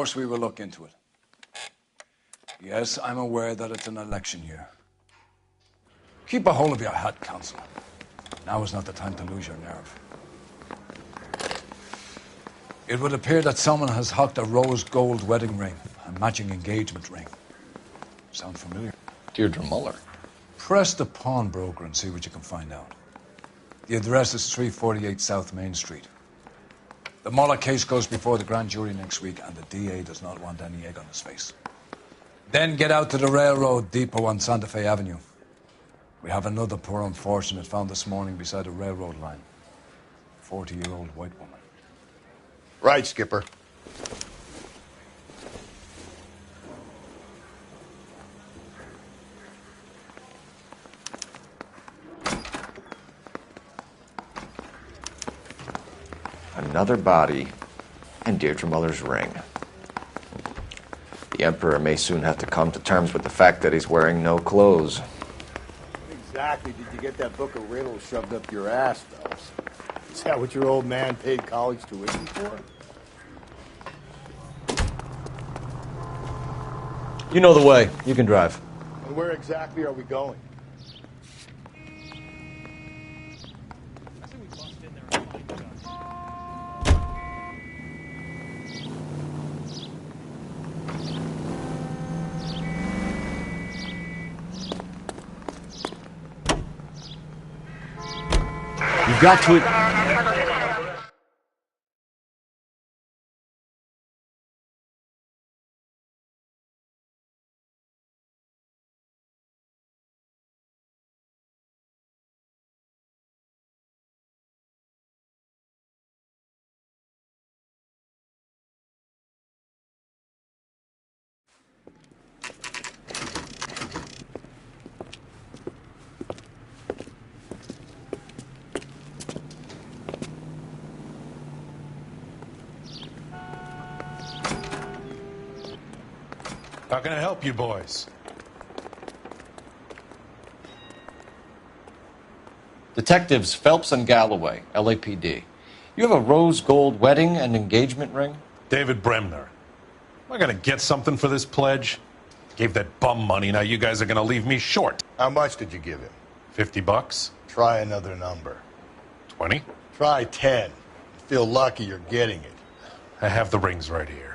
course we will look into it. Yes, I'm aware that it's an election year. Keep a hold of your hat, Council. Now is not the time to lose your nerve. It would appear that someone has hocked a rose gold wedding ring, a matching engagement ring. Sound familiar? Deirdre Muller. Press the pawnbroker and see what you can find out. The address is 348 South Main Street. The Muller case goes before the grand jury next week, and the DA does not want any egg on his face. Then get out to the railroad depot on Santa Fe Avenue. We have another poor unfortunate found this morning beside a railroad line. 40-year-old white woman. Right, Skipper. Another body and Deirdre Muller's ring. The Emperor may soon have to come to terms with the fact that he's wearing no clothes. Exactly did you get that book of riddles shoved up your ass, Phelps? Is that what your old man paid college tuition for? You know the way. You can drive. And where exactly are we going? You've got to... How can I help you boys? Detectives Phelps and Galloway, LAPD. You have a rose gold wedding and engagement ring? David Bremner. Am I going to get something for this pledge? Gave that bum money, now you guys are going to leave me short. How much did you give him? $50? Try another number. 20? Try 10. Feel lucky you're getting it. I have the rings right here.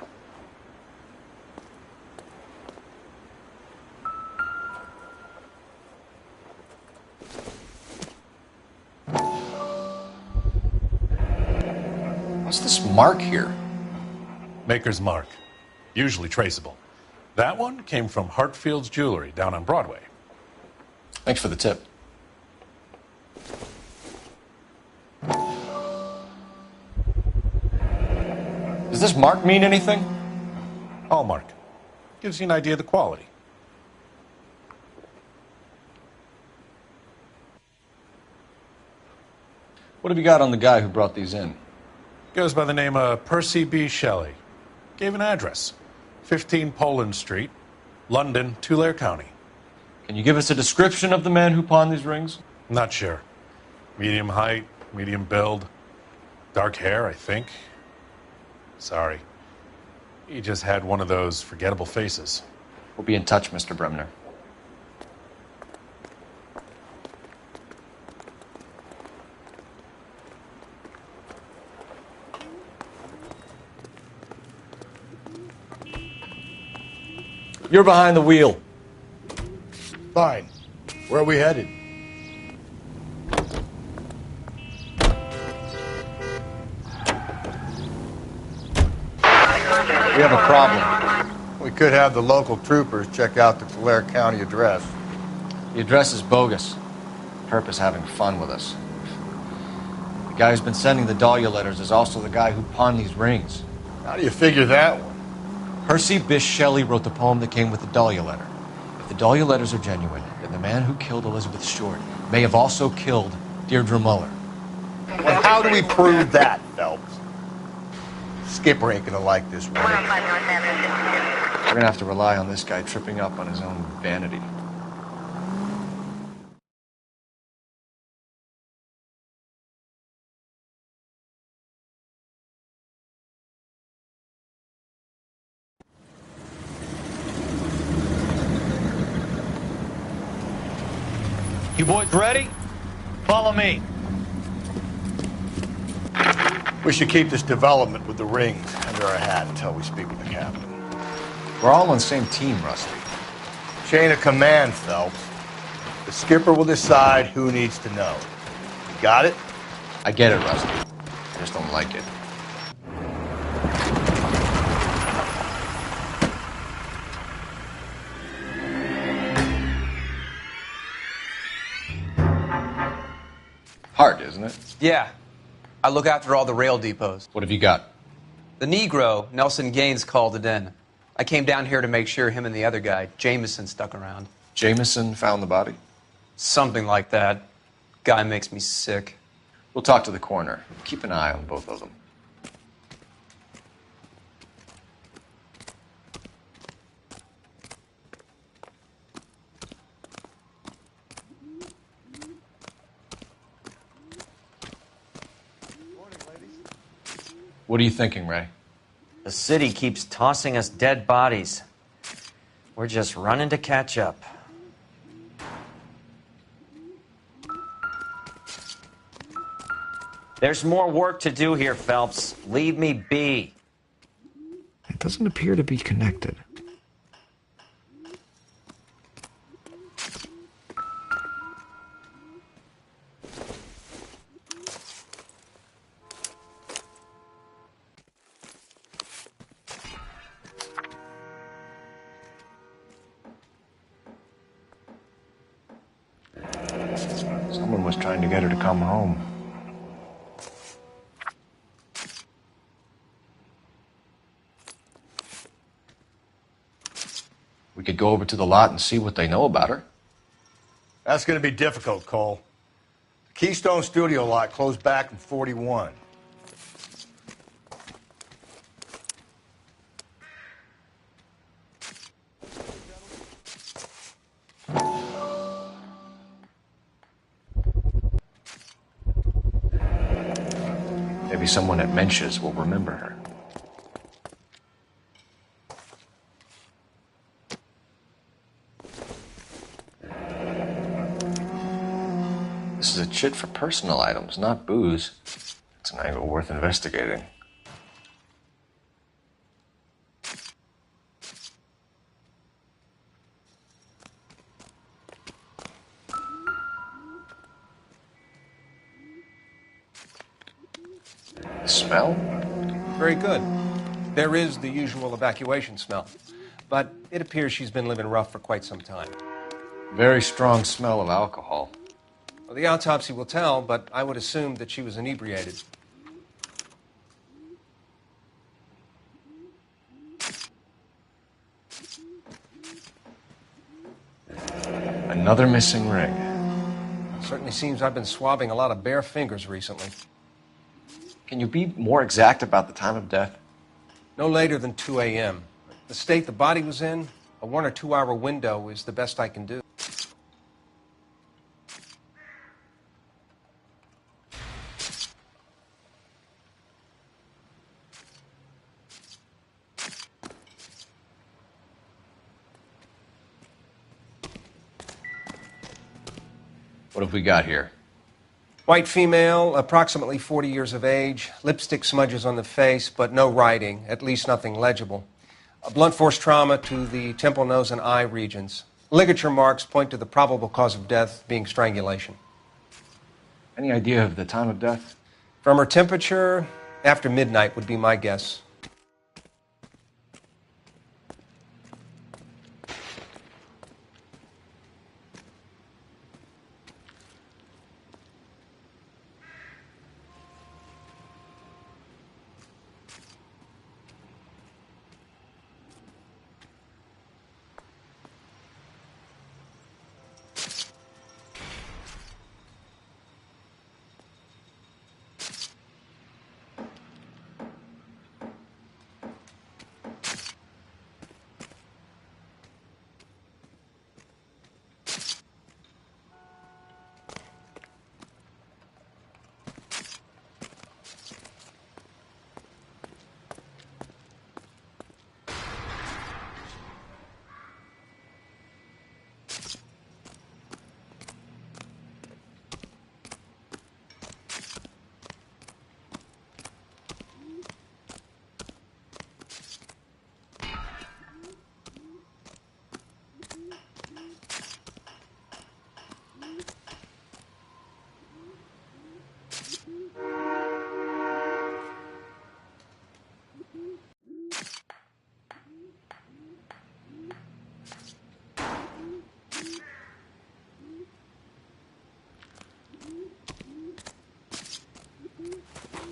What's this mark here? Maker's mark. Usually traceable. That one came from Hartfield's Jewelry down on Broadway. Thanks for the tip. Does this mark mean anything? Hallmark. Gives you an idea of the quality. What have you got on the guy who brought these in? Goes by the name of Percy B. Shelley. Gave an address. 15 Poland Street, London, Tulare County. Can you give us a description of the man who pawned these rings? Not sure. Medium height, medium build. Dark hair, I think. Sorry. He just had one of those forgettable faces. We'll be in touch, Mr. Bremner. You're behind the wheel. Fine. Where are we headed? We have a problem. We could have the local troopers check out the Tulare County address. The address is bogus. Perp is having fun with us. The guy who's been sending the Dahlia letters is also the guy who pawned these rings. How do you figure that one? Percy Bysshe Shelley wrote the poem that came with the Dahlia letter. If the Dahlia letters are genuine, then the man who killed Elizabeth Short may have also killed Deirdre Muller. And how do we prove that, Phelps? Skipper ain't gonna like this one. We're gonna have to rely on this guy tripping up on his own vanity. You boys ready? Follow me. We should keep this development with the ring under our hat until we speak with the captain. We're all on the same team, Rusty. Chain of command, Phelps. The skipper will decide who needs to know. You got it? I get it, Rusty. I just don't like it. Hard, isn't it? Yeah. I look after all the rail depots. What have you got? The Negro, Nelson Gaines, called it in. I came down here to make sure him and the other guy, Jameson, stuck around. Jameson found the body? Something like that. Guy makes me sick. We'll talk to the coroner. Keep an eye on both of them. What are you thinking, Ray? The city keeps tossing us dead bodies. We're just running to catch up. There's more work to do here, Phelps. Leave me be. It doesn't appear to be connected. Someone was trying to get her to come home. We could go over to the lot and see what they know about her. That's going to be difficult, Cole. The Keystone Studio lot closed back in '41. Maybe someone at Mensch's will remember her. This is a chit for personal items, not booze. It's an angle worth investigating. Smell? Very good. There is the usual evacuation smell, but it appears she's been living rough for quite some time. Very strong smell of alcohol. Well, the autopsy will tell, but I would assume that she was inebriated. Another missing ring. Certainly seems I've been swabbing a lot of bare fingers recently. Can you be more exact about the time of death? No later than 2 a.m. The state the body was in, a 1 or 2 hour window is the best I can do. What have we got here? White female, approximately 40 years of age, lipstick smudges on the face, but no writing, at least nothing legible. A blunt force trauma to the temple, nose, and eye regions. Ligature marks point to the probable cause of death being strangulation. Any idea of the time of death? From her temperature, after midnight would be my guess.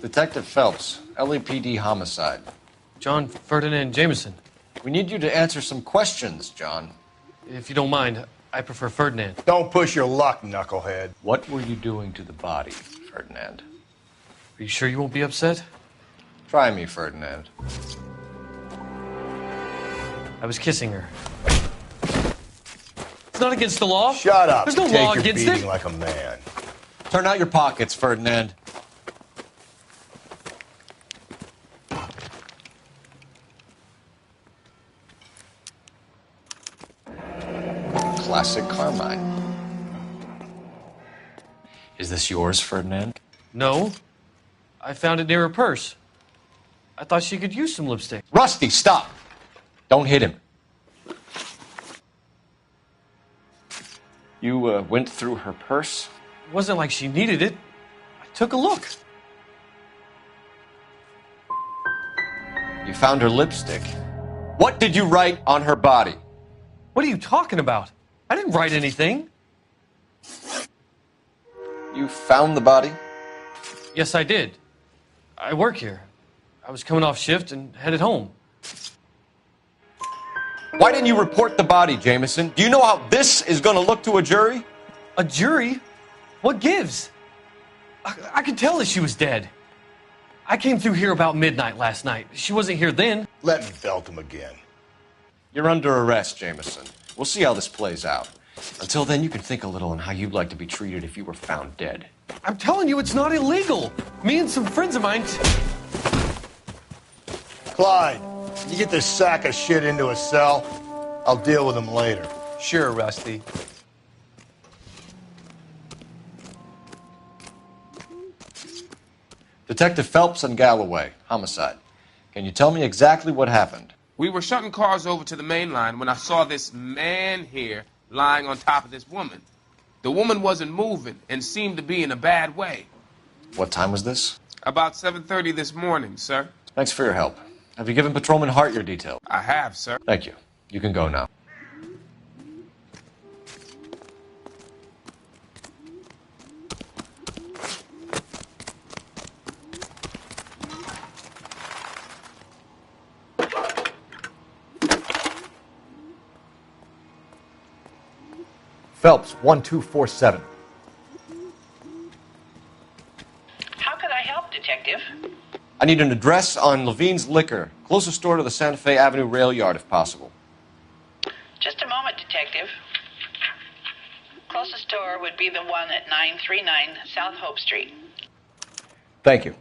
Detective Phelps, LAPD homicide. John Ferdinand Jameson. We need you to answer some questions, John. If you don't mind, I prefer Ferdinand. Don't push your luck, knucklehead. What were you doing to the body, Ferdinand? Are you sure you won't be upset? Try me, Ferdinand. I was kissing her. It's not against the law. Shut up. There's no Take law your against beating it. like a man. Turn out your pockets, Ferdinand. Classic Carmine. Is this yours, Ferdinand? No. I found it near her purse. I thought she could use some lipstick. Rusty, stop! Don't hit him. You went through her purse? It wasn't like she needed it. I took a look. You found her lipstick. What did you write on her body? What are you talking about? I didn't write anything. You found the body? Yes, I did. I work here. I was coming off shift and headed home. Why didn't you report the body, Jameson? Do you know how this is going to look to a jury? A jury? What gives? I could tell that she was dead. I came through here about midnight last night. She wasn't here then. Let me belt him again. You're under arrest, Jameson. We'll see how this plays out. Until then, you can think a little on how you'd like to be treated if you were found dead. I'm telling you, it's not illegal. Me and some friends of mine... Clyde, you get this sack of shit into a cell. I'll deal with him later. Sure, Rusty. Detective Phelps and Galloway, homicide. Can you tell me exactly what happened? We were shutting cars over to the main line when I saw this man here lying on top of this woman. The woman wasn't moving and seemed to be in a bad way. What time was this? About 7:30 this morning, sir. Thanks for your help. Have you given Patrolman Hart your detail? I have, sir. Thank you. You can go now. Phelps, 1247. How can I help, Detective? I need an address on Levine's Liquor. Closest store to the Santa Fe Avenue rail yard, if possible. Just a moment, Detective. Closest store would be the one at 939 South Hope Street. Thank you.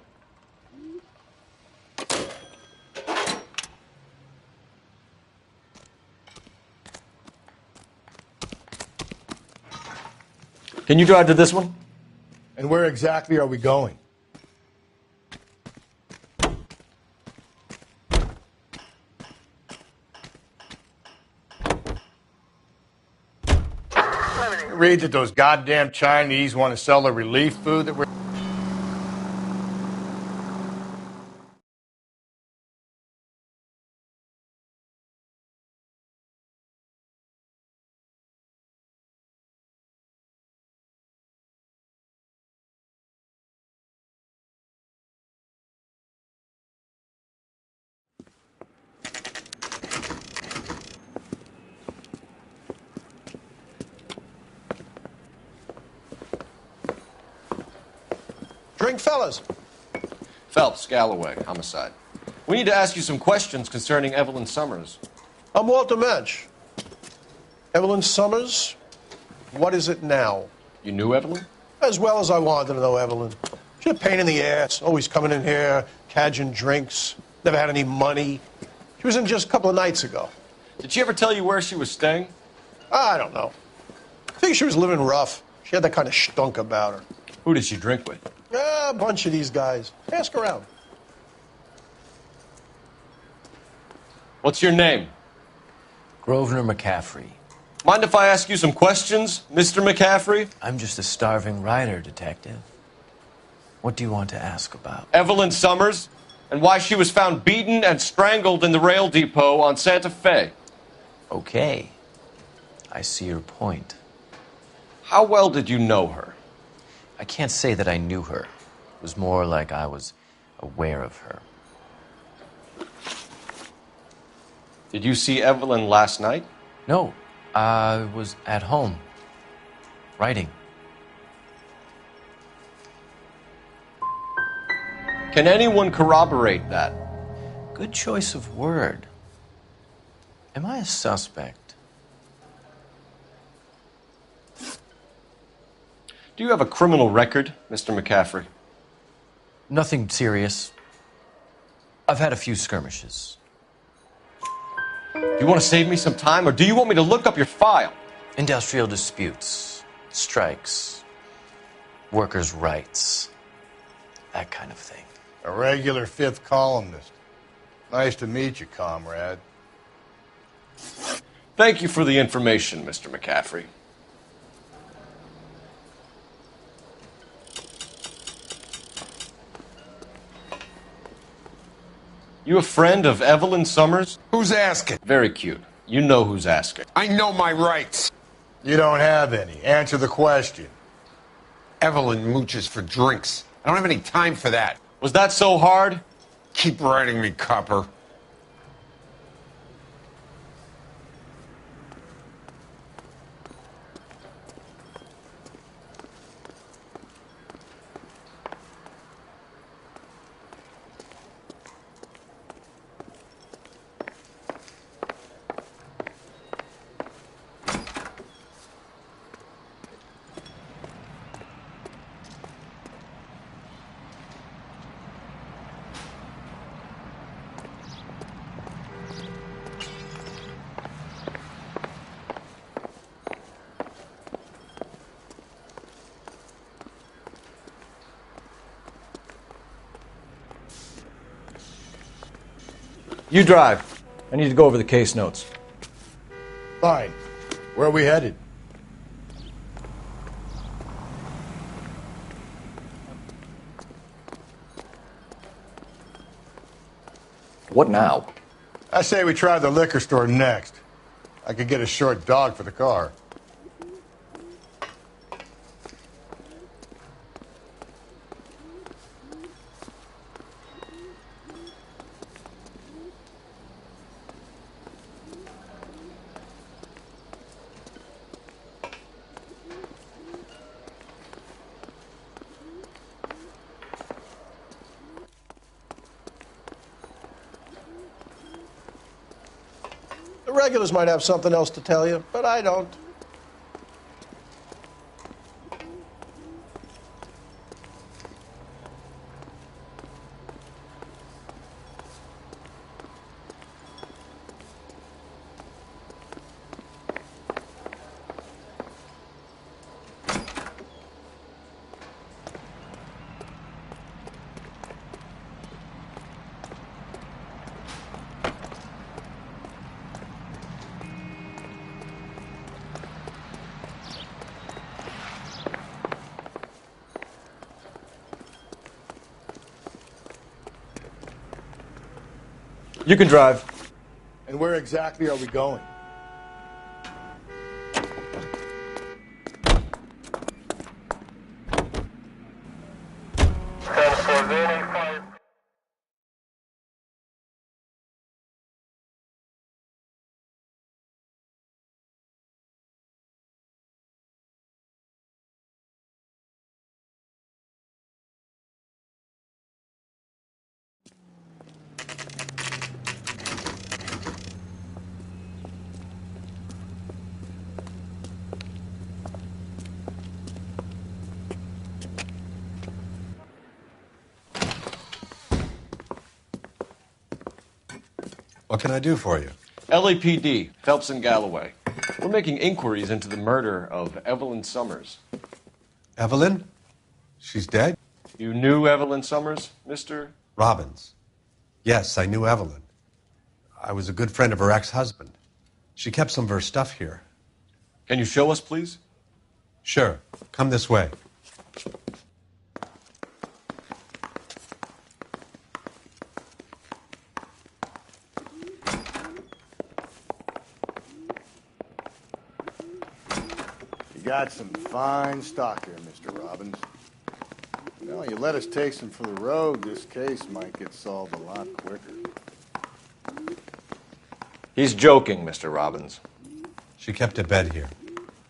Can you drive to this one? And where exactly are we going? Read that those goddamn Chinese want to sell the relief food that we're... Drink, fellas. Phelps, Galloway, homicide. We need to ask you some questions concerning Evelyn Summers. I'm Walter Mensch. Evelyn Summers, what is it now? You knew Evelyn? As well as I wanted to know Evelyn. She's a pain in the ass, always coming in here, cadging drinks, never had any money. She was in just a couple of nights ago. Did she ever tell you where she was staying? I don't know. I think she was living rough. She had that kind of stunk about her. Who did she drink with? A bunch of these guys. Ask around. What's your name? Grosvenor McCaffrey. Mind if I ask you some questions, Mr. McCaffrey? I'm just a starving writer, Detective. What do you want to ask about? Evelyn Summers, and why she was found beaten and strangled in the rail depot on Santa Fe. Okay. I see your point. How well did you know her? I can't say that I knew her. It was more like I was aware of her. Did you see Evelyn last night? No, I was at home, writing. Can anyone corroborate that? Good choice of word. Am I a suspect? Do you have a criminal record, Mr. McCaffrey? Nothing serious. I've had a few skirmishes. Do you want to save me some time, or do you want me to look up your file? Industrial disputes, strikes, workers' rights, that kind of thing. A regular fifth columnist. Nice to meet you, comrade. Thank you for the information, Mr. McCaffrey. You a friend of Evelyn Summers? Who's asking? Very cute. You know who's asking. I know my rights. You don't have any. Answer the question. Evelyn mooches for drinks. I don't have any time for that. Was that so hard? Keep writing me, copper. You drive. I need to go over the case notes. Fine. Where are we headed? What now? I say we try the liquor store next. I could get a short dog for the car. The regulars might have something else to tell you, but I don't. You can drive. And where exactly are we going? What can I do for you? LAPD, Phelps and Galloway. We're making inquiries into the murder of Evelyn Summers. Evelyn? She's dead? You knew Evelyn Summers, Mr. Robbins. Yes, I knew Evelyn. I was a good friend of her ex-husband. She kept some of her stuff here. Can you show us, please? Sure. Come this way. You got some fine stock here, Mr. Robbins. Well, you let us take some for the road, this case might get solved a lot quicker. He's joking, Mr. Robbins. She kept a bed here,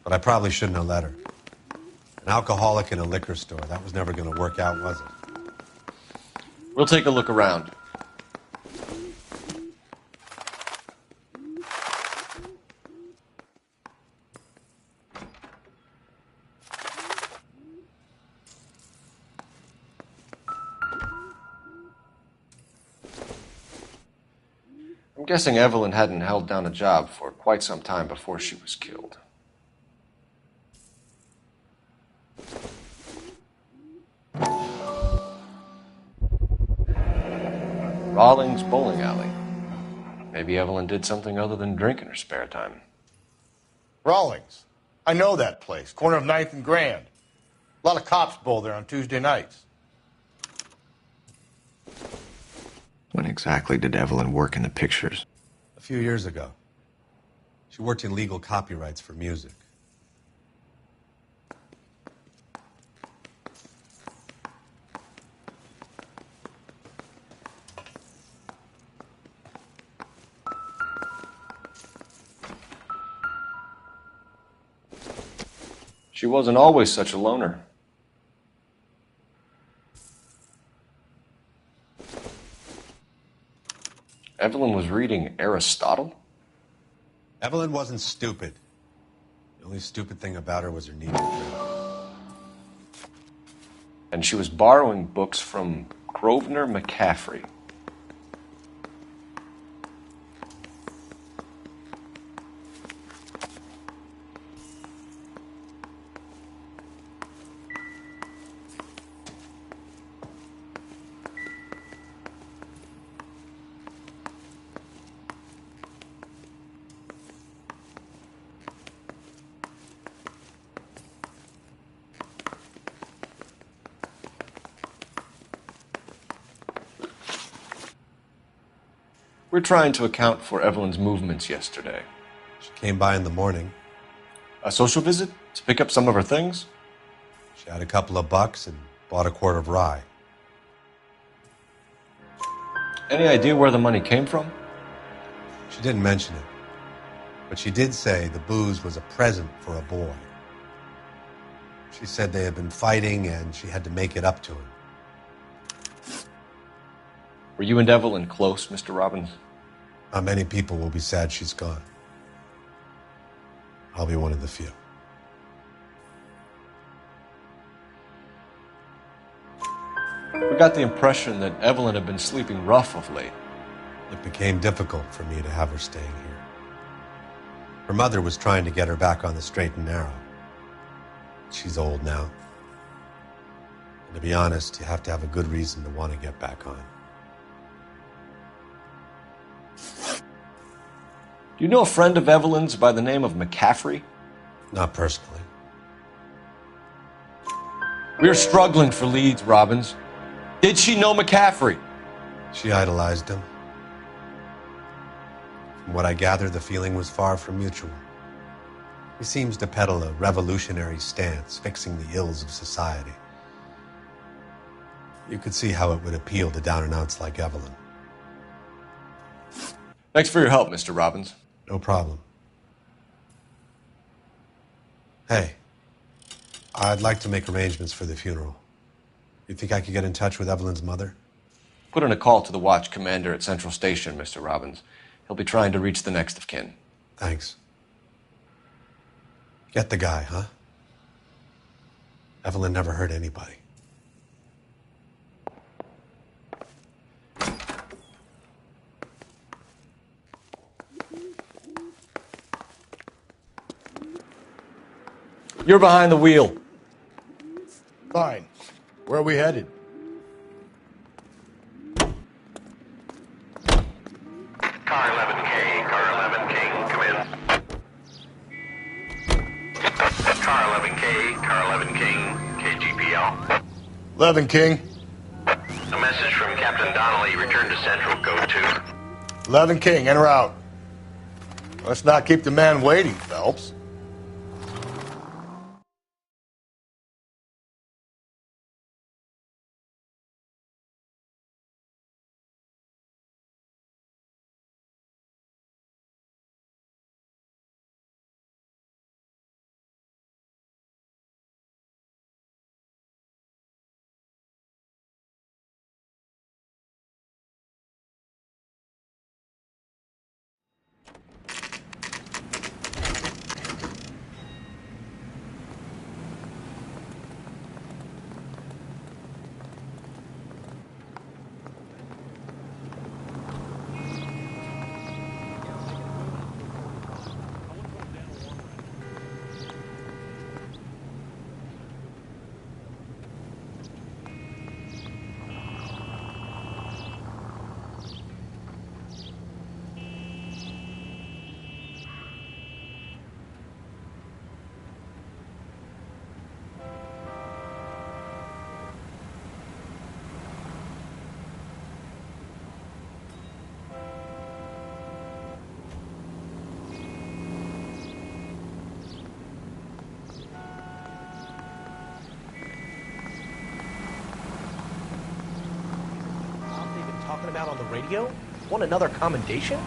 but I probably shouldn't have let her. An alcoholic in a liquor store, that was never going to work out, was it? We'll take a look around. I'm guessing Evelyn hadn't held down a job for quite some time before she was killed. Rawlings Bowling Alley. Maybe Evelyn did something other than drink in her spare time. Rawlings. I know that place. Corner of 9th and Grand. A lot of cops bowl there on Tuesday nights. When exactly did Evelyn work in the pictures? A few years ago. She worked in legal copyrights for music. She wasn't always such a loner. Evelyn was reading Aristotle? Evelyn wasn't stupid. The only stupid thing about her was her need to drink. And she was borrowing books from Grosvenor McCaffrey. We're trying to account for Evelyn's movements yesterday. She came by in the morning. A social visit? To pick up some of her things? She had a couple of bucks and bought a quart of rye. Any idea where the money came from? She didn't mention it, but she did say the booze was a present for a boy. She said they had been fighting and she had to make it up to him. Were you and Evelyn close, Mr. Robbins? Not many people will be sad she's gone. I'll be one of the few. We got the impression that Evelyn had been sleeping rough of late. It became difficult for me to have her staying here. Her mother was trying to get her back on the straight and narrow. She's old now. And to be honest, you have to have a good reason to want to get back on. Do you know a friend of Evelyn's by the name of McCaffrey? Not personally. We're struggling for leads, Robbins. Did she know McCaffrey? She idolized him. From what I gather, the feeling was far from mutual. He seems to peddle a revolutionary stance, fixing the ills of society. You could see how it would appeal to down-and-outs like Evelyn. Thanks for your help, Mr. Robbins. No problem. Hey, I'd like to make arrangements for the funeral. You think I could get in touch with Evelyn's mother? Put in a call to the watch commander at Central Station, Mr. Robbins. He'll be trying to reach the next of kin. Thanks. Get the guy, huh? Evelyn never hurt anybody. You're behind the wheel. Fine. Where are we headed? Car 11K, Car 11K, come in. Car 11K, Car 11K, KGPL. 11 King. A message from Captain Donnelly, return to Central, code 2. 11 King, en route. Let's not keep the man waiting, Phelps. out on the radio? Want another commendation?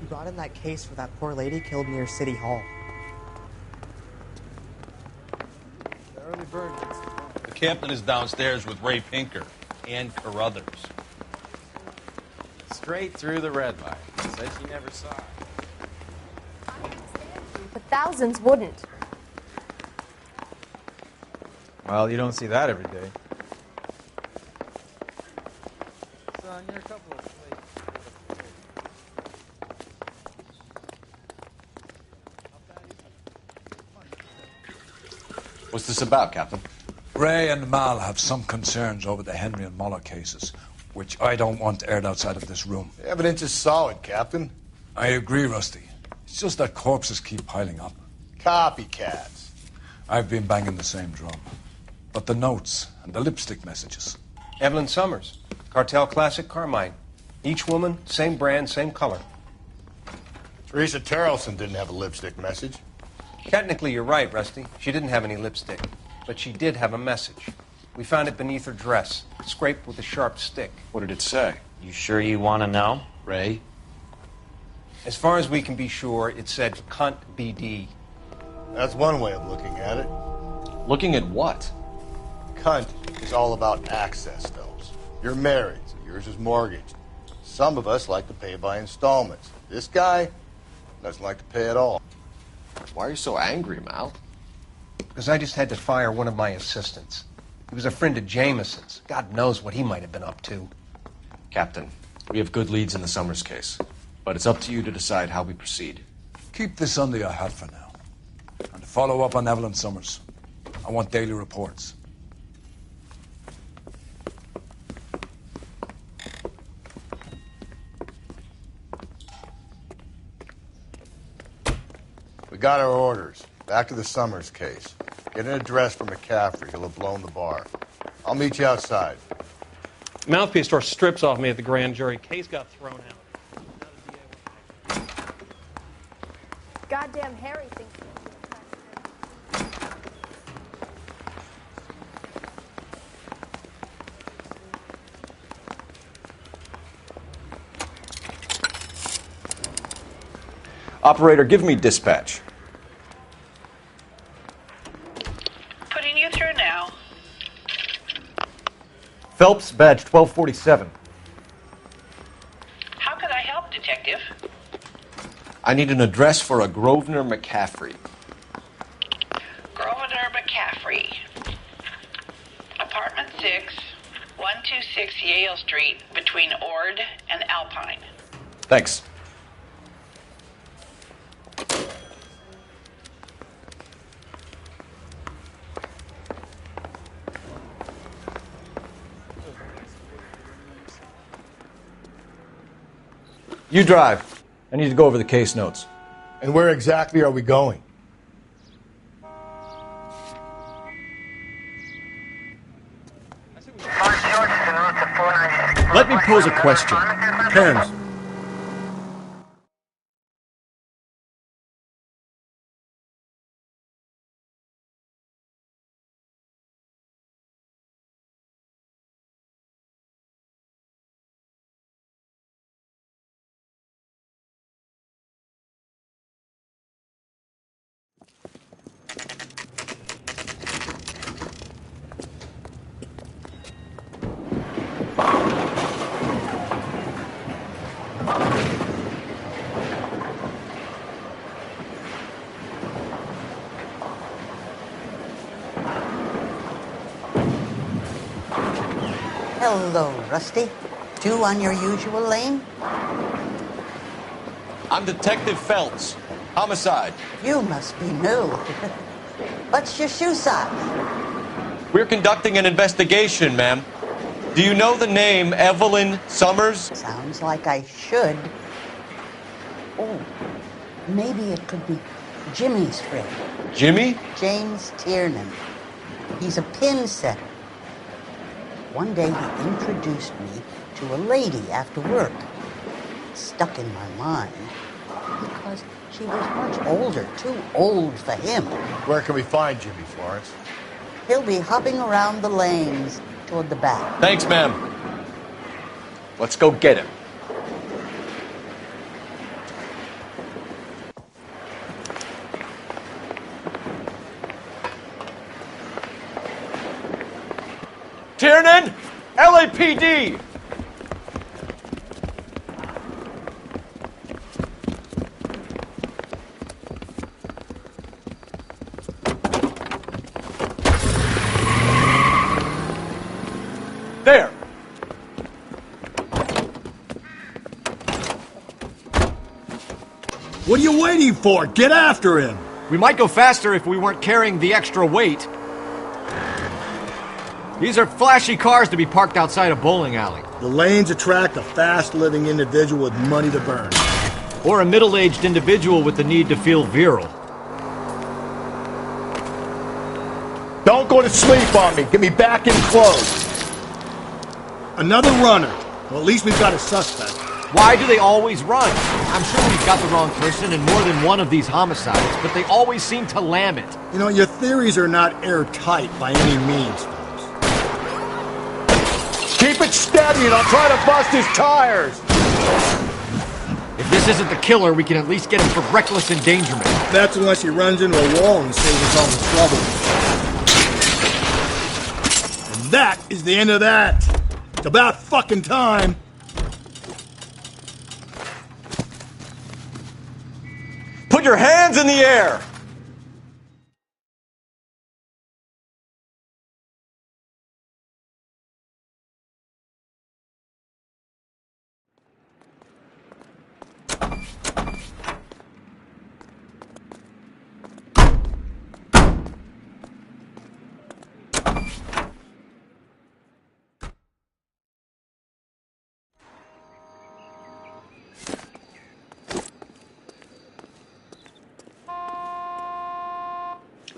You brought in that case for that poor lady killed near City Hall. The early bird gets the worm. The captain is downstairs with Ray Pinker and Carruthers. Straight through the red line. Said she never saw it. But thousands wouldn't. Well, you don't see that every day. Son, you're a couple of What's this about, Captain? Ray and Mal have some concerns over the Henry and Muller cases, which I don't want aired outside of this room. The evidence is solid, Captain. I agree, Rusty. It's just that corpses keep piling up. Copycats. I've been banging the same drum. But the notes and the lipstick messages. Evelyn Summers, Cartel Classic Carmine. Each woman, same brand, same color. Teresa Terrelson didn't have a lipstick message. Technically, you're right, Rusty. She didn't have any lipstick. But she did have a message. We found it beneath her dress, scraped with a sharp stick. What did it say? You sure you want to know? Ray? As far as we can be sure, it said cunt BD. That's one way of looking at it. Looking at what? Cunt is all about access, Phelps. You're married, so yours is mortgaged. Some of us like to pay by installments. This guy doesn't like to pay at all. Why are you so angry, Mal? Because I just had to fire one of my assistants. He was a friend of Jameson's. God knows what he might have been up to. Captain, we have good leads in the Summers case, but it's up to you to decide how we proceed. Keep this under your hat for now. And to follow up on Evelyn Summers, I want daily reports. We got our orders. Back to the Summers case. Get an address for McCaffrey. He'll have blown the bar. I'll meet you outside. Mouthpiece tore strips off me at the grand jury. Case got thrown out. Goddamn Harry thinks Operator, give me dispatch. Putting you through now. Phelps, badge 1247. How could I help, Detective? I need an address for a Grosvenor McCaffrey. Grosvenor McCaffrey. Apartment 6, 126 Yale Street, between Ord and Alpine. Thanks. You drive. I need to go over the case notes. And where exactly are we going? Let me pose a question. Terms. Hello, Rusty. Two on your usual lane? I'm Detective Phelps. Homicide. You must be new. What's your shoe size? We're conducting an investigation, ma'am. Do you know the name Evelyn Summers? Sounds like I should. Oh, maybe it could be Jimmy's friend. Jimmy? James Tiernan. He's a pin setter. One day he introduced me to a lady after work. It stuck in my mind because she was much older, too old for him. Where can we find Jimmy, Florence? He'll be hopping around the lanes toward the back. Thanks, ma'am. Let's go get him. Tiernan! LAPD! There! What are you waiting for? Get after him! We might go faster if we weren't carrying the extra weight. These are flashy cars to be parked outside a bowling alley. The lanes attract a fast-living individual with money to burn. Or a middle-aged individual with the need to feel virile. Don't go to sleep on me. Get me back in close. Another runner. Well, at least we've got a suspect. Why do they always run? I'm sure we've got the wrong person in more than one of these homicides, but they always seem to lam it. You know, your theories are not airtight by any means, fellas. Keep it steady and I'll try to bust his tires! If this isn't the killer, we can at least get him for reckless endangerment. That's unless he runs into a wall and saves us all the trouble. And that is the end of that. It's about fucking time. Put your hands in the air!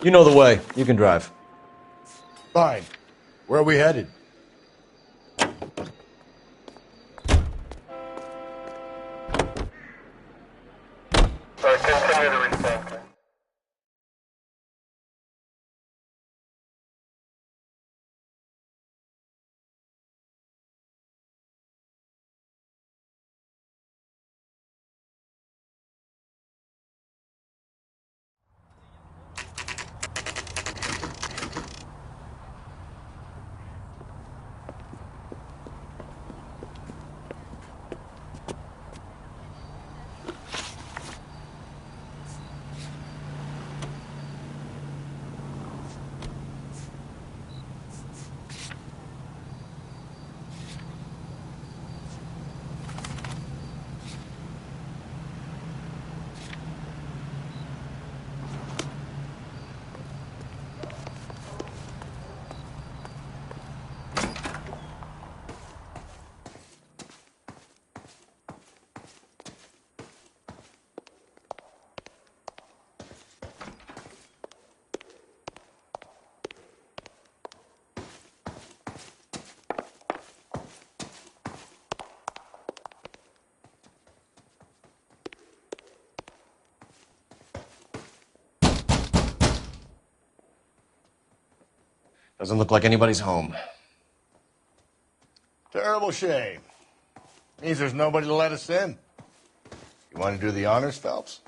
You know the way. You can drive. Fine. Where are we headed? Continue the response. Doesn't look like anybody's home. Terrible shame. Means there's nobody to let us in. You want to do the honors, Phelps?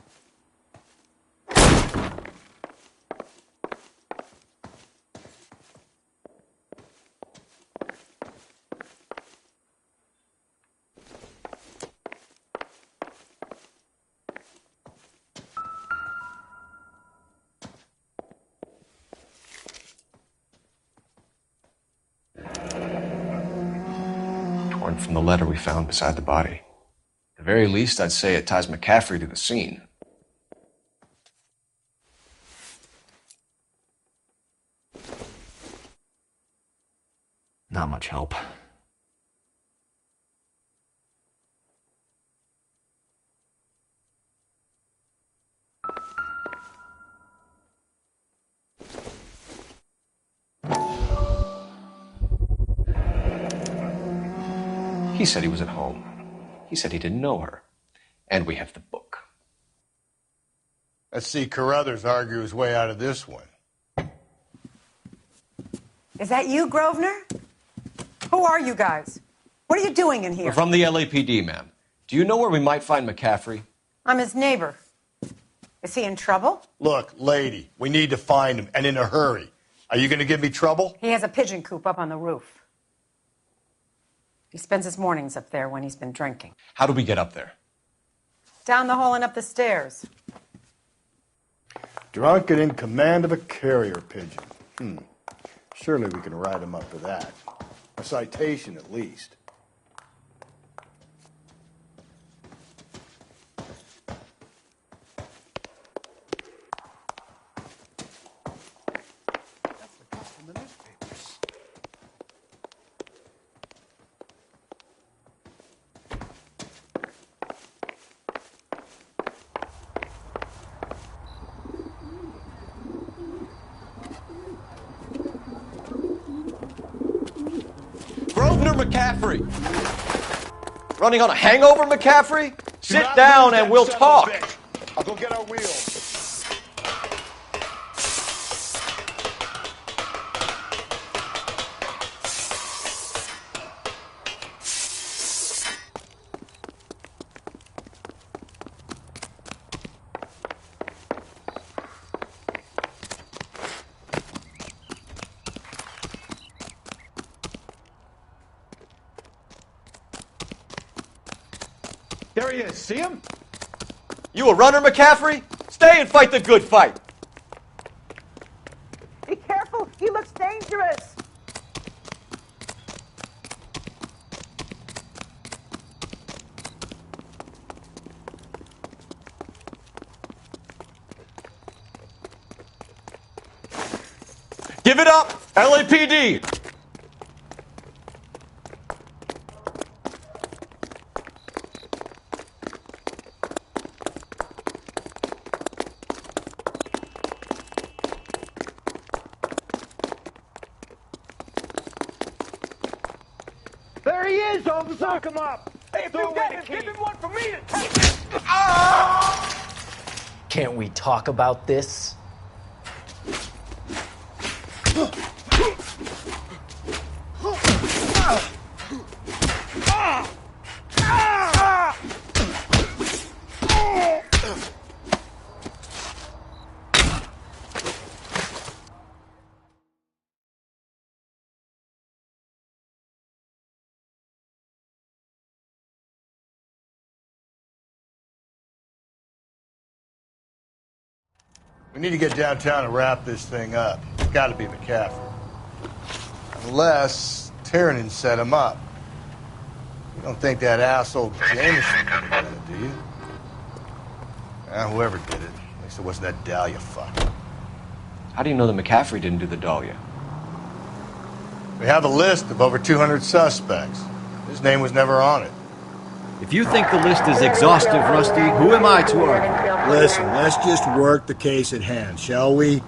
Torn from the letter we found beside the body. At the very least, I'd say it ties McCaffrey to the scene. Not much help. He said he was at home. He said he didn't know her. And we have the book. Let's see Carruthers argue his way out of this one. Is that you, Grosvenor? Who are you guys? What are you doing in here? We're from the LAPD, ma'am. Do you know where we might find McCaffrey? I'm his neighbor. Is he in trouble? Look, lady, we need to find him, and in a hurry. Are you going to give me trouble? He has a pigeon coop up on the roof. He spends his mornings up there when he's been drinking. How do we get up there? Down the hall and up the stairs. Drunk and in command of a carrier pigeon. Surely we can write him up for that. A citation, at least. Grosvenor McCaffrey! Running on a hangover, McCaffrey? Sit down and we'll talk. I'll go get our wheels. There he is. See him? You a runner, McCaffrey? Stay and fight the good fight. Be careful. He looks dangerous. Give it up, LAPD! There he is, officer! Lock him up! Hey, if you get him, give him one for me to take! Can't we talk about this? We need to get downtown and wrap this thing up. It's got to be McCaffrey. Unless Tiernan set him up. You don't think that asshole Jameson did it, do you? Whoever did it. At least it wasn't that Dahlia fuck. How do you know that McCaffrey didn't do the Dahlia? We have a list of over 200 suspects. His name was never on it. If you think the list is exhaustive, Rusty, who am I to argue? Listen, let's just work the case at hand, shall we?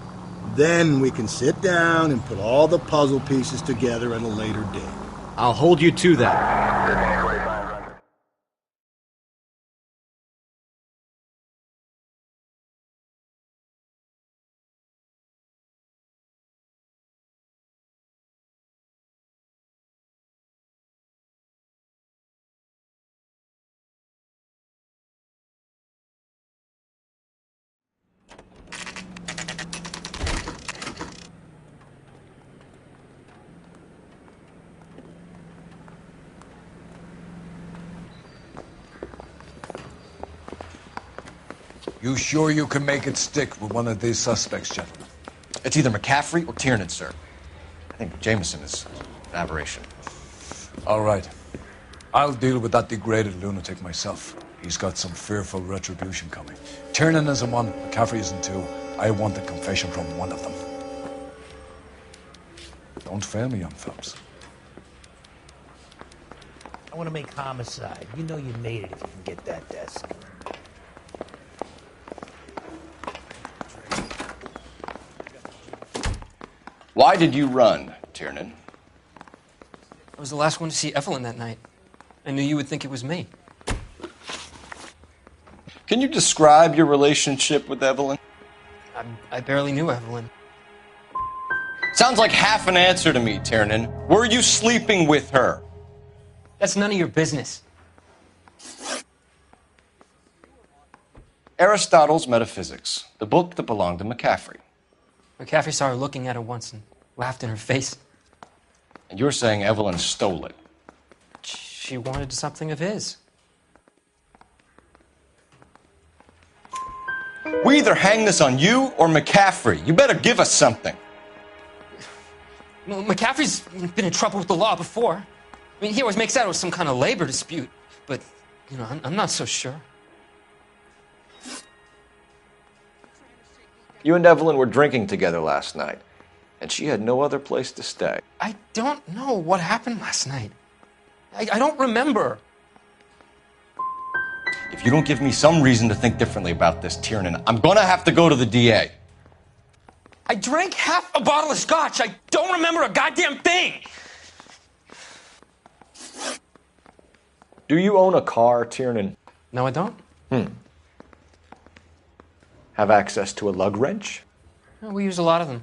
Then we can sit down and put all the puzzle pieces together at a later date. I'll hold you to that. You sure you can make it stick with one of these suspects, gentlemen? It's either McCaffrey or Tiernan, sir. I think Jameson is an aberration. All right. I'll deal with that degraded lunatic myself. He's got some fearful retribution coming. Tiernan isn't one, McCaffrey isn't two. I want a confession from one of them. Don't fail me, young fellas. I want to make homicide. You know you made it if you can get that desk. Why did you run, Tiernan? I was the last one to see Evelyn that night. I knew you would think it was me. Can you describe your relationship with Evelyn? I barely knew Evelyn. Sounds like half an answer to me, Tiernan. Were you sleeping with her? That's none of your business. Aristotle's Metaphysics, the book that belonged to McCaffrey. McCaffrey saw her looking at it once and laughed in her face. And you're saying Evelyn stole it? She wanted something of his. We either hang this on you or McCaffrey. You better give us something. Well, McCaffrey's been in trouble with the law before. I mean, he always makes out it was some kind of labor dispute. But, you know, I'm not so sure. You and Evelyn were drinking together last night, and she had no other place to stay. I don't know what happened last night. I don't remember. If you don't give me some reason to think differently about this, Tiernan, I'm gonna have to go to the DA. I drank half a bottle of scotch. I don't remember a goddamn thing. Do you own a car, Tiernan? No, I don't. Have access to a lug wrench? Well, we use a lot of them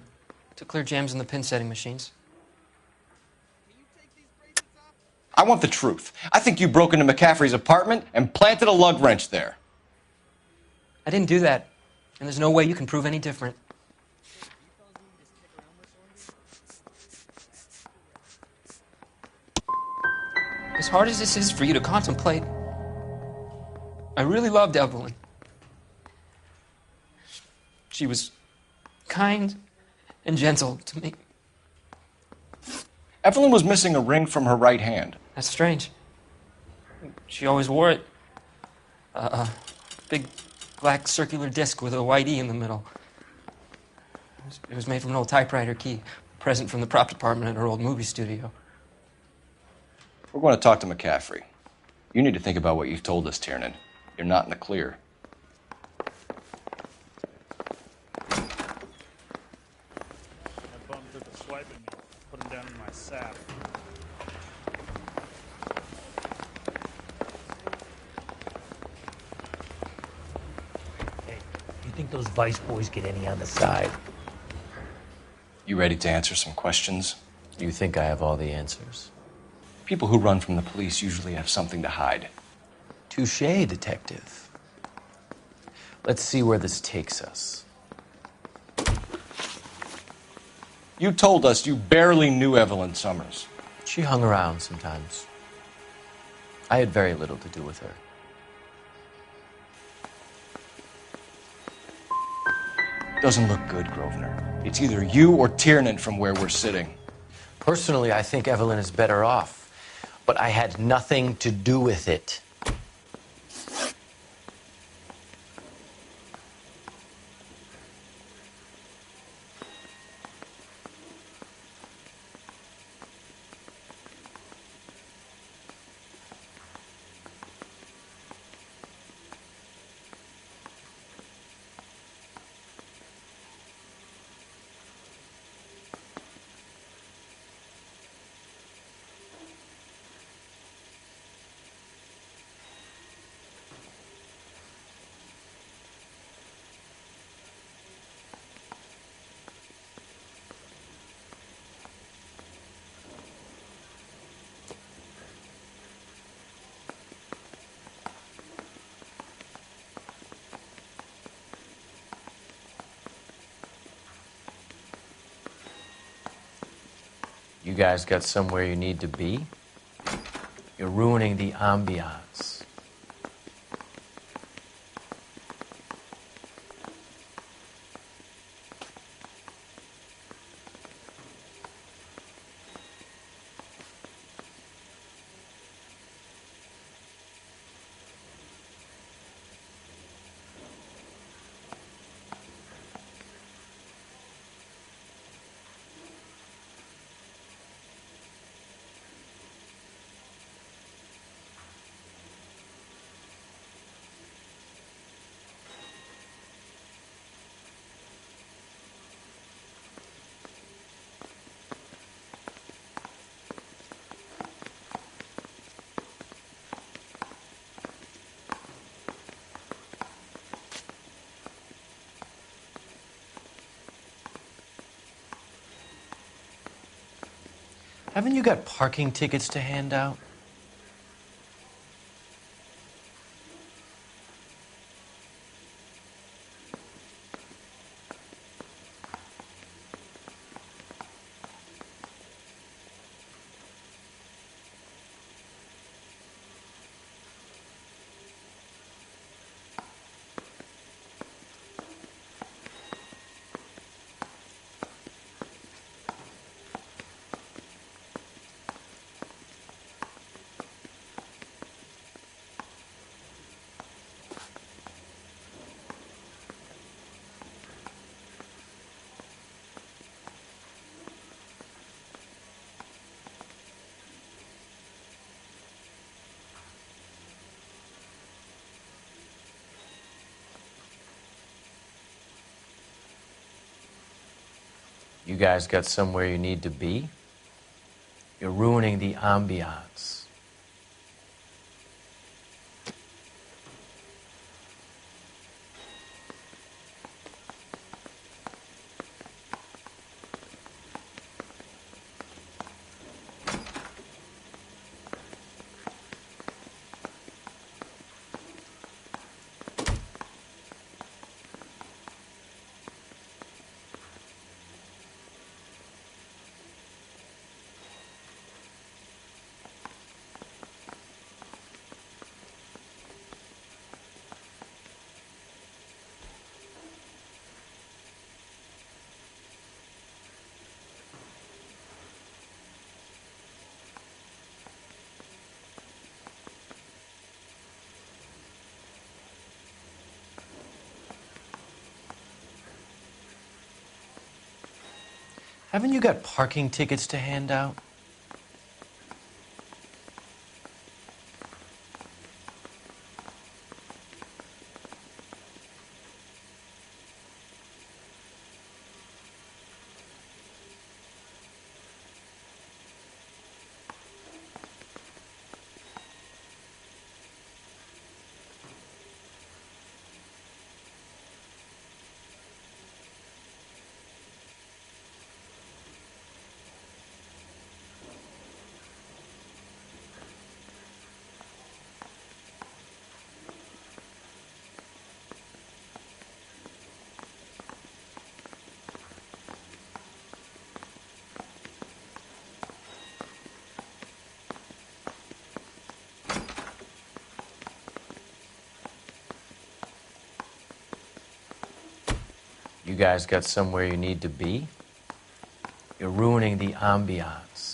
to clear jams in the pin setting machines. I want the truth. I think you broke into McCaffrey's apartment and planted a lug wrench there. I didn't do that, and there's no way you can prove any different. As hard as this is for you to contemplate, I really loved Evelyn. She was kind and gentle to me. Evelyn was missing a ring from her right hand. That's strange. She always wore it. A big black circular disc with a white E in the middle. It was made from an old typewriter key, a present from the prop department at her old movie studio. We're going to talk to McCaffrey. You need to think about what you've told us, Tiernan. You're not in the clear. Put him down in my sack. Hey, you think those Vice boys get any on the side? You ready to answer some questions? You think I have all the answers? People who run from the police usually have something to hide. Touché, detective. Let's see where this takes us. You told us you barely knew Evelyn Summers. She hung around sometimes. I had very little to do with her. Doesn't look good, Grosvenor. It's either you or Tiernan from where we're sitting. Personally, I think Evelyn is better off, but I had nothing to do with it. You guys got somewhere you need to be? You're ruining the ambiance. Haven't you got parking tickets to hand out? You guys got somewhere you need to be? You're ruining the ambiance. Haven't you got parking tickets to hand out? You guys got somewhere you need to be? You're ruining the ambiance.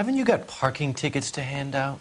Haven't you got parking tickets to hand out?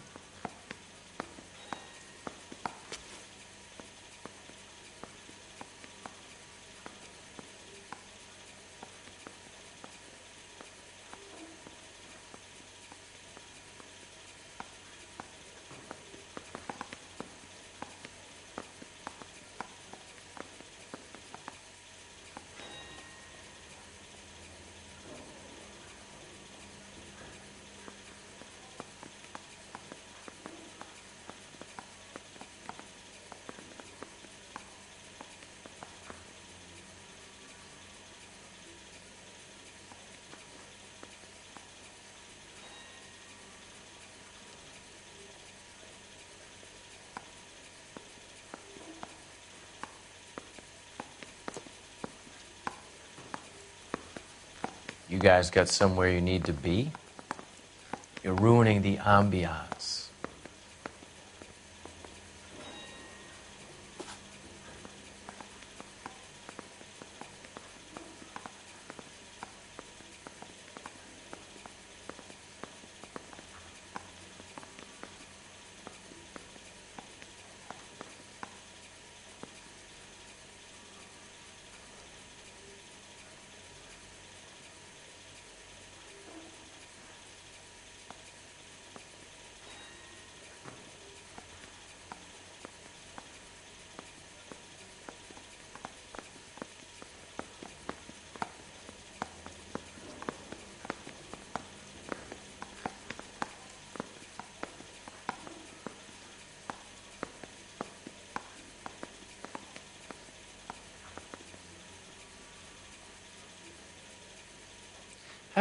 You guys got somewhere you need to be? You're ruining the ambiance.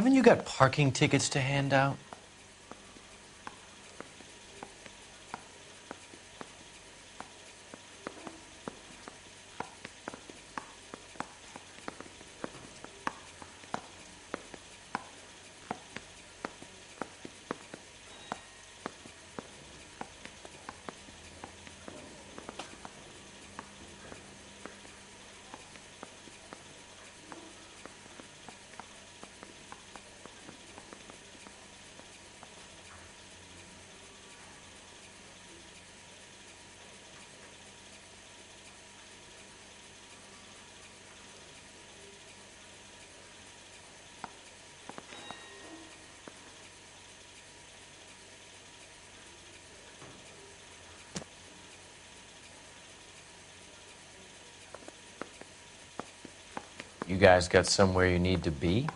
Haven't you got parking tickets to hand out? You guys got somewhere you need to be?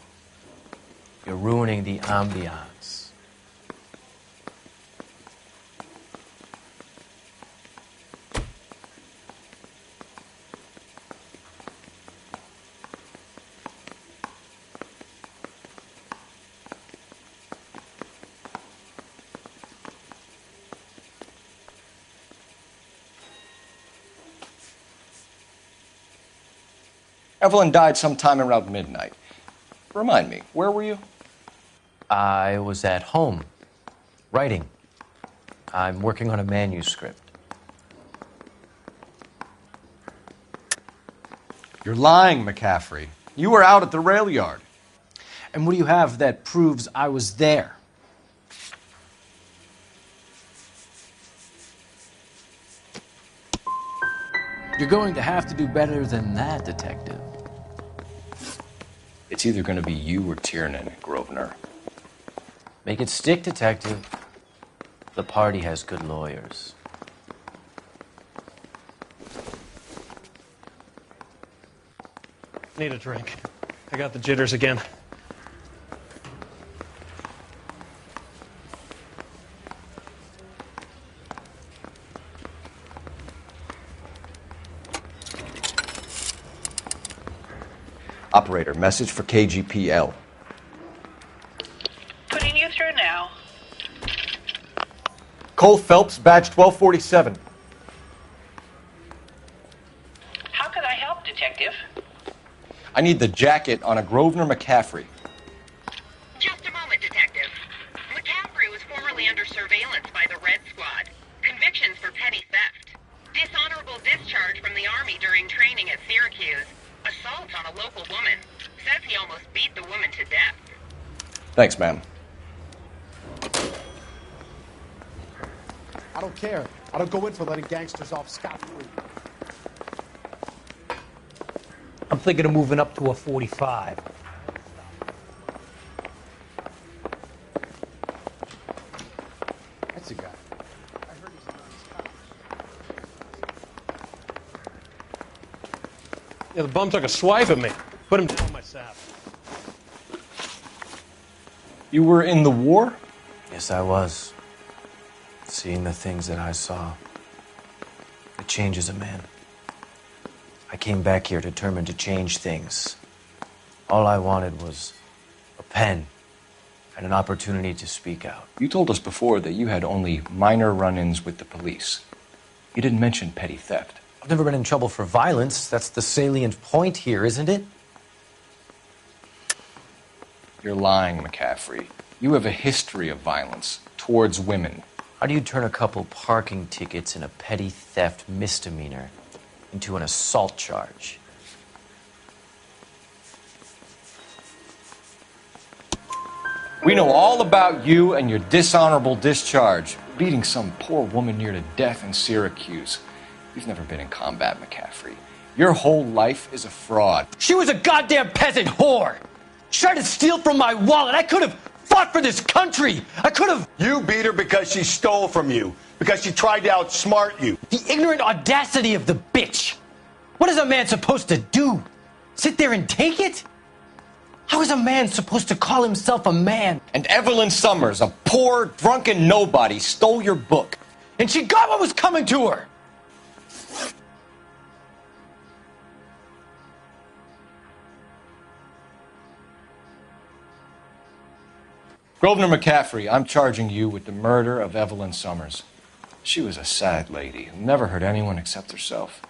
You're ruining the ambiance. Evelyn died sometime around midnight. Remind me, where were you? I was at home, writing. I'm working on a manuscript. You're lying, McCaffrey. You were out at the rail yard. And what do you have that proves I was there? You're going to have to do better than that, Detective. It's either going to be you or Tiernan, Grosvenor. Make it stick, Detective. The party has good lawyers. Need a drink. I got the jitters again. Operator, message for KGPL. Putting you through now. Cole Phelps, badge 1247. How could I help, Detective? I need the jacket on a Grosvenor McCaffrey. Just a moment, Detective. McCaffrey was formerly under surveillance by the Red Squad. Convictions for petty theft. Dishonorable discharge from the Army during training at Syracuse. Assault on a local woman. Says he almost beat the woman to death. Thanks, ma'am. I don't care. I don't go in for letting gangsters off scot-free. I'm thinking of moving up to a 45. That's a guy. Yeah, the bum took a swipe at me. Put him down my sap. You were in the war? Yes, I was. Seeing the things that I saw, it changes a man. I came back here determined to change things. All I wanted was a pen and an opportunity to speak out. You told us before that you had only minor run-ins with the police. You didn't mention petty theft. I've never been in trouble for violence. That's the salient point here, isn't it? You're lying, McCaffrey. You have a history of violence towards women. How do you turn a couple parking tickets and a petty theft misdemeanor into an assault charge? We know all about you and your dishonorable discharge, beating some poor woman near to death in Syracuse. You've never been in combat, McCaffrey. Your whole life is a fraud. She was a goddamn peasant whore! She tried to steal from my wallet. I could have fought for this country. I could have... You beat her because she stole from you. Because she tried to outsmart you. The ignorant audacity of the bitch. What is a man supposed to do? Sit there and take it? How is a man supposed to call himself a man? And Evelyn Summers, a poor, drunken nobody, stole your book. And she got what was coming to her. Grosvenor McCaffrey, I'm charging you with the murder of Evelyn Summers. She was a sad lady who never hurt anyone except herself.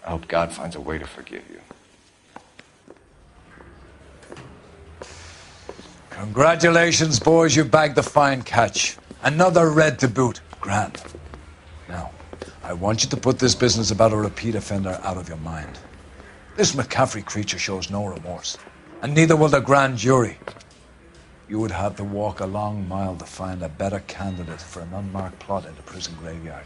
I hope God finds a way to forgive you. Congratulations, boys. You bagged the fine catch. Another red to boot. Grand. Now, I want you to put this business about a repeat offender out of your mind. This McCaffrey creature shows no remorse, and neither will the grand jury. You would have to walk a long mile to find a better candidate for an unmarked plot in the prison graveyard.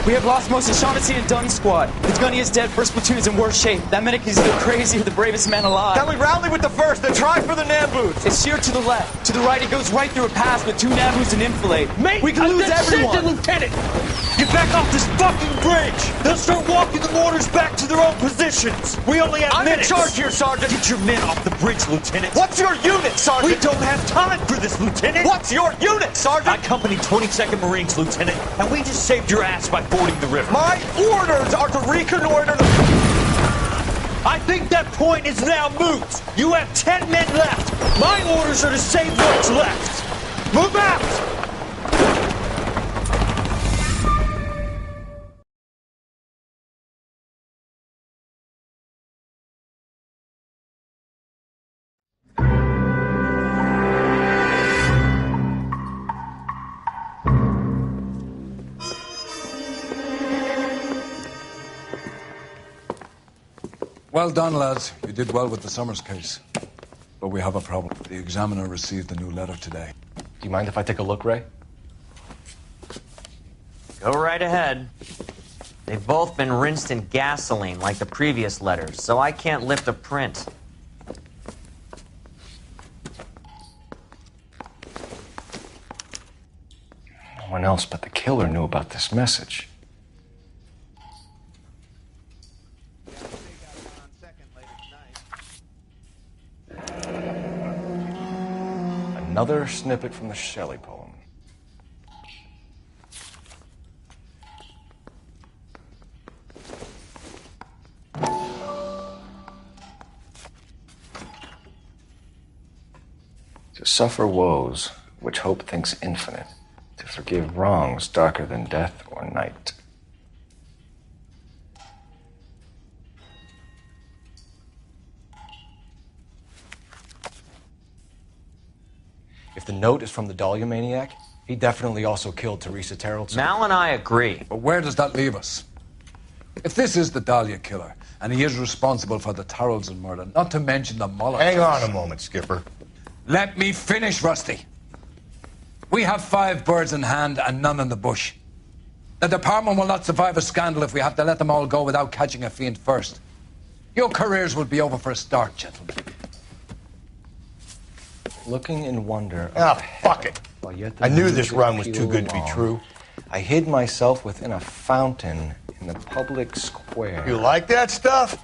We have lost most of Shaughnessy and Dunn's squad. The gunny is dead. First platoon is in worse shape. That medic is either crazy or the bravest man alive. Can we rally with the first and try for the Nambus? It's sheer to the left. To the right, it goes right through a pass with 2 Nambus and enfilade. Mate, we can lose everyone. Lieutenant! Get back off this fucking bridge! They'll start walking the mortars back to their own positions. We only have minutes. I'm in charge here, Sergeant. Get your men off the bridge, Lieutenant. What's your unit, Sergeant? We don't have time for this, Lieutenant. What's your unit, Sergeant? I company 22nd Marines, Lieutenant, and we just saved your ass by fording the river. My orders are to reconnoiter the... I think that point is now moot. You have 10 men left. My orders are to save what's left. Move out! Well done, lads. You did well with the Summers case. But we have a problem. The examiner received a new letter today. Do you mind if I take a look, Ray? Go right ahead. They've both been rinsed in gasoline like the previous letters, so I can't lift a print. No one else but the killer knew about this message. Another snippet from the Shelley poem. To suffer woes which hope thinks infinite, to forgive wrongs darker than death or night. If the note is from the Dahlia maniac, he definitely also killed Teresa Terrellson. Mal and I agree. But where does that leave us? If this is the Dahlia killer, and he is responsible for the Tarrelson murder, not to mention the Muller... Hang on a moment, Skipper. Let me finish, Rusty. We have 5 birds in hand and none in the bush. The department will not survive a scandal if we have to let them all go without catching a fiend first. Your careers will be over for a start, gentlemen. Looking in wonder... fuck it. I knew this run was too good to be true. I hid myself within a fountain in the public square. You like that stuff?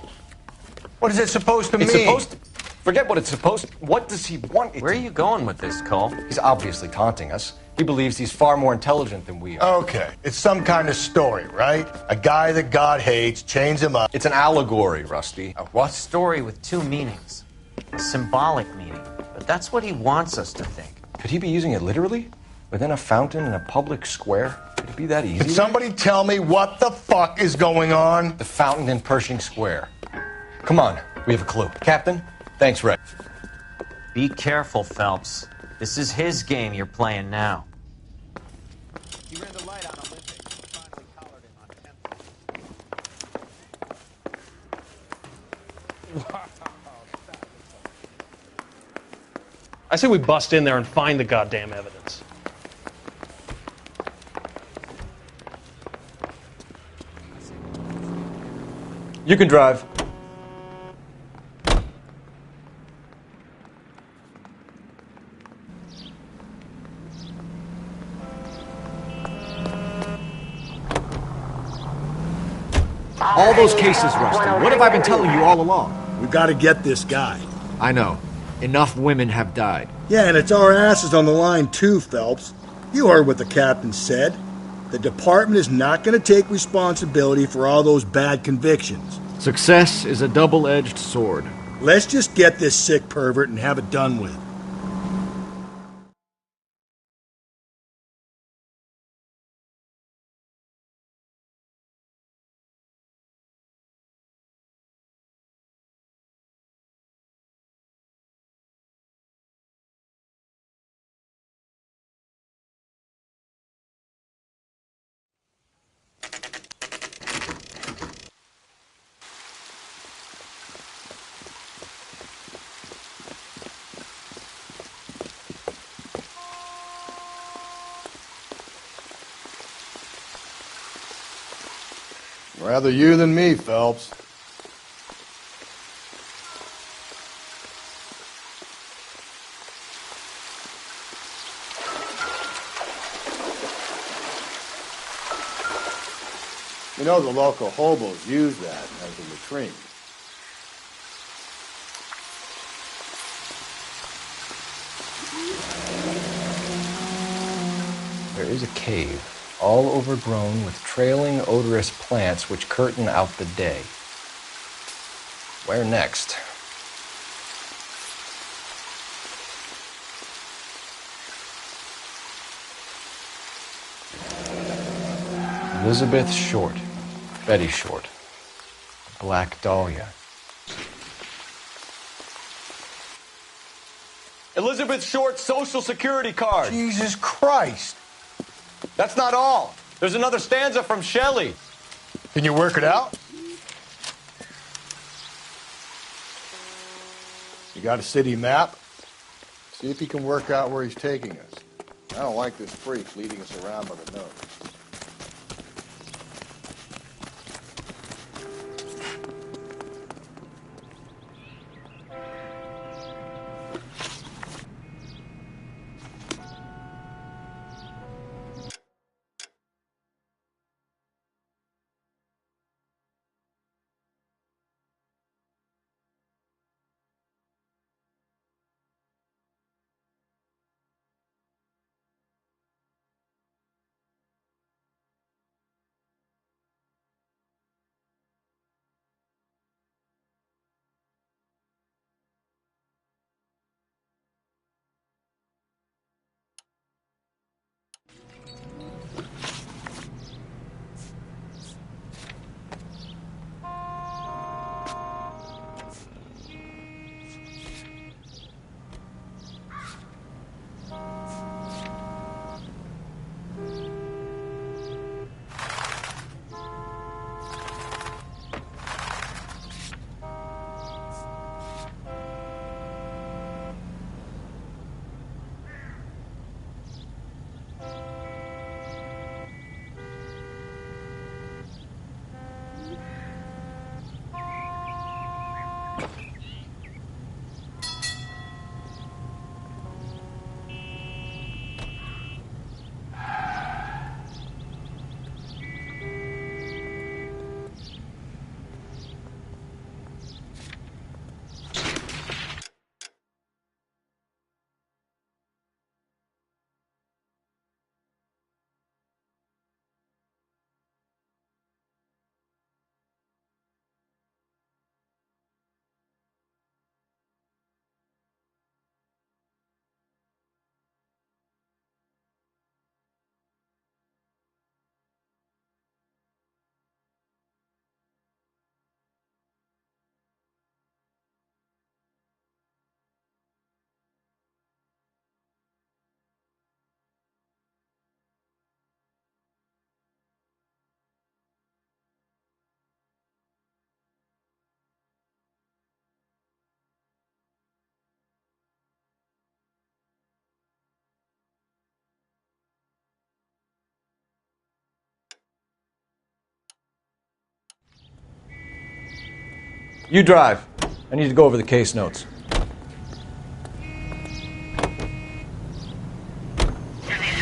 What is it supposed to mean? It's supposed to... Forget what it's supposed to... What does he want it Where are you going with this, Cole? He's obviously taunting us. He believes he's far more intelligent than we are. Okay, it's some kind of story, right? A guy that God hates, chains him up. It's an allegory, Rusty. A what? Story with 2 meanings. A symbolic meaning. But that's what he wants us to think. Could he be using it literally? Within a fountain in a public square? Could it be that easy? Can somebody tell me what the fuck is going on? The fountain in Pershing Square. Come on, we have a clue. Captain, thanks, Ray. Be careful, Phelps. This is his game you're playing now. He ran the light on Olympic and finally collared him on Temple. I say we bust in there and find the goddamn evidence. You can drive. All those cases, Rustin. What have I been telling you all along? We've got to get this guy. I know. Enough women have died. Yeah, and it's our asses on the line too, Phelps. You heard what the captain said. The department is not going to take responsibility for all those bad convictions. Success is a double-edged sword. Let's just get this sick pervert and have it done with. Rather you than me, Phelps. You know, the local hobos use that as a latrine. There is a cave, all overgrown with trailing, odorous plants which curtain out the day. Where next? Elizabeth Short, Betty Short, Black Dahlia. Elizabeth Short's Social Security card. Jesus Christ. That's not all. There's another stanza from Shelley. Can you work it out? You got a city map? See if he can work out where he's taking us. I don't like this freak leading us around by the nose. You drive. I need to go over the case notes.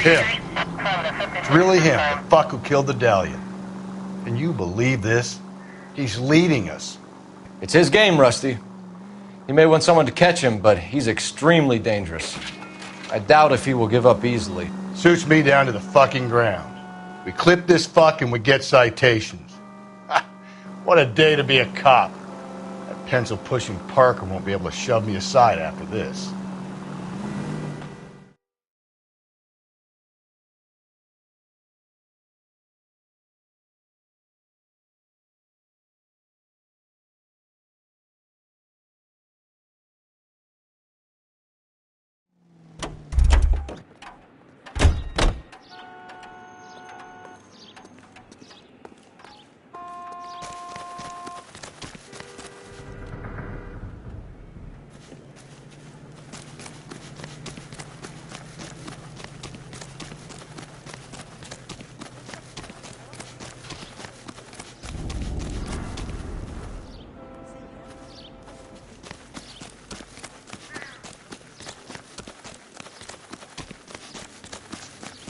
Him. It's really him, the fuck who killed the Dahlia. Can you believe this? He's leading us. It's his game, Rusty. He may want someone to catch him, but he's extremely dangerous. I doubt if he will give up easily. Suits me down to the fucking ground. We clip this fuck and we get citations. What a day to be a cop. That pencil-pushing Parker won't be able to shove me aside after this.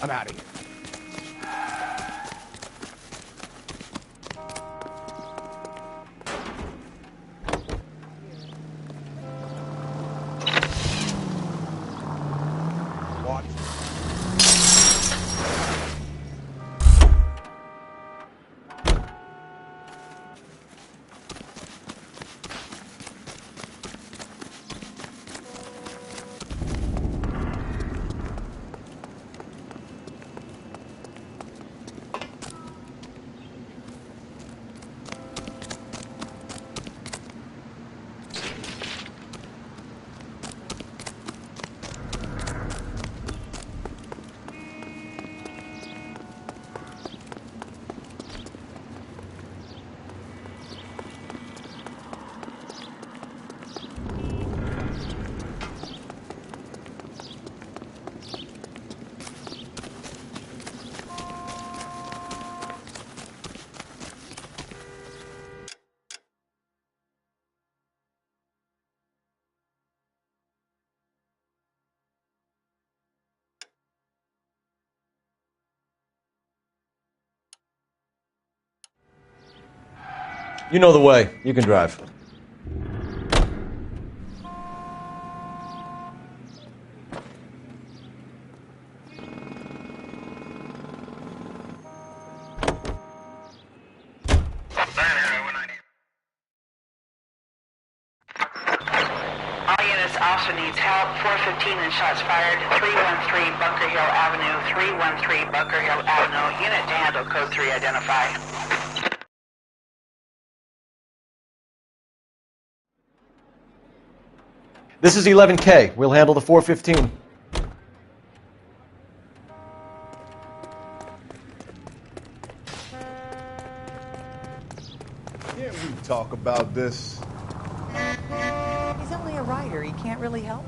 I'm out of here. You know the way. You can drive. All units, officer needs help. 415 and shots fired. 313 Bunker Hill Avenue. 313 Bunker Hill Avenue. Unit to handle code 3 identify. This is 11K. We'll handle the 415. Can't we talk about this? He's only a writer. He can't really help.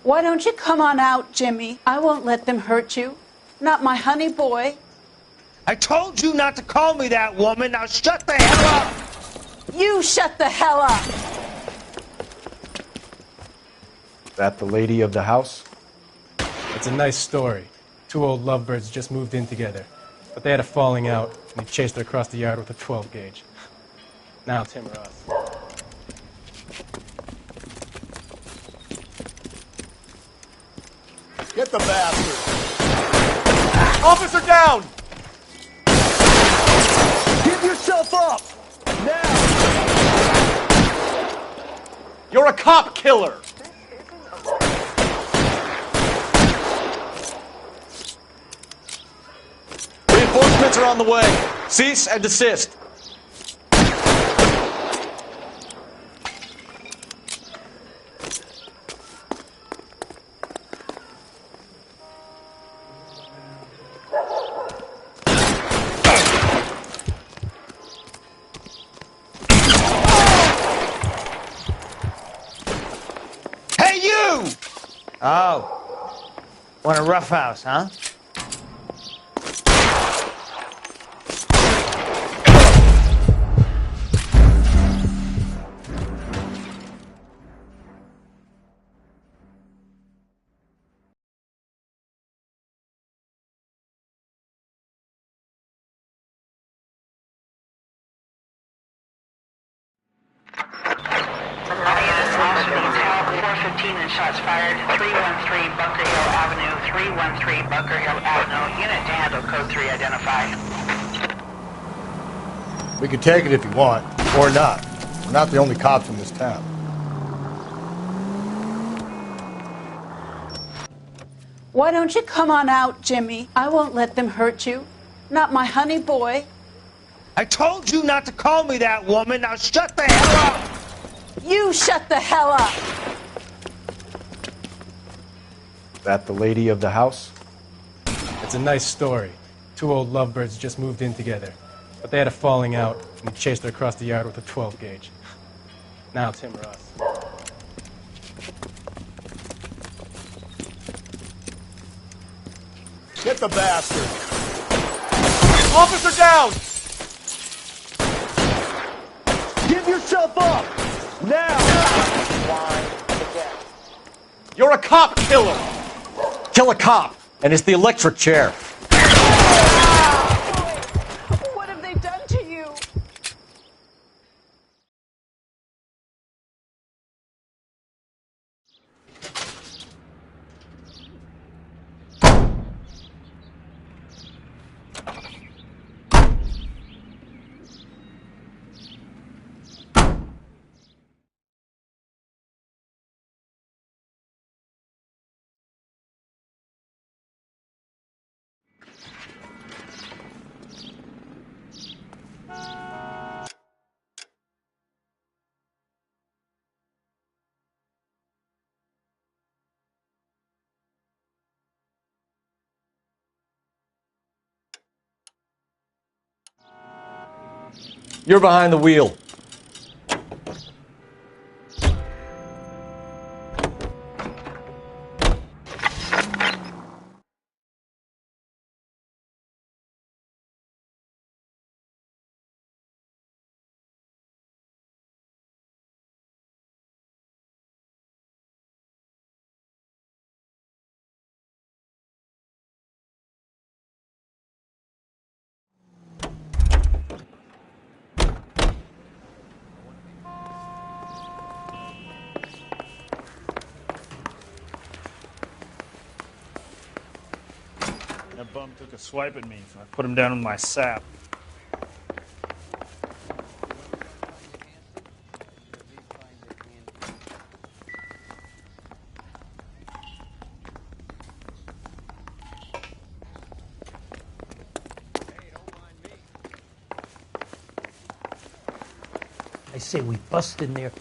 Why don't you come on out, Jimmy? I won't let them hurt you. Not my honey boy. I told you not to call me that, woman. Now shut the hell up! You shut the hell up! That the lady of the house? It's a nice story. Two old lovebirds just moved in together. But they had a falling out, and he chased her across the yard with a 12 gauge. Now it's him or us. Get the bastard! Officer down! Give yourself up! Now! You're a cop killer! Reinforcements Shots are on the way. Cease and desist. Hey, you! Oh. Want a roughhouse, huh? And shots fired. 313 Bunker Hill Avenue. 313 Bunker Hill Avenue. Unit to handle code 3 identified. We can take it if you want, or not. We're not the only cops in this town. Why don't you come on out, Jimmy? I won't let them hurt you. Not my honey boy. I told you not to call me that, woman. Now shut the hell up! You shut the hell up! That the lady of the house? It's a nice story. Two old lovebirds just moved in together. But they had a falling out, and he chased her across the yard with a 12 gauge. Now it's him or us. Get the bastard! Officer down! Give yourself up! Now! You're a cop killer. Kill a cop, and it's the electric chair. What have they done to you? You're behind the wheel. That bum took a swipe at me, so I put him down with my sap. I say we bust in there.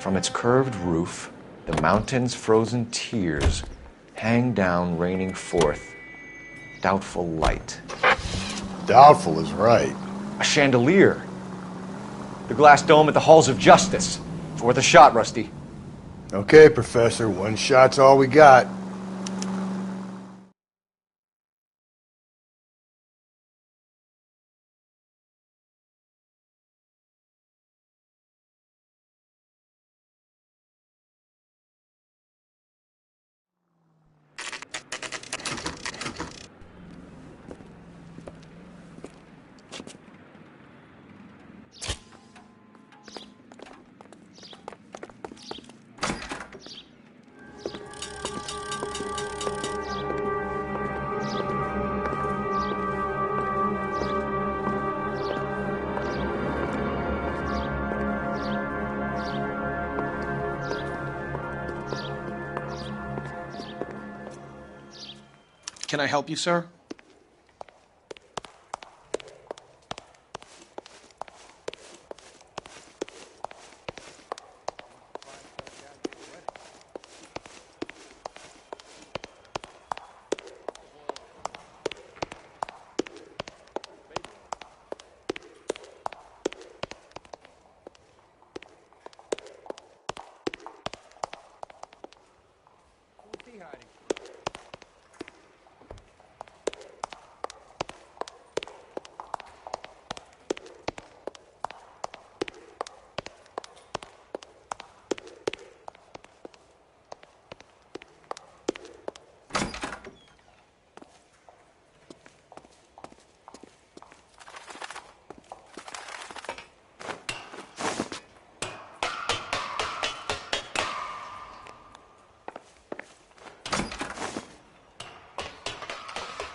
From its curved roof, the mountain's frozen tears hang down, raining forth doubtful light. Doubtful is right. A chandelier. The glass dome at the halls of justice. It's worth a shot, Rusty. Okay, Professor, one shot's all we got. Can I help you, sir?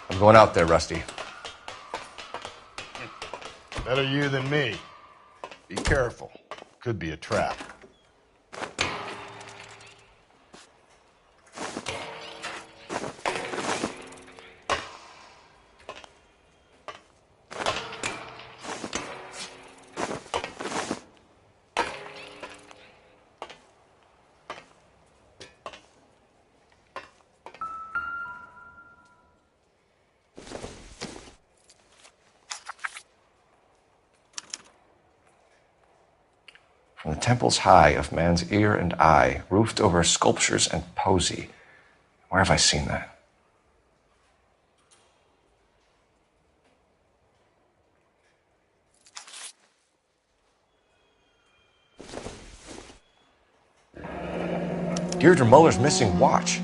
I'm going out there, Rusty. Better you than me. Be careful. Could be a trap. From the temples high of man's ear and eye, roofed over sculptures and poesy. Where have I seen that? Deirdre Muller's missing watch.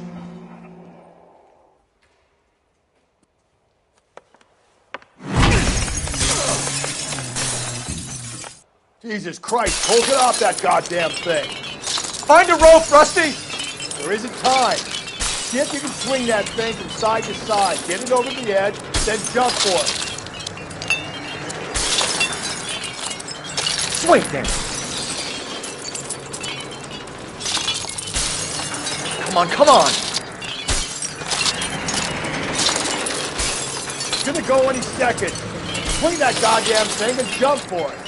Jesus Christ, pull it off that goddamn thing. Find a rope, Rusty! There isn't time. See if you can swing that thing from side to side. Get it over the edge, then jump for it. Swing, then. Come on, come on! It's gonna go any second. Swing that goddamn thing and jump for it.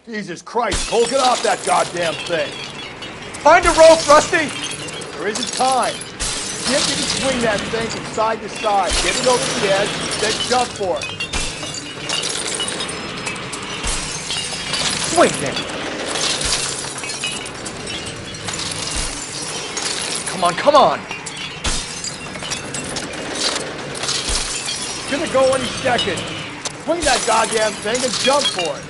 Jesus Christ, pull it off that goddamn thing. Find a rope, Rusty! There isn't time. See if you can swing that thing from side to side. Get it over the edge, then jump for it. Swing, then. Come on, come on! It's gonna go any second. Swing that goddamn thing and jump for it.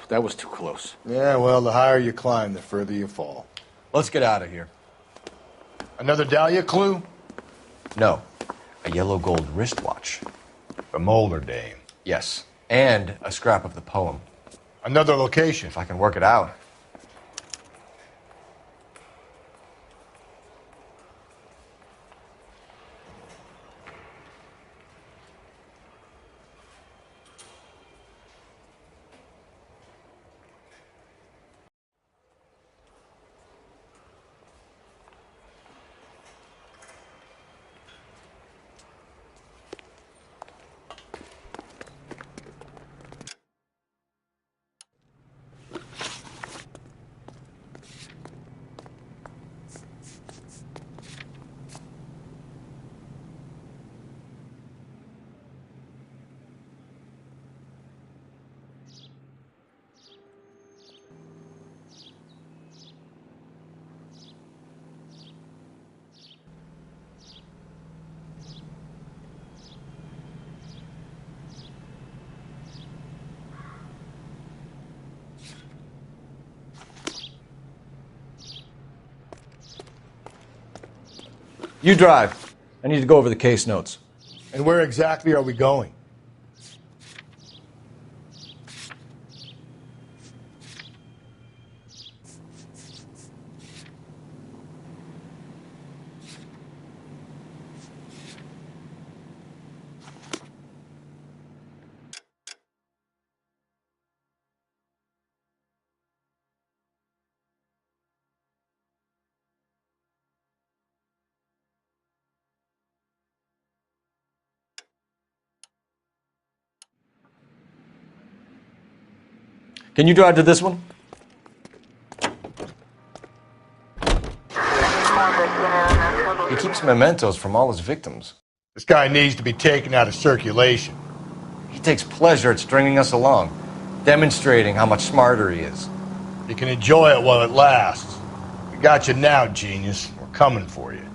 That was too close. Yeah, well, the higher you climb, the further you fall. Let's get out of here. Another Dahlia clue? No. A yellow gold wristwatch. The Molar Dame. Yes. And a scrap of the poem. Another location. If I can work it out. You drive. I need to go over the case notes. And where exactly are we going? Can you drive to this one? He keeps mementos from all his victims. This guy needs to be taken out of circulation. He takes pleasure at stringing us along, demonstrating how much smarter he is. You can enjoy it while it lasts. We got you now, genius. We're coming for you.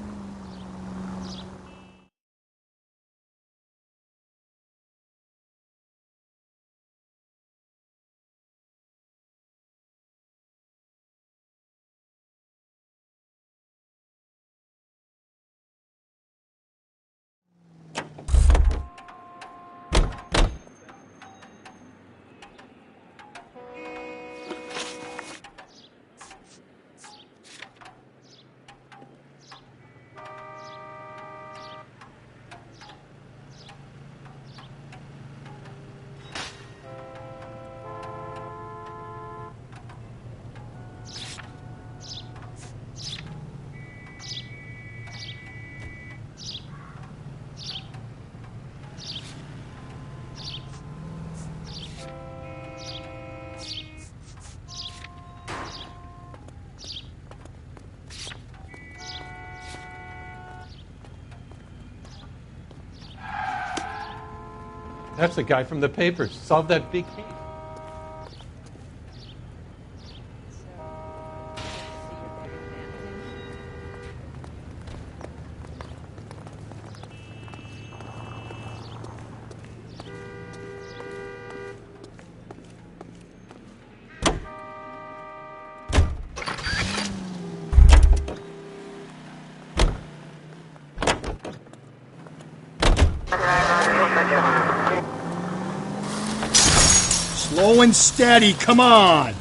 That's the guy from the papers. Solved that big case. Slow and steady, come on!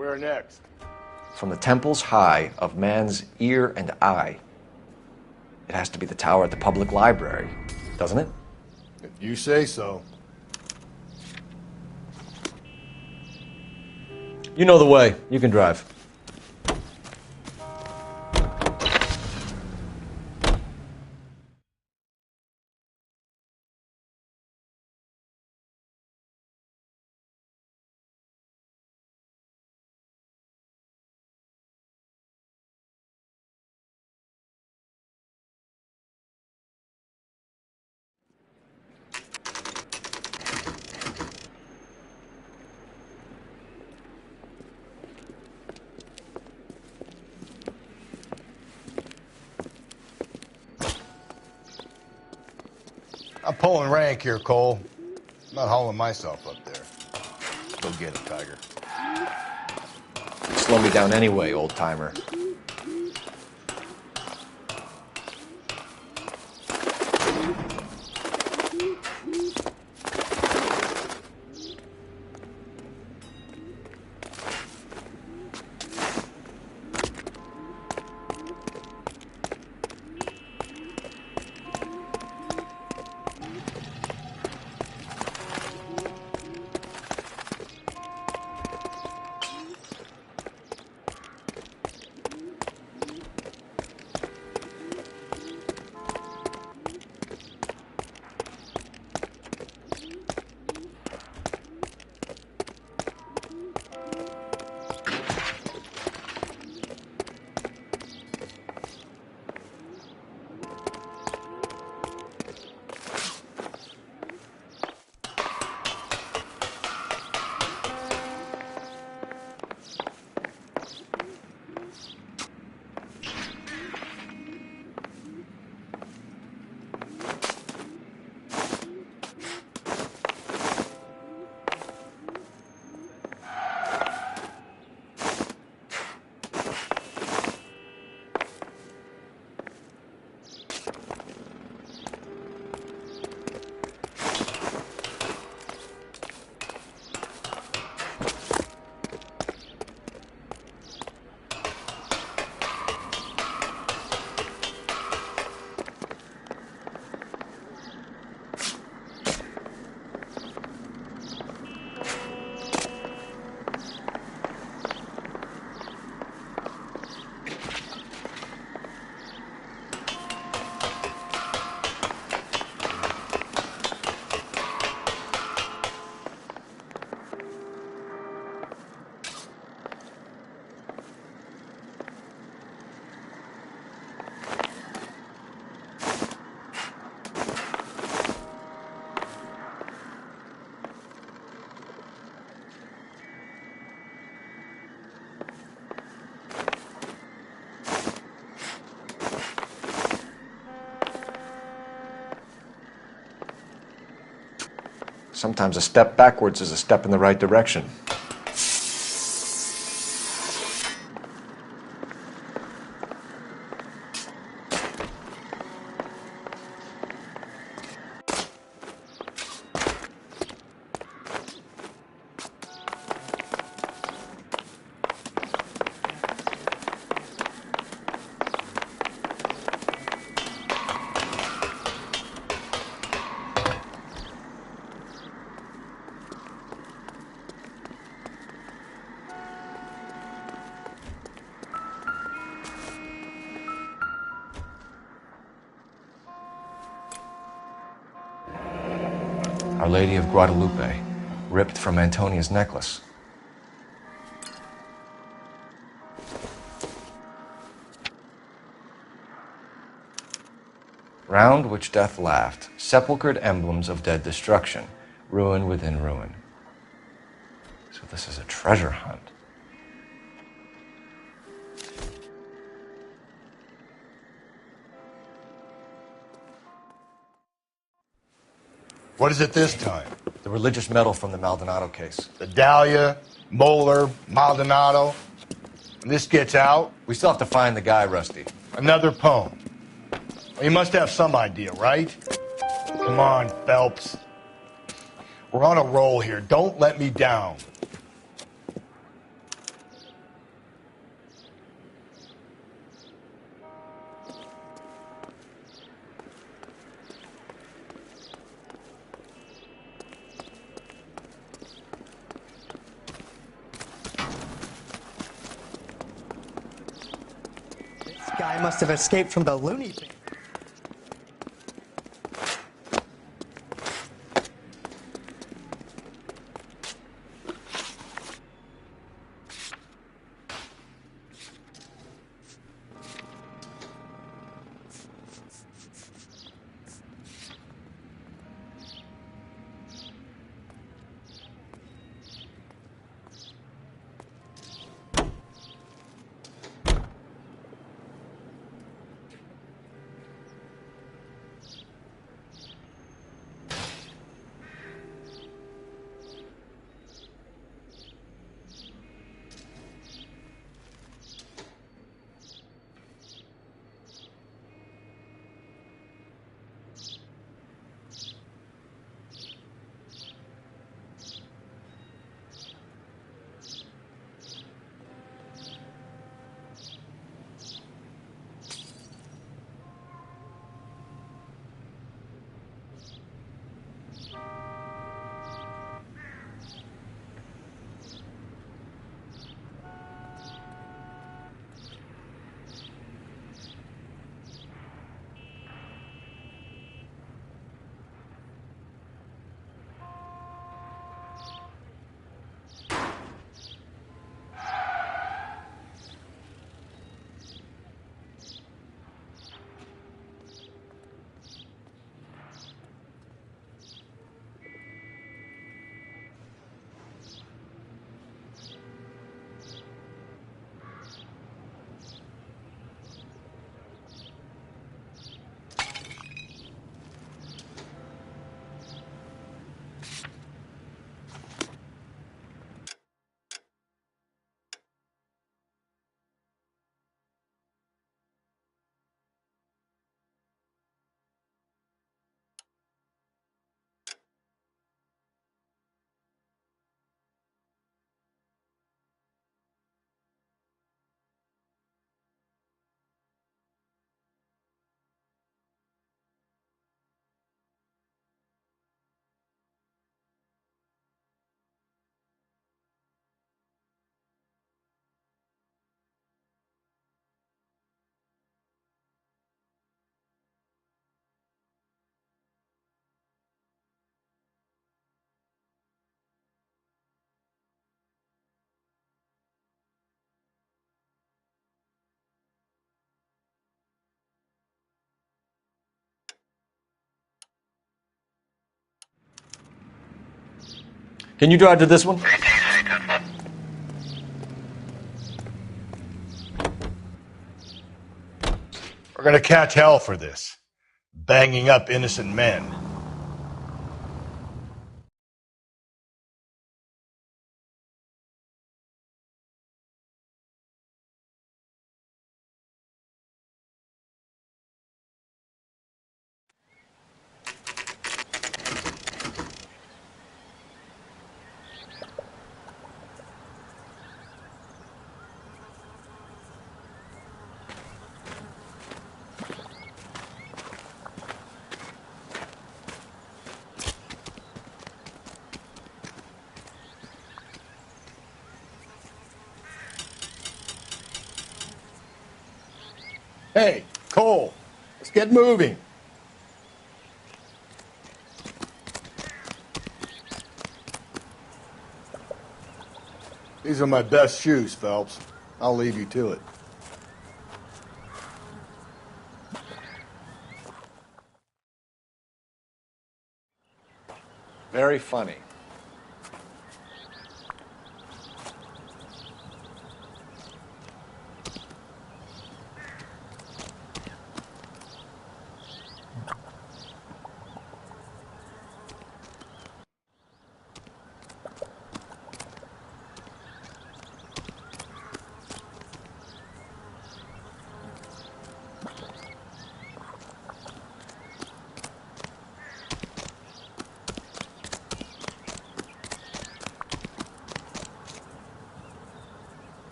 Where next? From the temples high of man's ear and eye. It has to be the tower at the public library, doesn't it? If you say so. You know the way. You can drive. I'm pulling rank here, Cole. I'm not hauling myself up there. Go get him, Tiger. Slow me down anyway, old timer. Sometimes a step backwards is a step in the right direction. Our Lady of Guadalupe, ripped from Antonia's necklace. Round which death laughed, sepulchred emblems of dead destruction, ruin within ruin. So this is a treasure hunt. What is it this time? The religious medal from the Maldonado case. The Dahlia, Moeller, Maldonado. When this gets out... We still have to find the guy, Rusty. Another poem. Well, you must have some idea, right? Come on, Phelps. We're on a roll here. Don't let me down. guy must have escaped from the loony bin. Can you drive to this one? We're gonna catch hell for this. Banging up innocent men. Hey, Cole, let's get moving. These are my best shoes, Phelps. I'll leave you to it. Very funny.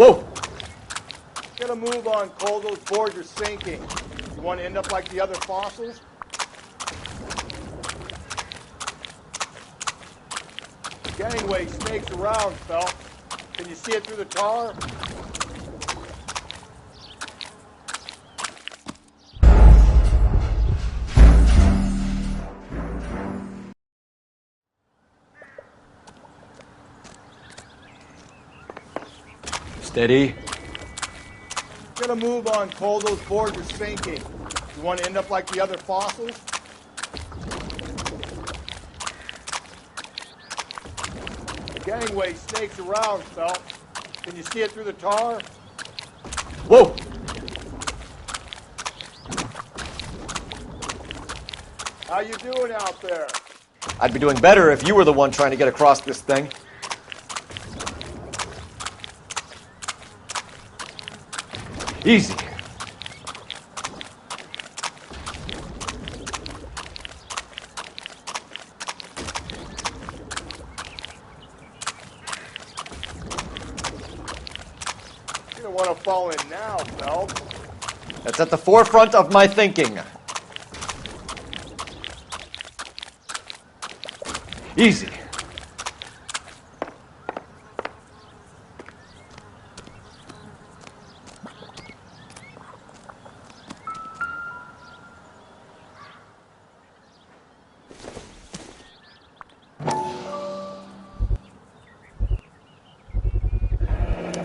Whoa! Get a move on, Cole. Those boards are sinking. You want to end up like the other fossils? Gangway snakes around, Phelps. Can you see it through the tar? Steady. Get a move on, Cole. Those boards are sinking. You want to end up like the other fossils? Gangway snakes around, Phelps. Can you see it through the tar? Whoa! How you doing out there? I'd be doing better if you were the one trying to get across this thing. Easy. You don't want to fall in now, Phelps. That's at the forefront of my thinking. Easy.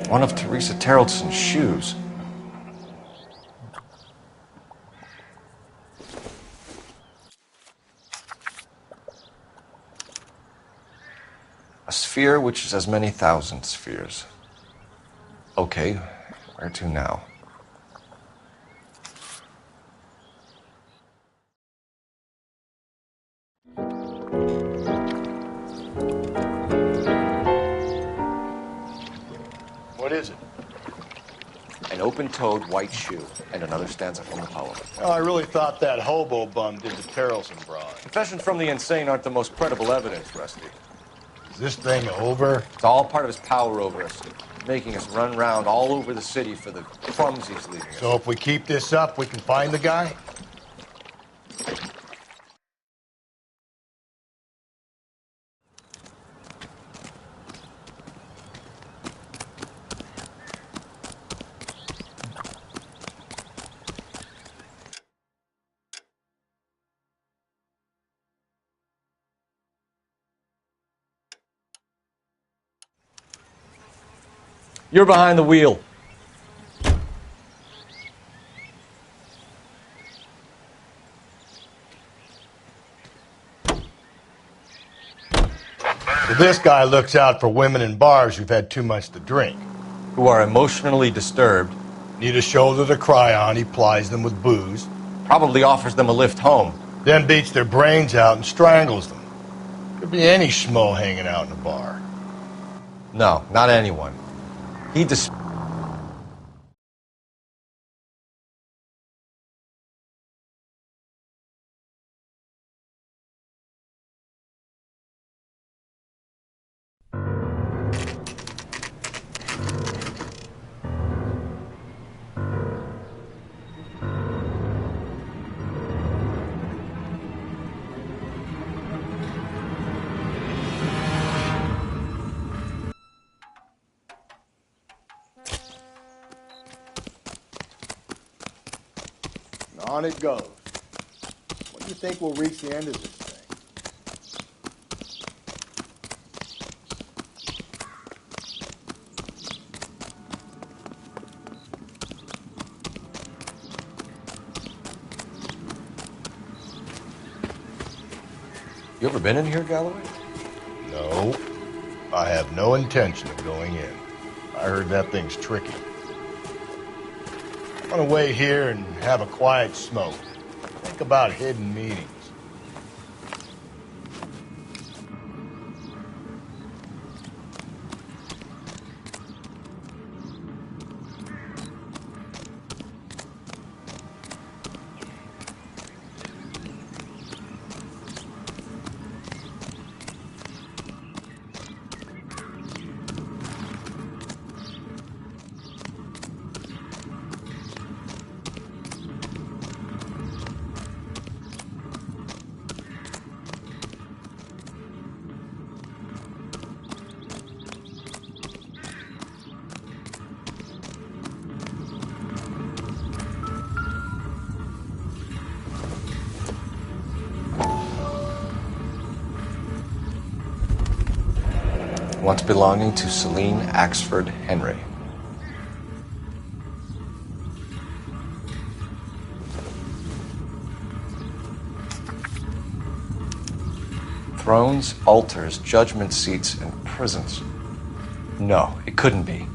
One of Teresa Terreldson's shoes. A sphere which is as many thousand spheres. Okay, where to now? What is it? An open-toed white shoe and another stanza from the poem. Oh, I really thought that hobo bum did the Terrelson broad. Confessions from the insane aren't the most credible evidence, Rusty. Is this thing over? It's all part of his power over us, making us run round all over the city for the crumbs he's leaving us. So if we keep this up, we can find the guy? You're behind the wheel. So this guy looks out for women in bars who've had too much to drink. Who are emotionally disturbed. Need a shoulder to cry on, he plies them with booze. Probably offers them a lift home. Then beats their brains out and strangles them. Could be any schmo hanging out in a bar. No, not anyone. He On it goes. When do you think we'll reach the end of this thing? You ever been in here, Galloway? No. I have no intention of going in. I heard that thing's tricky. I want to wait here and have a quiet smoke. Think about hidden meetings. once belonging to Celine Axford Henry. Thrones, altars, judgment seats, and prisons. No, it couldn't be.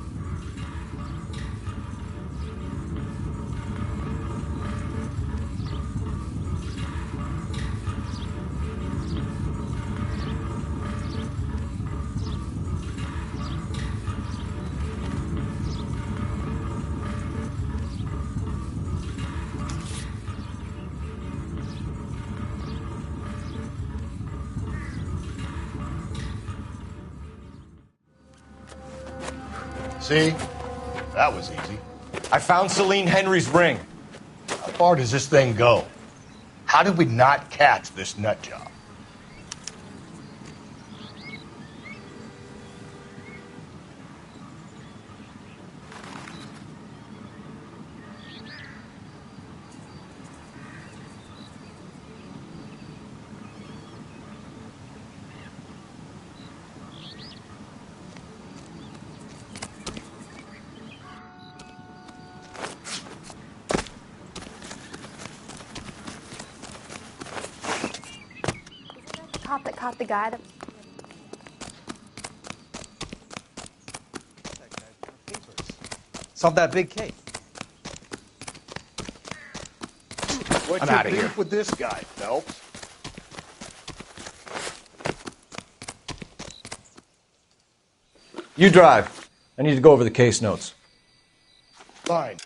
See? That was easy. I found Celine Henry's ring. How far does this thing go? How did we not catch this nut job? Cop that caught the guy that... Solve that big case. What's I'm your outta here. beef with this guy, Phelps? You drive. I need to go over the case notes. Fine.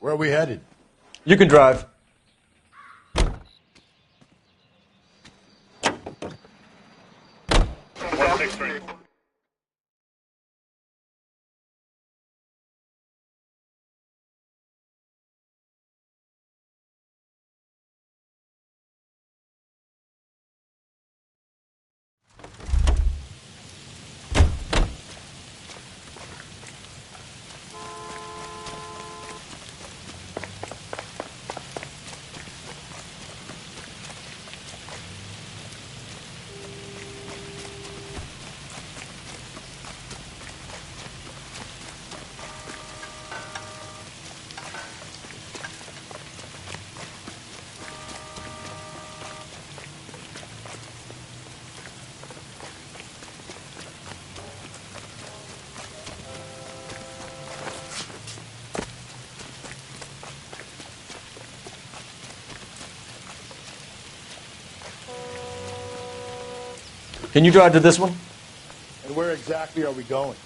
Where are we headed? You can drive. Can you drive to this one? And where exactly are we going?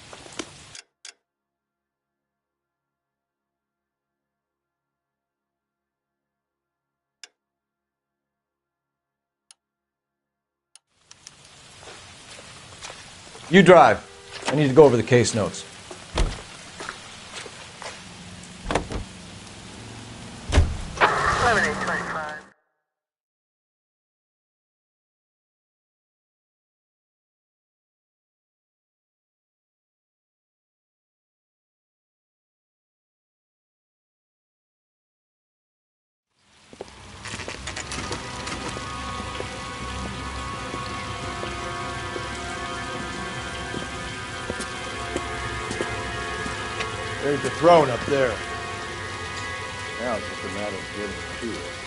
You drive. I need to go over the case notes. There's the throne up there. Now it's just a matter of getting to it.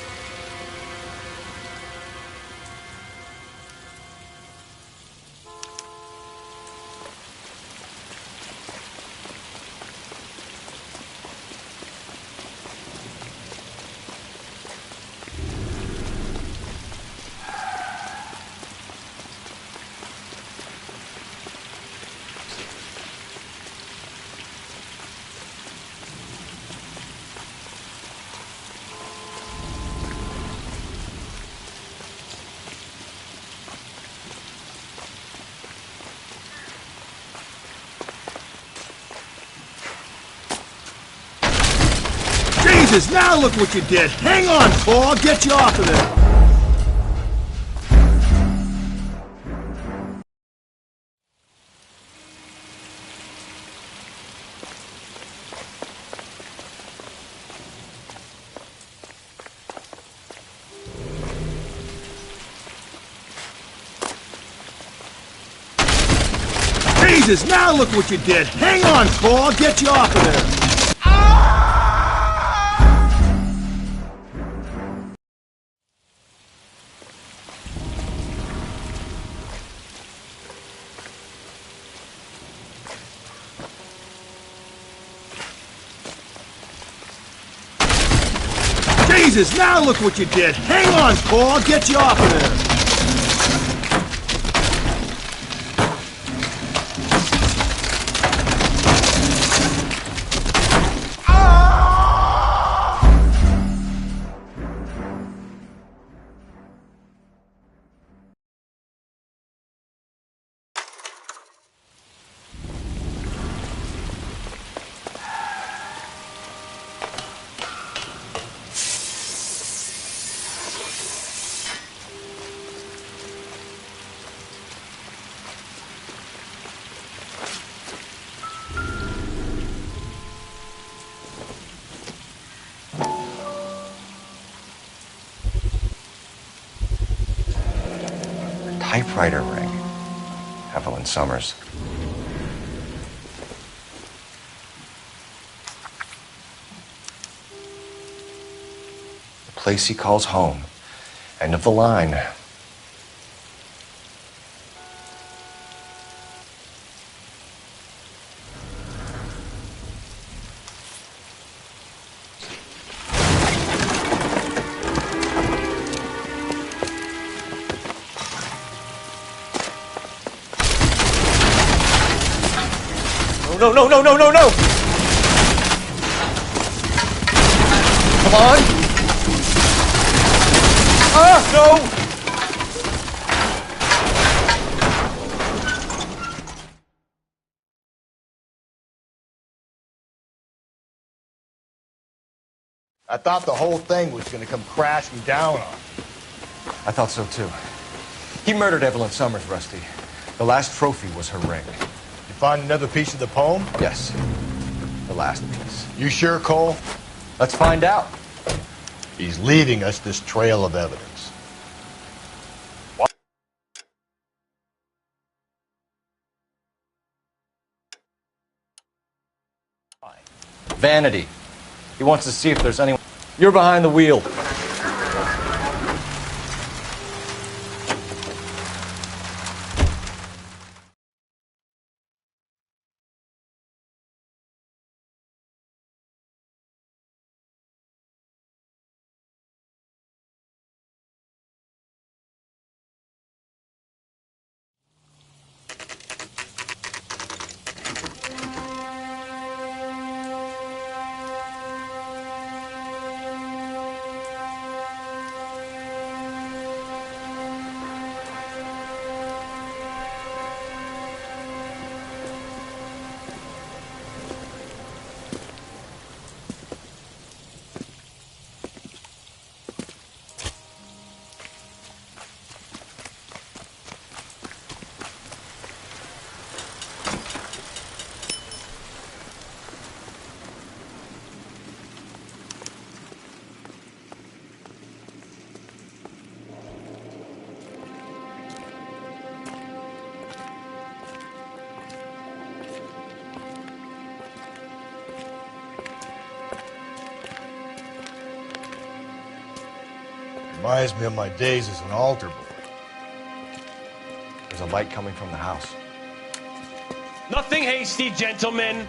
Jesus, now look what you did. Hang on, Paul. I'll get you off of there. Jesus, now look what you did. Hang on, Cole. I'll get you off of there. Jesus, now look what you did. Hang on, Cole. I'll get you off of there. Typewriter ring. Evelyn Summers. The place he calls home. End of the line. No, no, no, no, no, no! Come on! Ah, no! I thought the whole thing was going to come crashing down on him. I thought so too. He murdered Evelyn Summers, Rusty. The last trophy was her ring. You find another piece of the poem? Yes. The last piece. You sure, Cole? Let's find out. He's leaving us this trail of evidence. What? Vanity. He wants to see if there's anyone. You're behind the wheel. Reminds me of my days as an altar boy. There's a light coming from the house. Nothing hasty, gentlemen.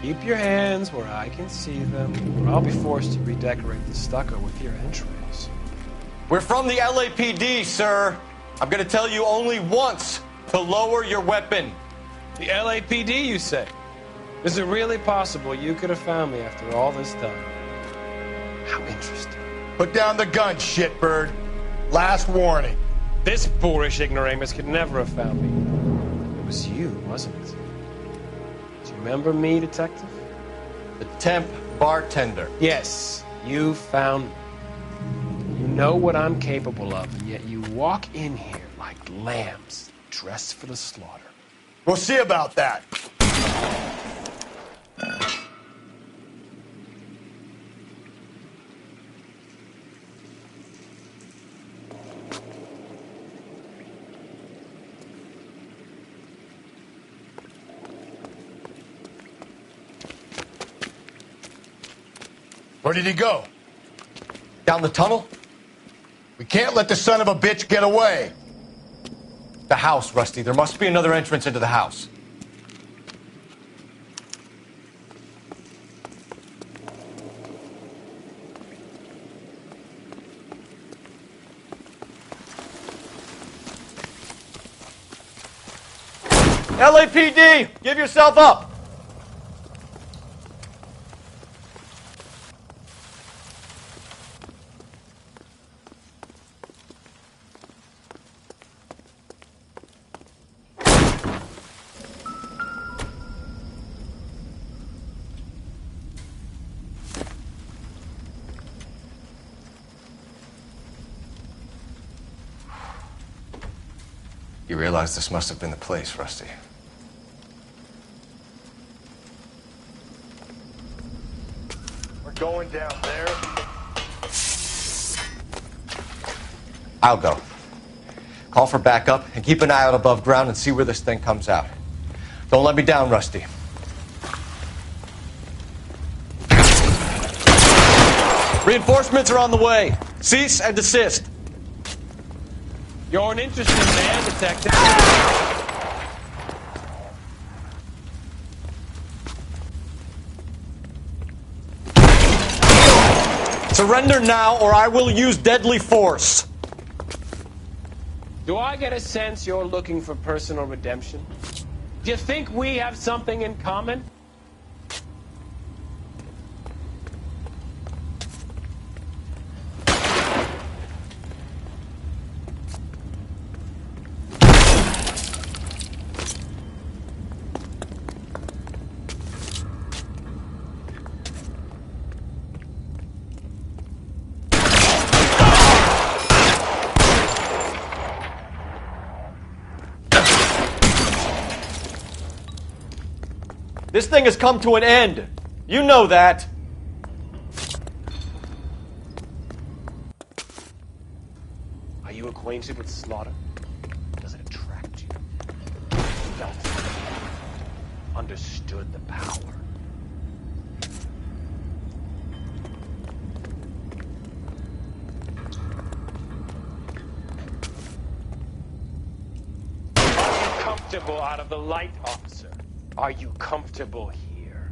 Keep your hands where I can see them, or I'll be forced to redecorate the stucco with your entrails. We're from the LAPD, sir. I'm gonna tell you only once to lower your weapon. The LAPD, you say? Is it really possible you could have found me after all this time? How interesting. Put down the gun, shitbird. Last warning. This boorish ignoramus could never have found me. It was you, wasn't it? Do you remember me, detective? The temp bartender. Yes, you found me. You know what I'm capable of, and yet you walk in here like lambs dressed for the slaughter. We'll see about that. Where did he go? Down the tunnel? We can't let the son of a bitch get away. The house, Rusty. There must be another entrance into the house. LAPD! Give yourself up! You realize this must have been the place, Rusty. We're going down there. I'll go. Call for backup and keep an eye out above ground and see where this thing comes out. Don't let me down, Rusty. Reinforcements are on the way. Cease and desist. You're an interesting man, detective. Surrender now, or I will use deadly force. Do I get a sense you're looking for personal redemption? Do you think we have something in common? This thing has come to an end. You know that. Are you acquainted with slaughter? Does it attract you? Felt it? Understood the power? Are you comfortable out of the light, officer? Are you comfortable here?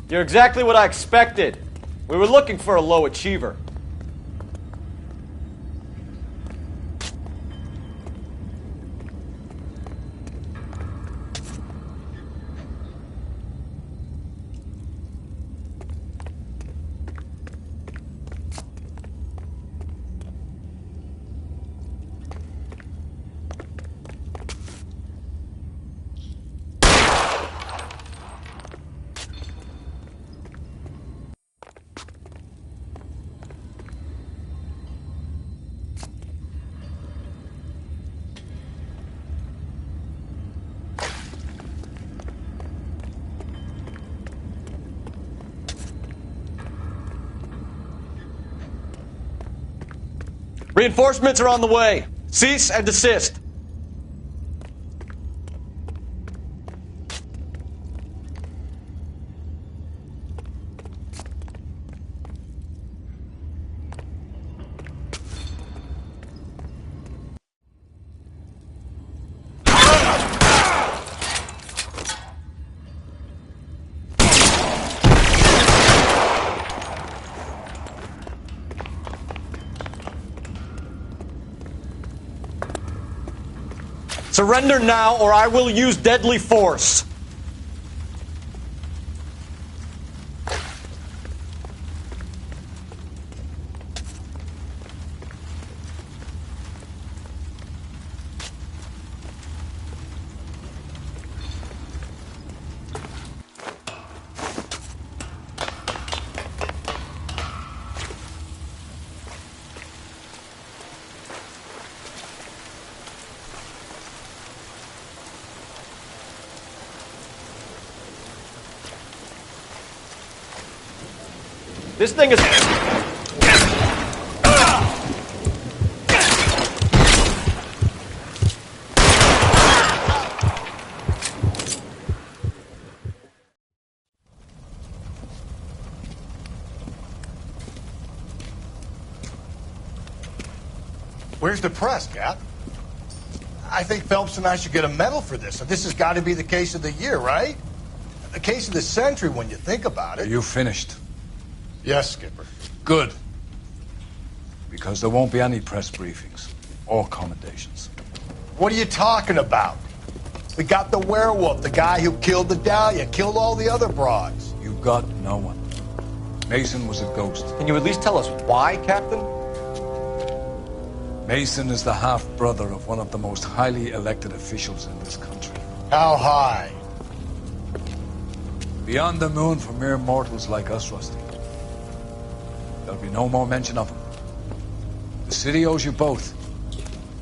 You're exactly what I expected. We were looking for a low achiever. Reinforcements are on the way. Cease and desist. Surrender now, or I will use deadly force. This thing is... Where's the press, Cap? I think Phelps and I should get a medal for this. So this has got to be the case of the year, right? The case of the century when you think about it. Are you finished? Yes, Skipper. Good. Because there won't be any press briefings or commendations. What are you talking about? We got the werewolf, the guy who killed the Dahlia, killed all the other broads. You got no one. Mason was a ghost. Can you at least tell us why, Captain? Mason is the half-brother of one of the most highly elected officials in this country. How high? Beyond the moon for mere mortals like us, Rusty. There'll be no more mention of him. The city owes you both.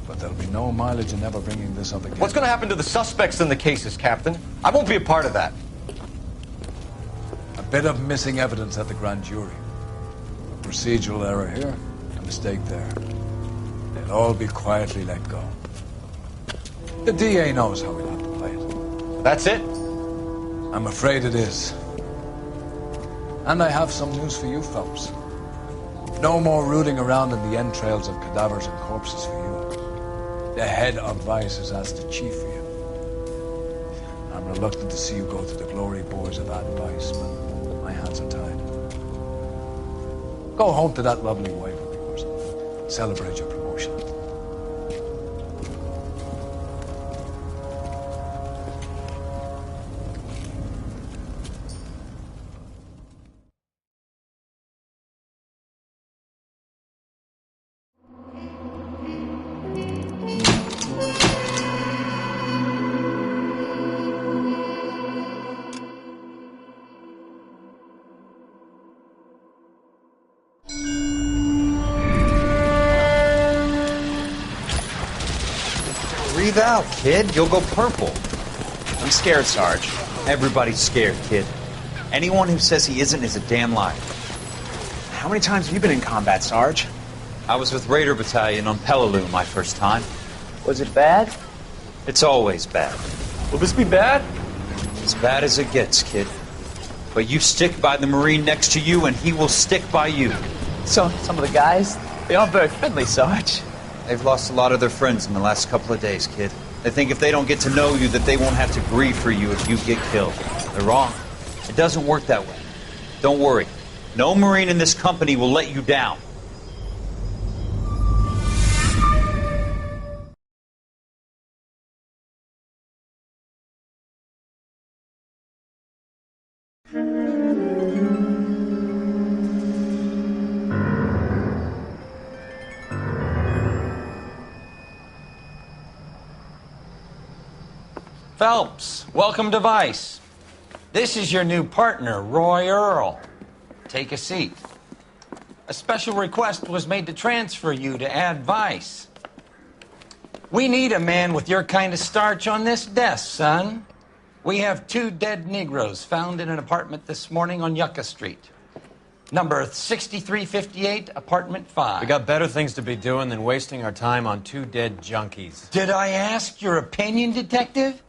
But there'll be no mileage in ever bringing this up again. What's going to happen to the suspects in the cases, Captain? I won't be a part of that. A bit of missing evidence at the grand jury. A procedural error here, a mistake there. They'll all be quietly let go. The DA knows how we'll have to play it. That's it? I'm afraid it is. And I have some news for you, Phelps. No more rooting around in the entrails of cadavers and corpses for you. The head of Vice has asked the chief for you. I'm reluctant to see you go to the glory boys of advice, but my hands are tied. Go home to that lovely wife of yours. Celebrate your promotion. Breathe out, kid. You'll go purple. I'm scared, Sarge. Everybody's scared, kid. Anyone who says he isn't is a damn liar. How many times have you been in combat, Sarge? I was with Raider Battalion on Peleliu my first time. Was it bad? It's always bad. Will this be bad? As bad as it gets, kid. But you stick by the Marine next to you, and he will stick by you. So, some of the guys, they aren't very friendly, Sarge. They've lost a lot of their friends in the last couple of days, kid. They think if they don't get to know you, that they won't have to grieve for you if you get killed. They're wrong. It doesn't work that way. Don't worry. No Marine in this company will let you down. Phelps, welcome to Vice. This is your new partner, Roy Earl. Take a seat. A special request was made to transfer you to Ad Vice. We need a man with your kind of starch on this desk, son. We have 2 dead Negroes found in an apartment this morning on Yucca Street. Number 6358, apartment 5. We got better things to be doing than wasting our time on 2 dead junkies. Did I ask your opinion, detective?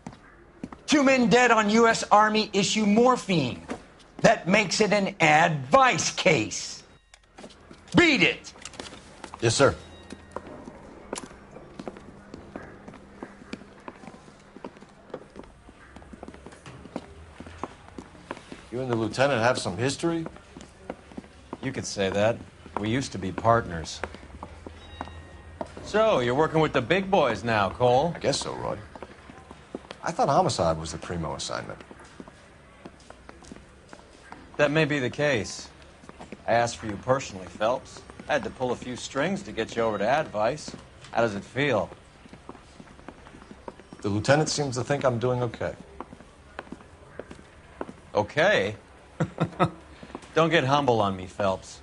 2 men dead on U.S. Army issue morphine. That makes it an advice case. Beat it! Yes, sir. You and the lieutenant have some history? You could say that. We used to be partners. So, you're working with the big boys now, Cole? I guess so, Roy. I thought homicide was the primo assignment. That may be the case. I asked for you personally, Phelps. I had to pull a few strings to get you over to Advice. How does it feel? The lieutenant seems to think I'm doing okay. Okay? Don't get humble on me, Phelps.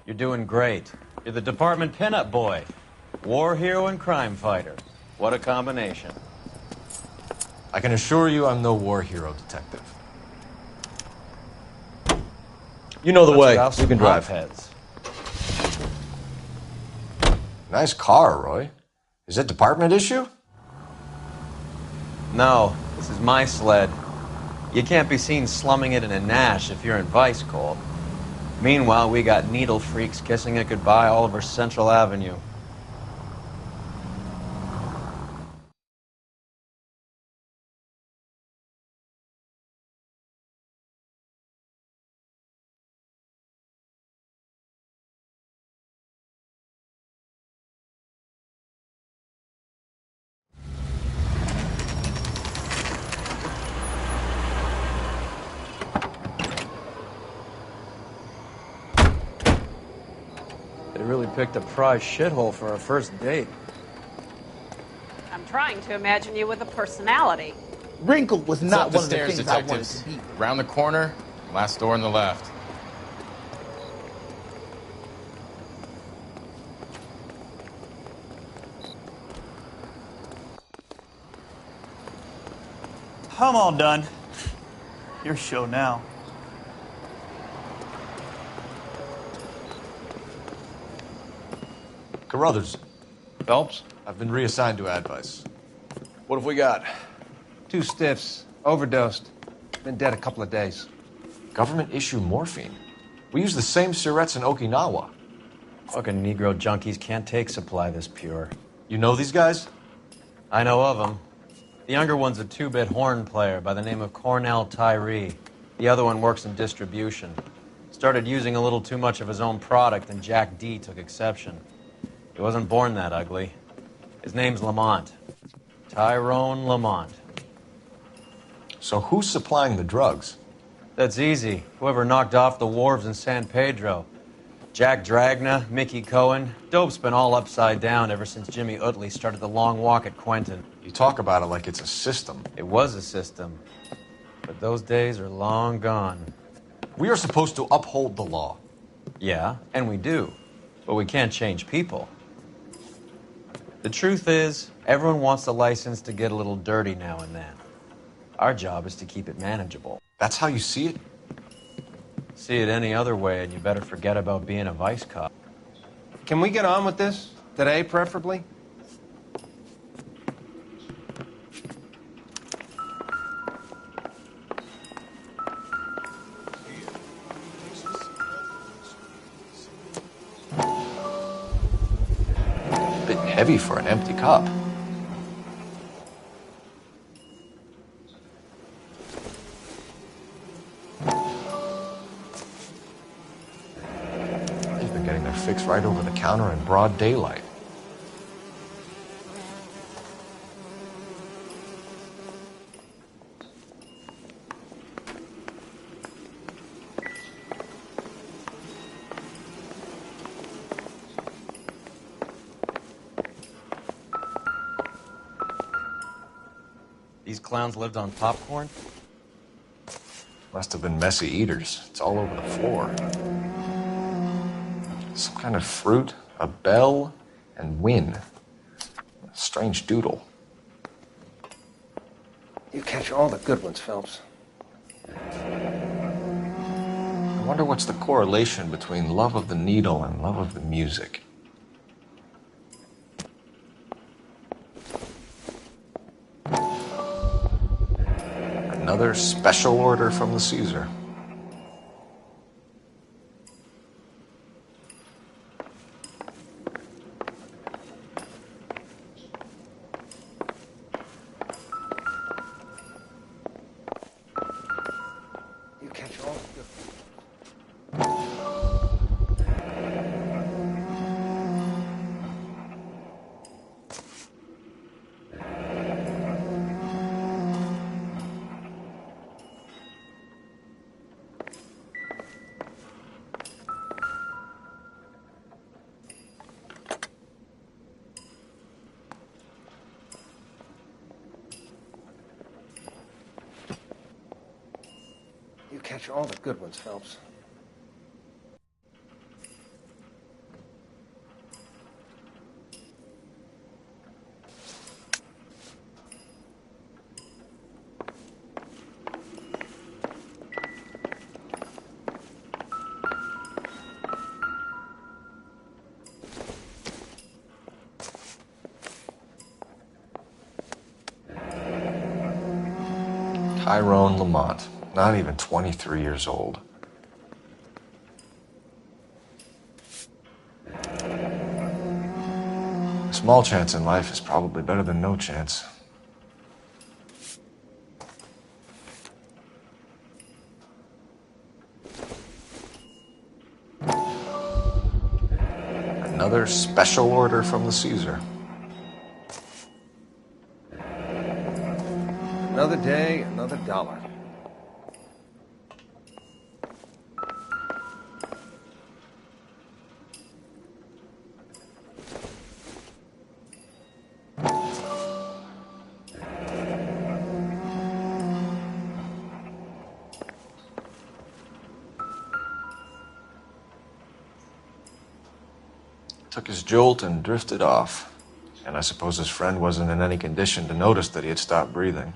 You're doing great. You're the department pinup boy. War hero and crime fighter. What a combination. I can assure you I'm no war hero, detective. You know the Let's way. rouse You can some drive. hopheads. Nice car, Roy. Is it department issue? No, this is my sled. You can't be seen slumming it in a Nash if you're in Vice, Cole. Meanwhile, we got needle freaks kissing it goodbye all over Central Avenue. They really picked a prize shithole for our first date. I'm trying to imagine you with a personality. Wrinkle was It's not up the one of the stairs, things I wanted detectives. to be. Round the corner, last door on the left. I'm all done. Your show now. Carruthers. Phelps? I've been reassigned to advice. What have we got? 2 stiffs. Overdosed. Been dead a couple of days. Government issue morphine. We use the same syrettes in Okinawa. Fucking Negro junkies can't take supply this pure. You know these guys? I know of them. The younger one's a 2-bit horn player by the name of Cornell Tyree. The other one works in distribution. Started using a little too much of his own product, and Jack D took exception. He wasn't born that ugly. His name's Lamont. Tyrone Lamont. So who's supplying the drugs? That's easy. Whoever knocked off the wharves in San Pedro. Jack Dragna, Mickey Cohen. Dope's been all upside down ever since Jimmy Utley started the long walk at Quentin. You talk about it like it's a system. It was a system. But those days are long gone. We are supposed to uphold the law. Yeah, and we do. But we can't change people. The truth is, everyone wants the license to get a little dirty now and then. Our job is to keep it manageable. That's how you see it? See it any other way, and you better forget about being a vice cop. Can we get on with this? Today, preferably? Bit heavy for an empty cup. They've been getting their fix right over the counter in broad daylight. These clowns lived on popcorn? Must have been messy eaters. It's all over the floor. Some kind of fruit, a bell, and win. A strange doodle. You catch all the good ones, Phelps. I wonder what's the correlation between love of the needle and love of the music. Another special order from the Caesar. You catch all the good You catch all the good ones, Phelps. Tyrone Lamont, not even 23 years old. A small chance in life is probably better than no chance. Another special order from the Caesar. Another day, another dollar. Took his jolt and drifted off. And I suppose his friend wasn't in any condition to notice that he had stopped breathing.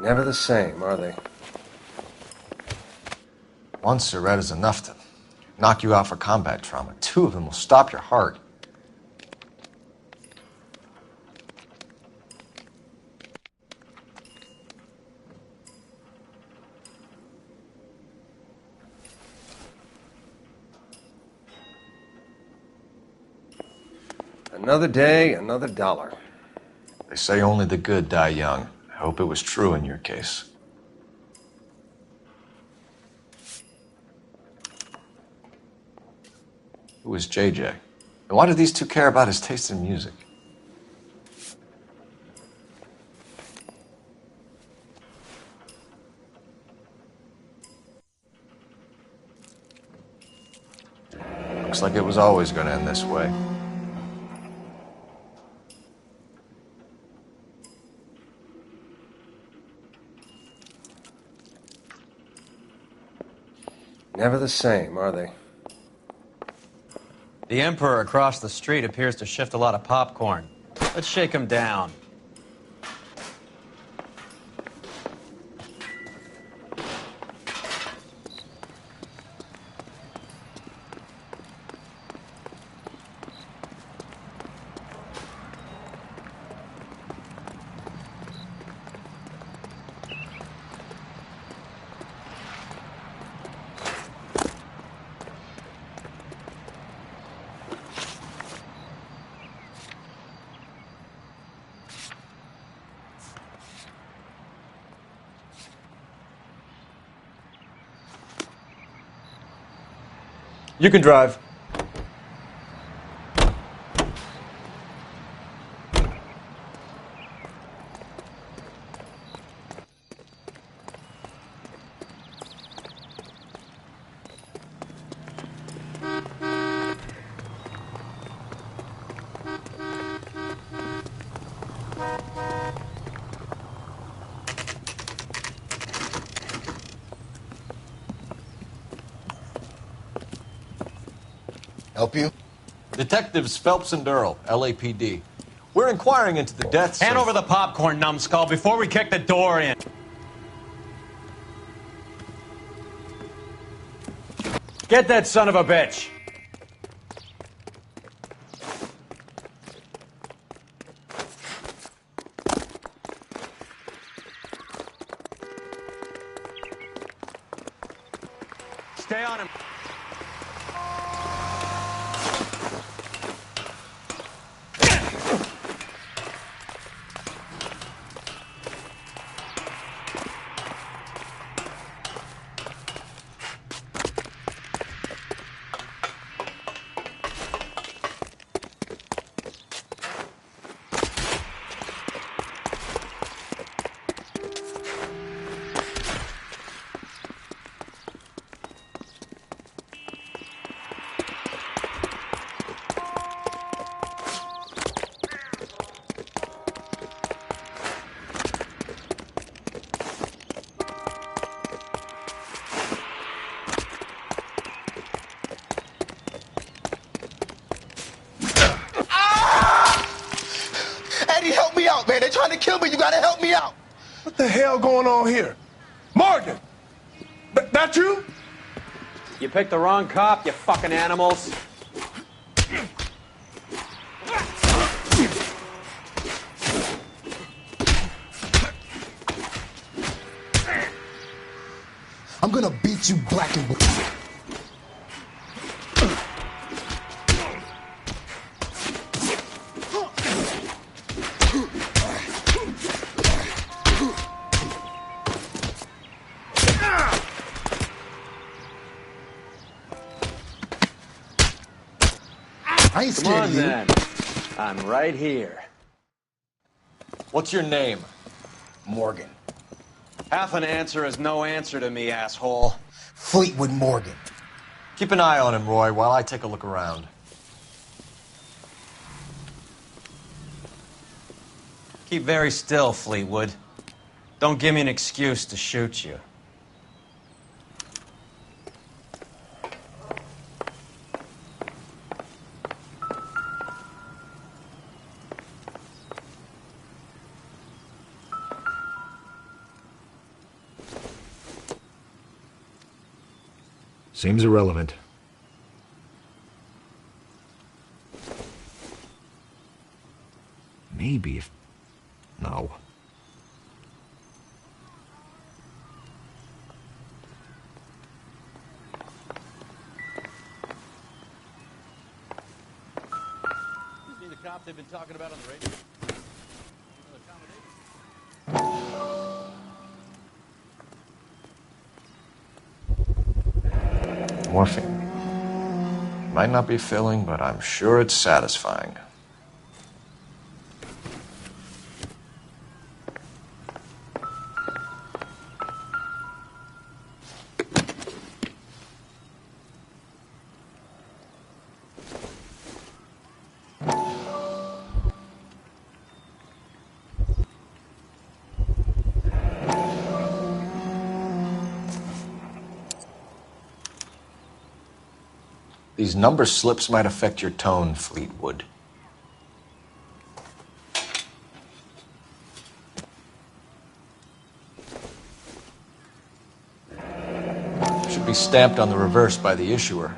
Never the same, are they? One cigarette is enough to knock you out for combat trauma. Two of them will stop your heart. Another day, another dollar. They say only the good die young. I hope it was true in your case. Who was JJ? And why do these two care about his taste in music? Looks like it was always going to end this way. Never the same, are they? The Emperor across the street appears to shift a lot of popcorn. Let's shake him down. You can drive. Help you? Detectives Phelps and Durrell, LAPD. We're inquiring into the deaths Hand of... over the popcorn, numbskull, before we kick the door in. Get that son of a bitch. Stay on him. Eddie, help me out, man. They're trying to kill me. You gotta help me out. What the hell going on here? Morgan! That you? You picked the wrong cop, you fucking animals. I'm gonna beat you black and blue. I ain't scared of you. Come on, then. I'm right here. What's your name? Morgan. Half an answer is no answer to me, asshole. Fleetwood Morgan. Keep an eye on him, Roy, while I take a look around. Keep very still, Fleetwood. Don't give me an excuse to shoot you. Seems irrelevant. Maybe if... No. You see the cop they've been talking about on the radio? Morphine. Might not be filling, but I'm sure it's satisfying. These number slips might affect your tone, Fleetwood. Should be stamped on the reverse by the issuer.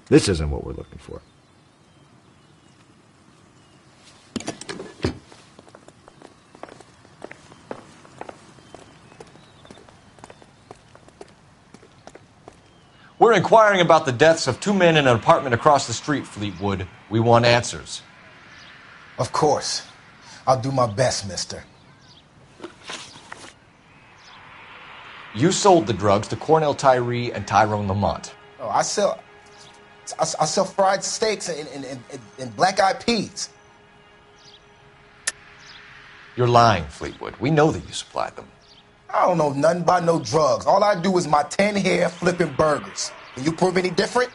This isn't what we're looking for. We're inquiring about the deaths of 2 men in an apartment across the street, Fleetwood. We want answers. Of course. I'll do my best, mister. You sold the drugs to Cornell Tyree and Tyrone Lamont. Oh, I sell fried steaks and black-eyed peas. You're lying, Fleetwood. We know that you supplied them. I don't know nothing about no drugs. All I do is my 10 hair flipping burgers. Can you prove any different?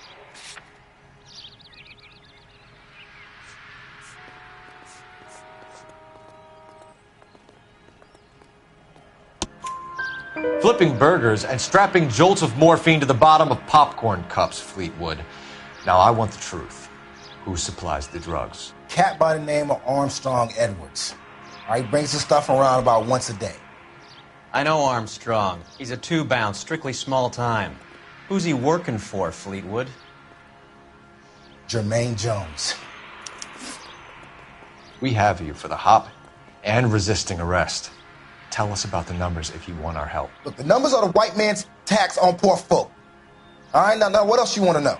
Flipping burgers and strapping jolts of morphine to the bottom of popcorn cups, Fleetwood. Now I want the truth. Who supplies the drugs? Cat by the name of Armstrong Edwards. All right, brings the stuff around about once a day. I know Armstrong. He's a two-bound, strictly small time. Who's he working for, Fleetwood? Jermaine Jones. We have you for the hop and resisting arrest. Tell us about the numbers if you want our help. Look, the numbers are the white man's tax on poor folk. All right, now what else you want to know?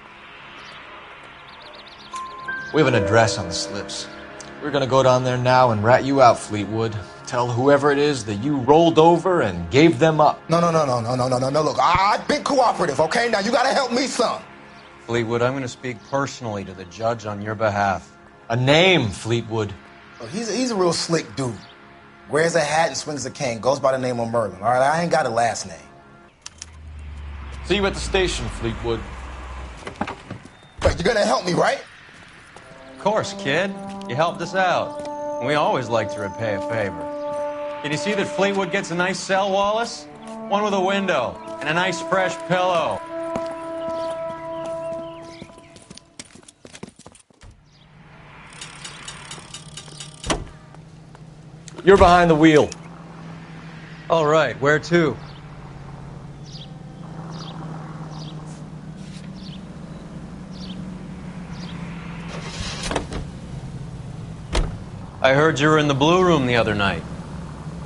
We have an address on the slips. We're gonna go down there now and rat you out, Fleetwood. Tell whoever it is that you rolled over and gave them up. No. Look, I've been cooperative, okay? Now you gotta help me some. Fleetwood, I'm gonna speak personally to the judge on your behalf. A name, Fleetwood. Look, he's a real slick dude. Wears a hat and swings a cane. Goes by the name of Merlin. All right, I ain't got a last name. See you at the station, Fleetwood. But you're gonna help me, right? Of course, kid. You helped us out. We always like to repay a favor. Did you see that Fleetwood gets a nice cell, Wallace? One with a window and a nice fresh pillow. You're behind the wheel. All right, where to? I heard you were in the Blue Room the other night.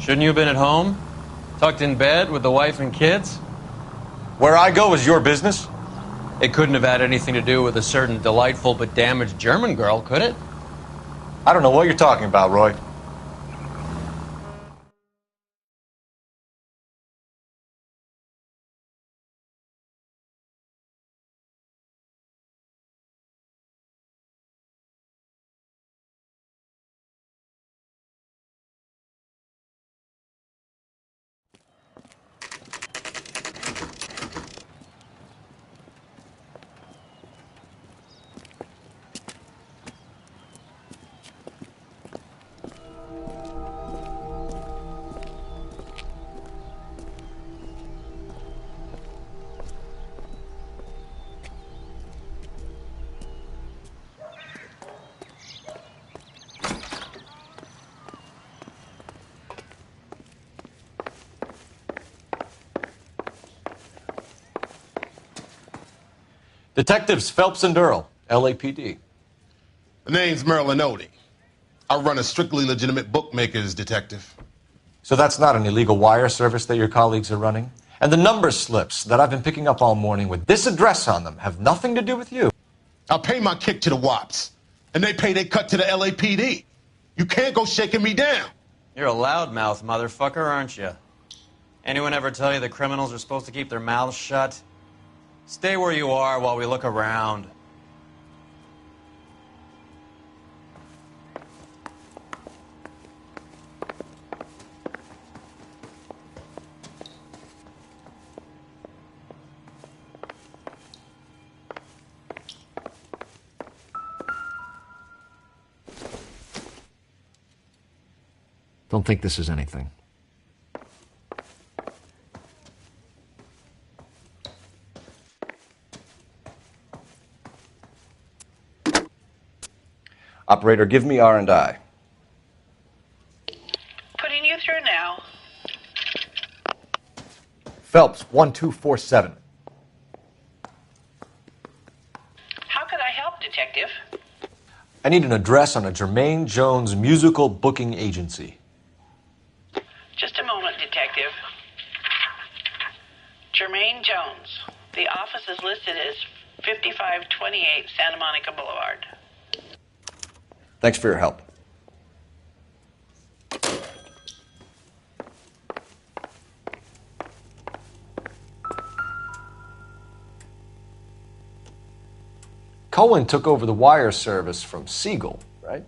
Shouldn't you have been at home? Tucked in bed with the wife and kids? Where I go is your business? It couldn't have had anything to do with a certain delightful but damaged German girl, could it? I don't know what you're talking about, Roy. Detectives Phelps and Earl, LAPD. The name's Merlin Odie. I run a strictly legitimate bookmakers detective. So that's not an illegal wire service that your colleagues are running? And the number slips that I've been picking up all morning with this address on them have nothing to do with you? I pay my kick to the WAPs, and they pay their cut to the LAPD. You can't go shaking me down. You're a loudmouth motherfucker, aren't you? Anyone ever tell you that criminals are supposed to keep their mouths shut? Stay where you are while we look around. Don't think this is anything. Operator, give me R&I. Putting you through now. Phelps, 1247. How could I help, Detective? I need an address on a Jermaine Jones musical booking agency. Just a moment, Detective. Jermaine Jones. The office is listed as 5528 Santa Monica Boulevard. Thanks for your help. Cohen took over the wire service from Siegel, right?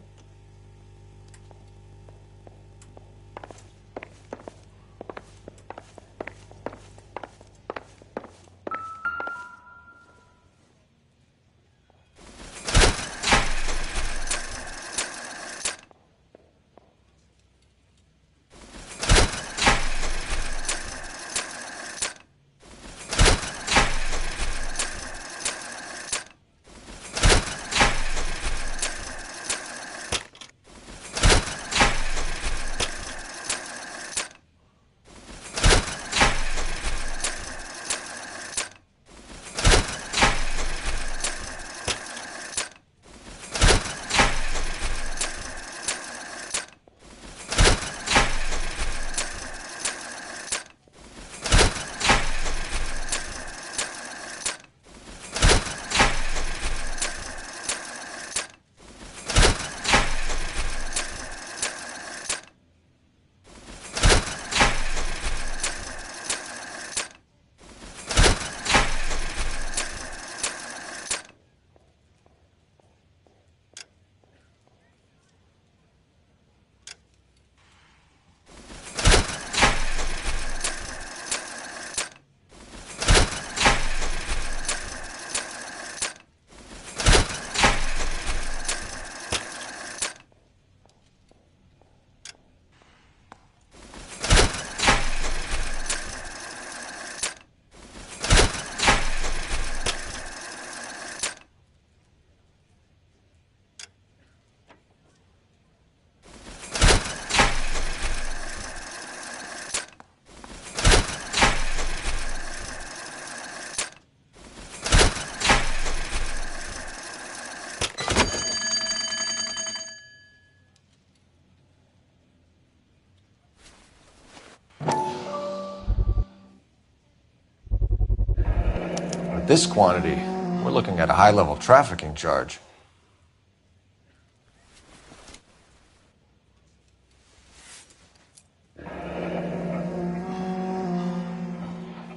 this quantity, we're looking at a high-level trafficking charge.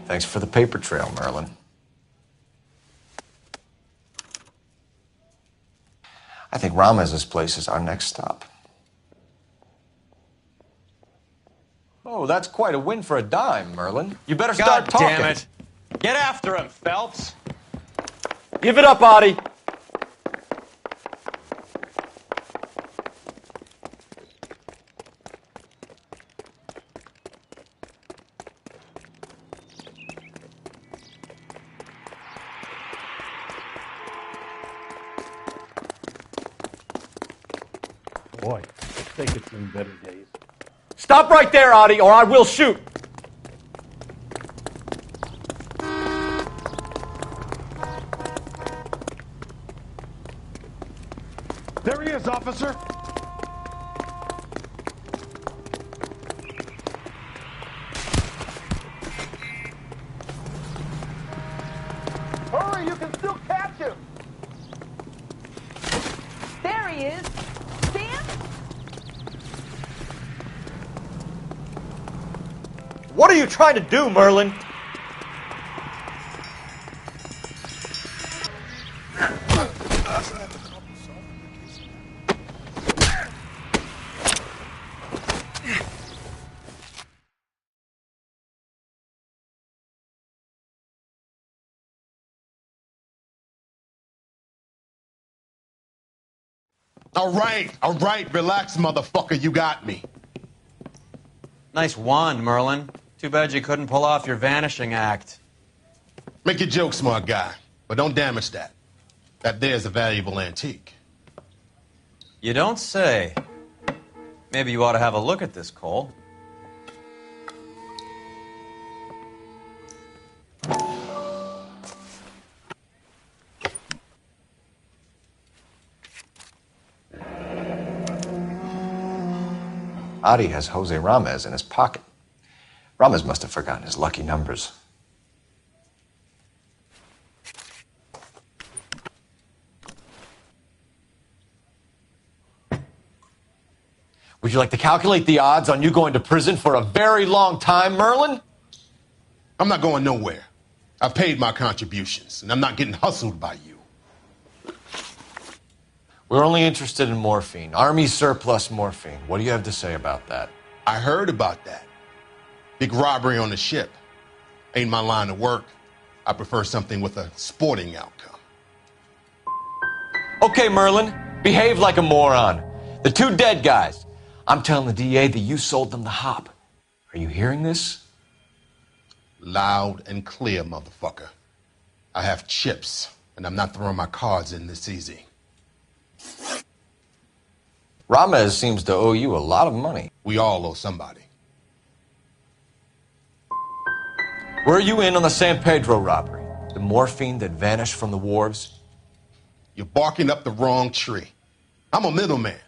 Thanks for the paper trail, Merlin. I think Ramez's place is our next stop. Oh, that's quite a win for a dime, Merlin. You better start talking. God damn it. Get after him, Phelps. Give it up, Audie. Boy, I think it's been better days. Stop right there, Audie, or I will shoot. There he is, officer. Hurry, you can still catch him. There he is. See him? What are you trying to do, Merlin? All right, relax, motherfucker, you got me. Nice wand, Merlin. Too bad you couldn't pull off your vanishing act. Make your joke, smart guy, but don't damage that. That there's a valuable antique. You don't say. Maybe you ought to have a look at this, Cole. Audie has Jose Ramez in his pocket. Ramez must have forgotten his lucky numbers. Would you like to calculate the odds on you going to prison for a very long time, Merlin? I'm not going nowhere. I've paid my contributions, and I'm not getting hustled by you. We're only interested in morphine. Army surplus morphine. What do you have to say about that? I heard about that. Big robbery on the ship. Ain't my line of work. I prefer something with a sporting outcome. Okay, Merlin. Behave like a moron. The two dead guys. I'm telling the DA that you sold them the hop. Are you hearing this? Loud and clear, motherfucker. I have chips, and I'm not throwing my cards in this easy. Ramez seems to owe you a lot of money. We all owe somebody. Were you in on the San Pedro robbery? The morphine that vanished from the wharves? You're barking up the wrong tree. I'm a middleman,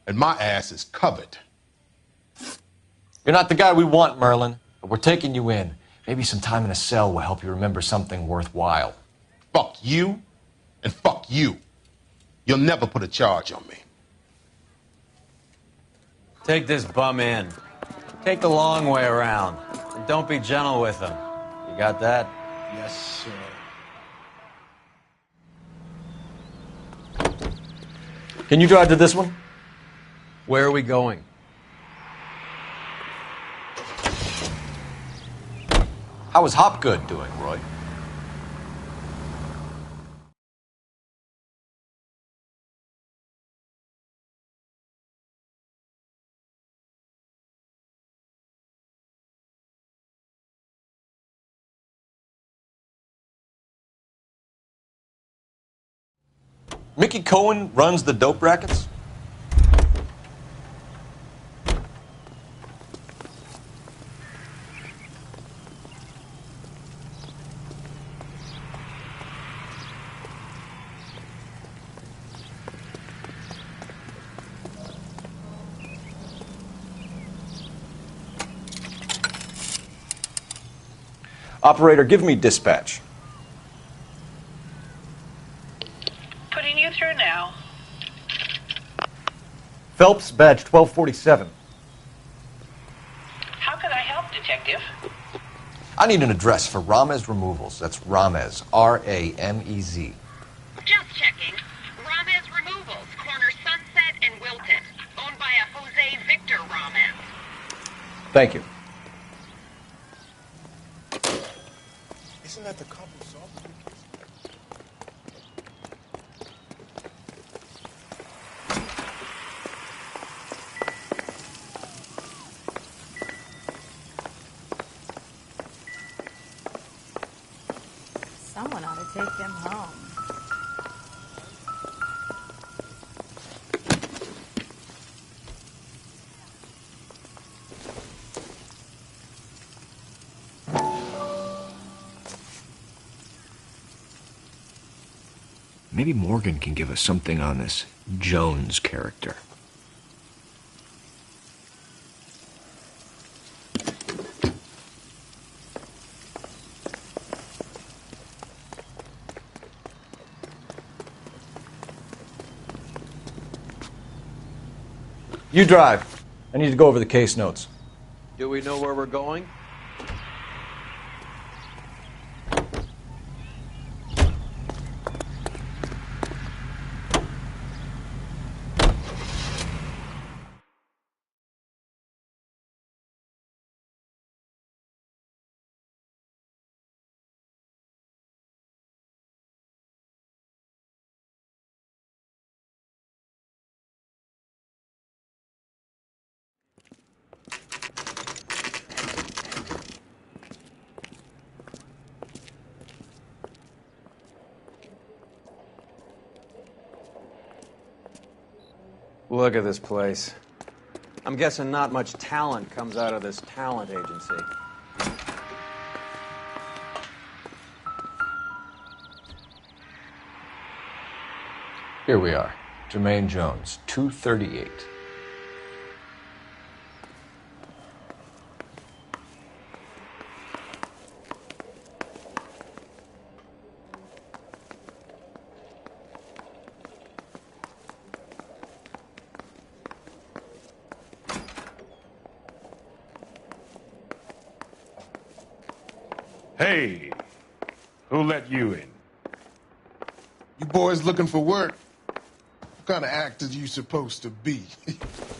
and my ass is covered. You're not the guy we want, Merlin, but we're taking you in. Maybe some time in a cell will help you remember something worthwhile. Fuck you, and fuck you. You'll never put a charge on me. Take this bum in. Take the long way around. And don't be gentle with him. You got that? Yes, sir. Can you drive to this one? Where are we going? How is Hopgood doing, Roy? Mickey Cohen runs the dope rackets? Operator, give me dispatch. Phelps, badge 1247. How can I help, Detective? I need an address for Ramez Removals. That's Ramez, R-A-M-E-Z. Just checking. Ramez Removals, corner Sunset and Wilton. Owned by a Jose Victor Ramez. Thank you. Isn't that the couple saw? Someone ought to take them home. Maybe Morgan can give us something on this Jones character. You drive. I need to go over the case notes. Do we know where we're going? Look at this place. I'm guessing not much talent comes out of this talent agency. Here we are. Jermaine Jones, 238. Hey, who let you in? You boys looking for work? What kind of actor you supposed to be?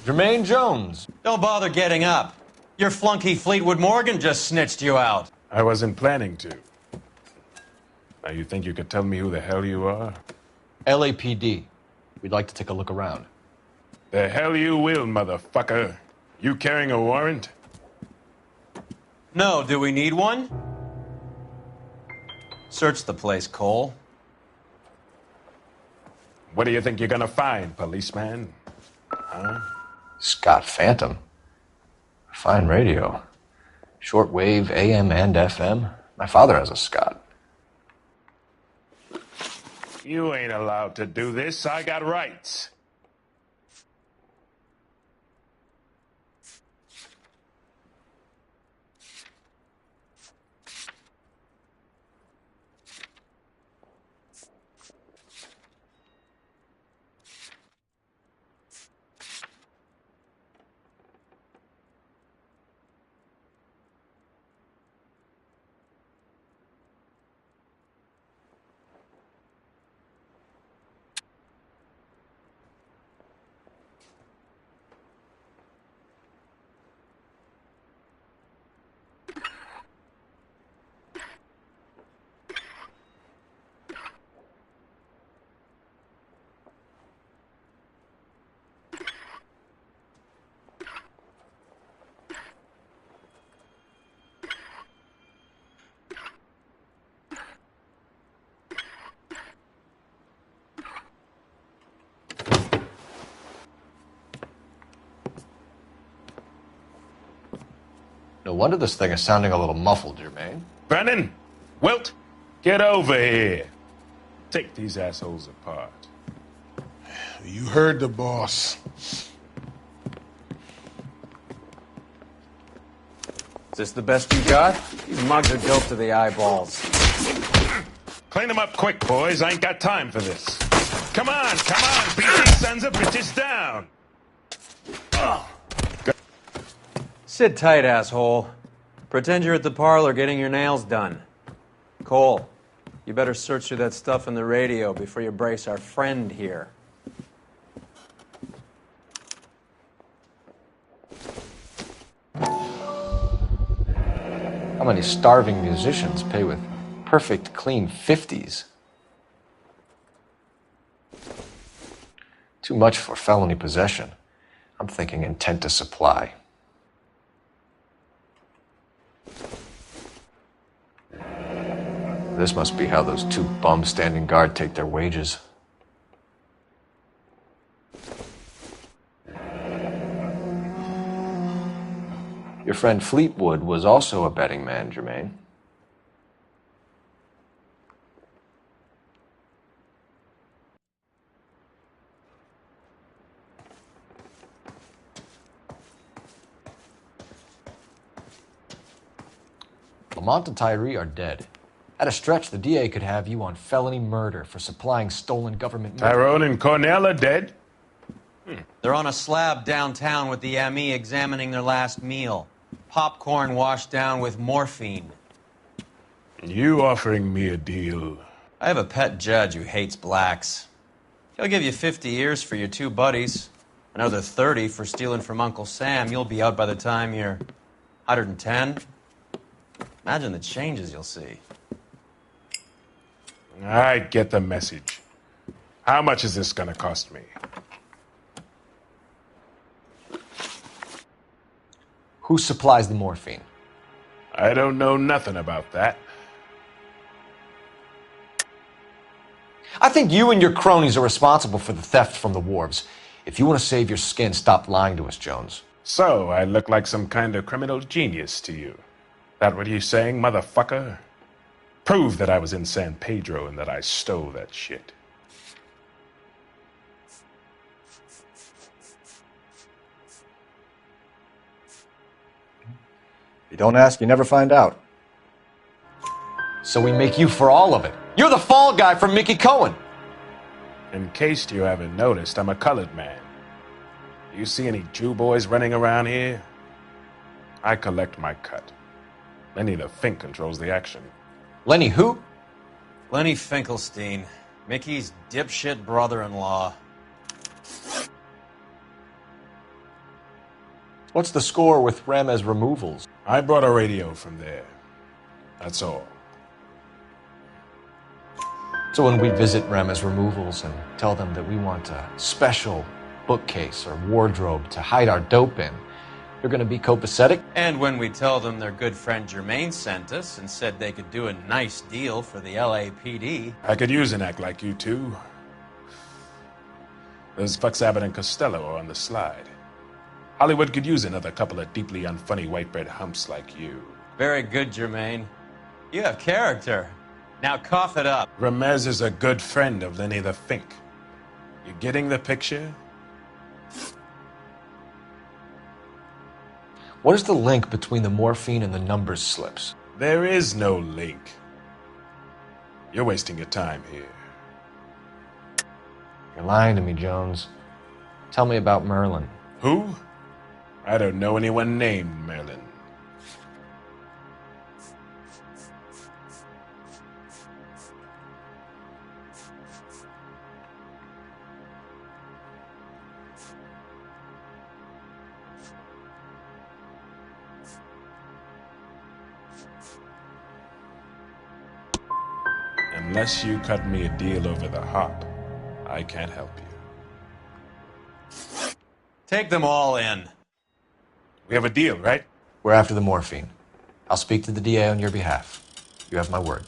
Jermaine Jones. Don't bother getting up. Your flunky Fleetwood Morgan just snitched you out. I wasn't planning to. Now you think you could tell me who the hell you are? LAPD. We'd like to take a look around. The hell you will, motherfucker. You carrying a warrant? No, do we need one? Search the place, Cole. What do you think you're gonna find, policeman? Huh? Scott Phantom. Fine radio. Shortwave, AM and FM. My father has a Scott. You ain't allowed to do this. I got rights. No wonder this thing is sounding a little muffled, Jermaine. Brennan, Wilt, get over here. Take these assholes apart. You heard the boss. Is this the best you got? These mugs are dope to the eyeballs. Clean them up quick, boys. I ain't got time for this. Come on, beat these sons of bitches down. Sit tight, asshole. Pretend you're at the parlor getting your nails done. Cole, you better search through that stuff in the radio before you brace our friend here. How many starving musicians pay with perfect, clean 50s? Too much for felony possession. I'm thinking intent to supply. This must be how those two bums standing guard take their wages. Your friend Fleetwood was also a betting man, Jermaine. Lamont and Tyree are dead. At a stretch, the DA could have you on felony murder for supplying stolen government money. Tyrone and Cornell are dead? They're on a slab downtown with the ME examining their last meal. Popcorn washed down with morphine. You offering me a deal? I have a pet judge who hates blacks. He'll give you 50 years for your two buddies. Another 30 for stealing from Uncle Sam. You'll be out by the time you're 110. Imagine the changes you'll see. I get the message. How much is this gonna cost me? Who supplies the morphine? I don't know nothing about that. I think you and your cronies are responsible for the theft from the wharves. If you want to save your skin, stop lying to us, Jones. So, I look like some kind of criminal genius to you. That what you saying, motherfucker? Prove that I was in San Pedro and that I stole that shit. If you don't ask, you never find out. So we make you for all of it. You're the fall guy from Mickey Cohen. In case you haven't noticed, I'm a colored man. You see any Jew boys running around here? I collect my cut. Lenny the Fink controls the action. Lenny who? Lenny Finkelstein, Mickey's dipshit brother-in-law. What's the score with Ramez removals? I brought a radio from there. That's all. So when we visit Ramez removals and tell them that we want a special bookcase or wardrobe to hide our dope in, you're going to be copacetic? And when we tell them their good friend Jermaine sent us and said they could do a nice deal for the LAPD. I could use an act like you two. Those fucks Abbott and Costello are on the slide. Hollywood could use another couple of deeply unfunny white bread humps like you. Very good, Jermaine. You have character. Now cough it up. Ramez is a good friend of Lenny the Fink. You getting the picture? What is the link between the morphine and the numbers slips? There is no link. You're wasting your time here. You're lying to me, Jones. Tell me about Merlin. Who? I don't know anyone named Merlin. Unless you cut me a deal over the hop, I can't help you. Take them all in. We have a deal, right? We're after the morphine. I'll speak to the DA on your behalf. You have my word.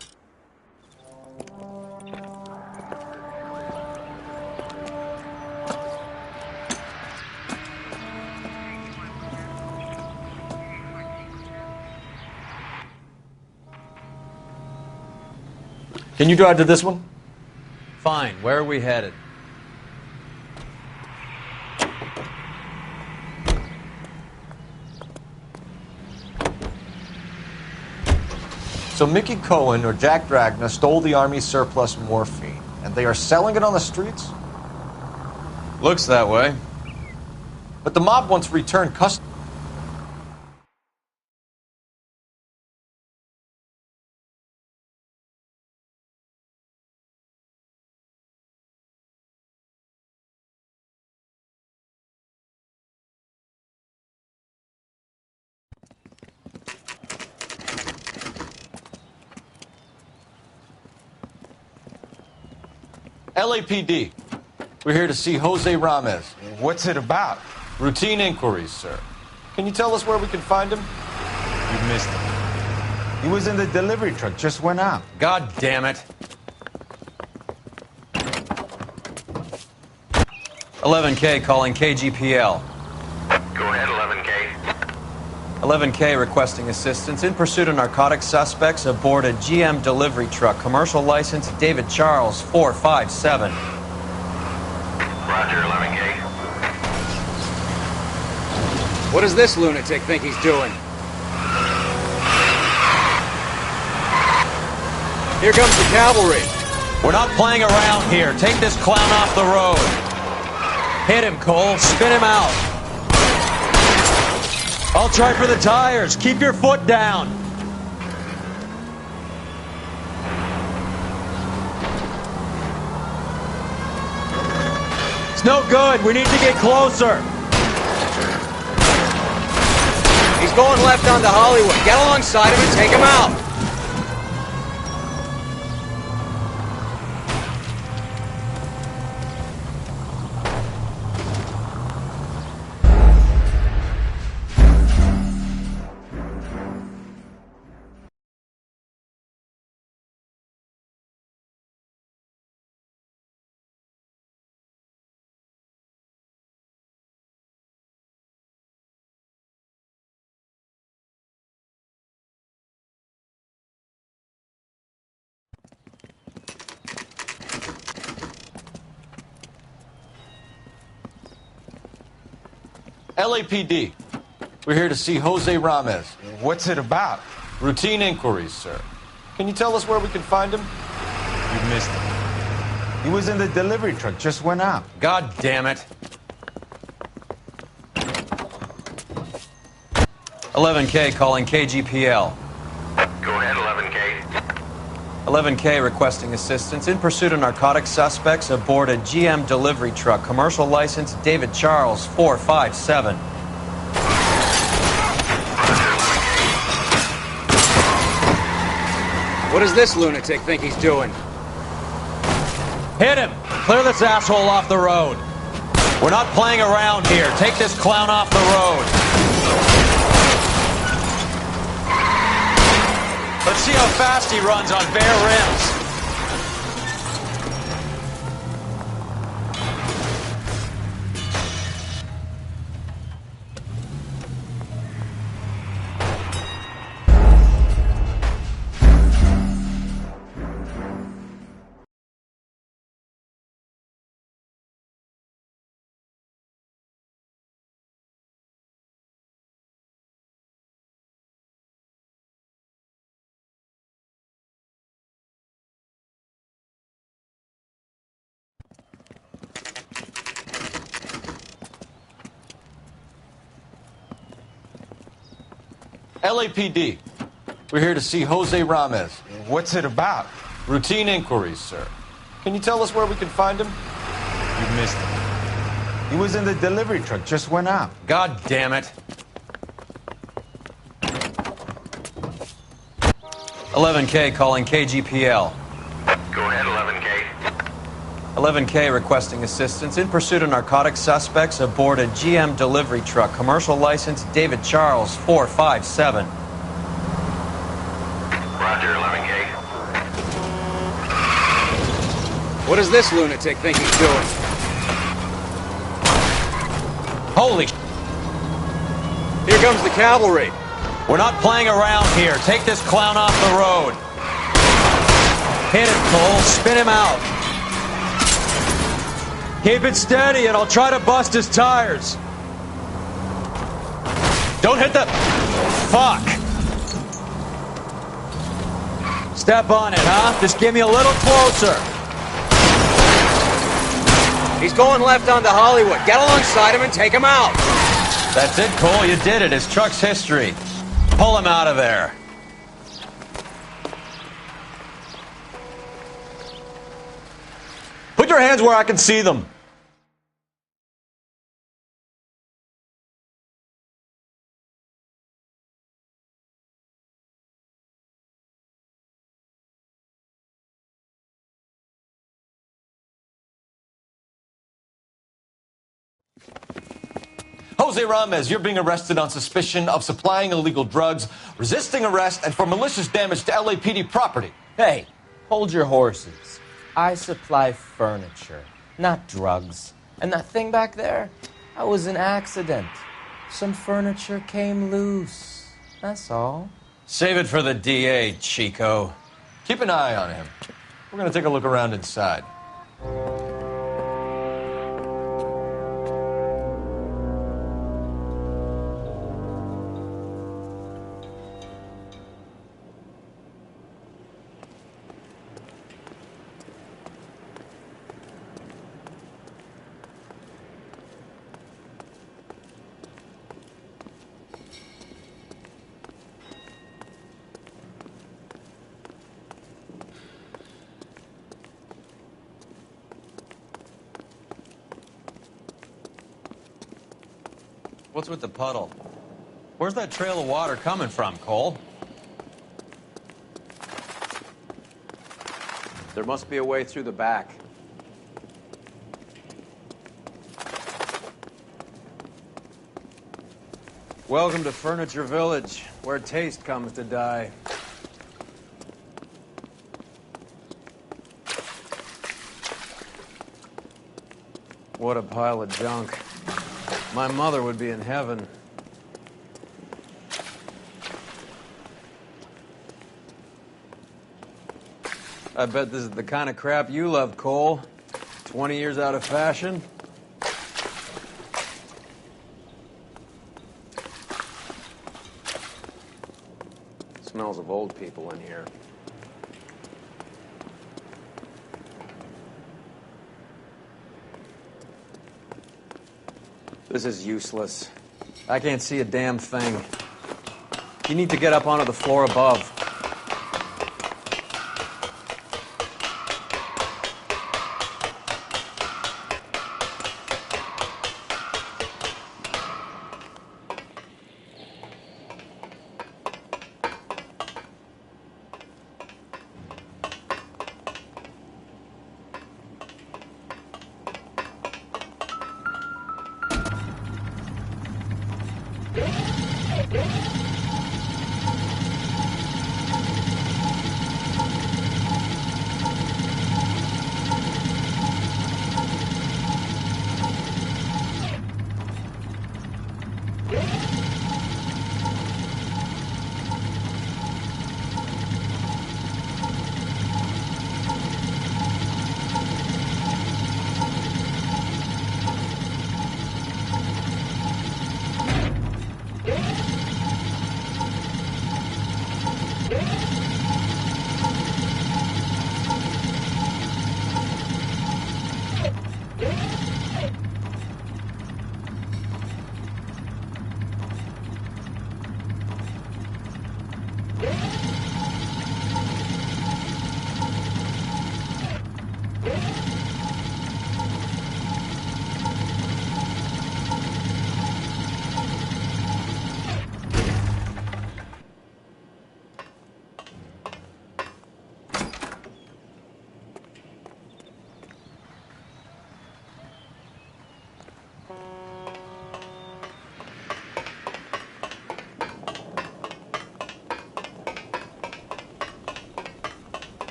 Can you drive to this one? Fine. Where are we headed? So Mickey Cohen or Jack Dragna stole the Army's surplus morphine, and they are selling it on the streets? Looks that way. But the mob wants returned custody. LAPD. We're here to see Jose Ramez. What's it about? Routine inquiries, sir. Can you tell us where we can find him? You missed him. He was in the delivery truck, just went out. God damn it. 11K calling KGPL. Go ahead, 11K. 11K requesting assistance in pursuit of narcotic suspects aboard a GM delivery truck. Commercial license David Charles 457. Roger, 11K. What does this lunatic think he's doing? Here comes the cavalry. We're not playing around here. Take this clown off the road. Hit him, Cole. Spin him out. I'll try for the tires. Keep your foot down. It's no good. We need to get closer. He's going left onto Hollywood. Get alongside him and take him out. LAPD. We're here to see Jose Ramez. What's it about? Routine inquiries, sir. Can you tell us where we can find him? You missed him. He was in the delivery truck, just went out. God damn it. 11K calling KGPL. Go ahead, 11K. 11K requesting assistance in pursuit of narcotic suspects aboard a GM delivery truck. Commercial license David Charles 457. What does this lunatic think he's doing? Hit him! Clear this asshole off the road. We're not playing around here. Take this clown off the road. Let's see how fast he runs on bare rims. LAPD. We're here to see Jose Ramez. What's it about? Routine inquiries, sir. Can you tell us where we can find him? You missed him. He was in the delivery truck, just went out. God damn it. 11K calling KGPL. Go ahead, 11K. 11K requesting assistance in pursuit of narcotic suspects aboard a GM delivery truck. Commercial license David Charles 457. Roger, 11K. What does this lunatic think he's doing? Holy sh**. Here comes the cavalry. We're not playing around here. Take this clown off the road. Hit him, Cole. Spin him out. Keep it steady and I'll try to bust his tires. Don't hit the... Fuck. Step on it, huh? Just give me a little closer. He's going left onto Hollywood. Get alongside him and take him out. That's it, Cole. You did it. His truck's history. Pull him out of there. Put your hands where I can see them. Jose Ramez, you're being arrested on suspicion of supplying illegal drugs, resisting arrest, and for malicious damage to LAPD property. Hey, hold your horses. I supply furniture, not drugs. And that thing back there, that was an accident. Some furniture came loose. That's all. Save it for the DA, Chico. Keep an eye on him. We're going to take a look around inside. What's with the puddle? Where's that trail of water coming from, Cole? There must be a way through the back. Welcome to Furniture Village, where taste comes to die. What a pile of junk. My mother would be in heaven. I bet this is the kind of crap you love, Cole. 20 years out of fashion. Smells of old people in here. This is useless. I can't see a damn thing. You need to get up onto the floor above.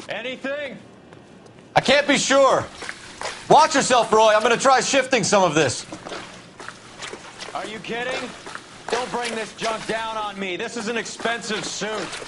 Anything? I can't be sure. Watch yourself, Roy. I'm going to try shifting some of this. Are you kidding? Don't bring this junk down on me. This is an expensive suit.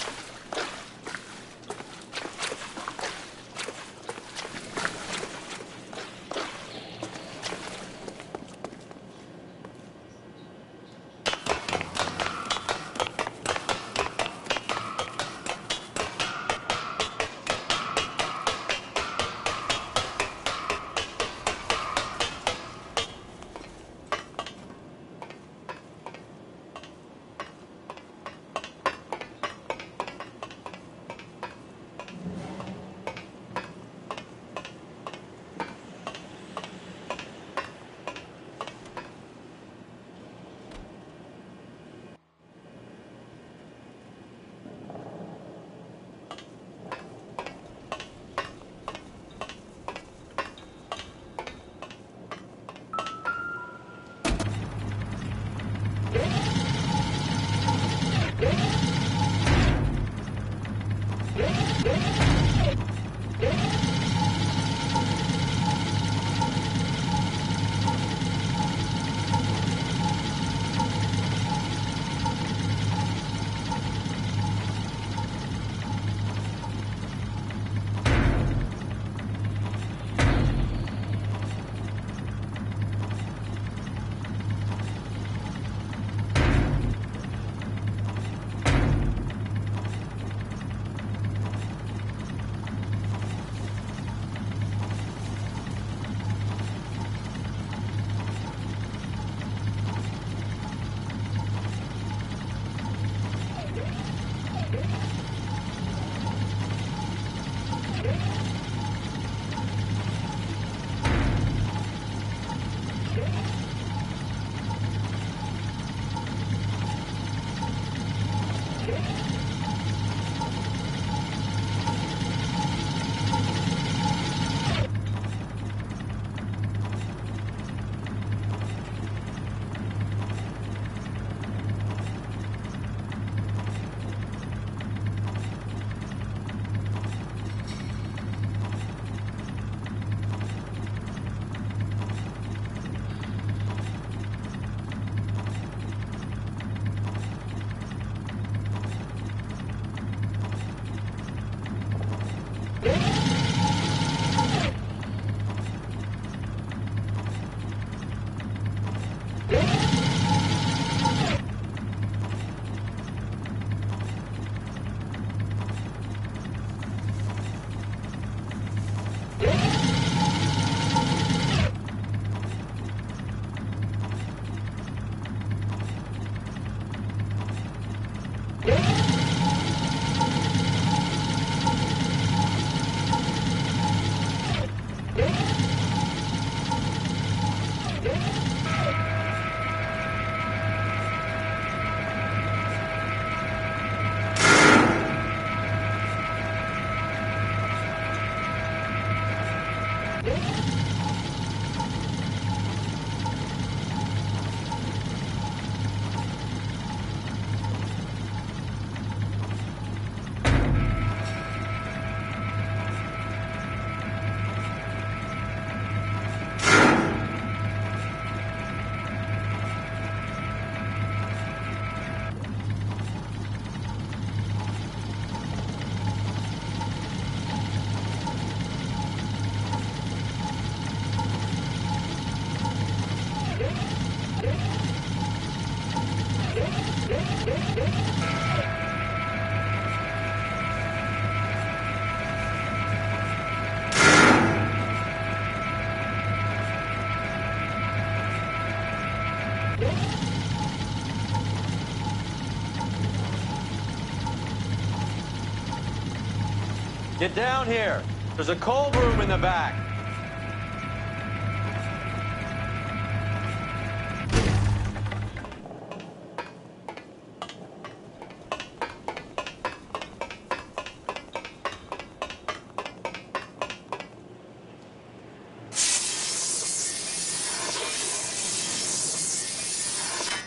Get down here. There's a cold room in the back.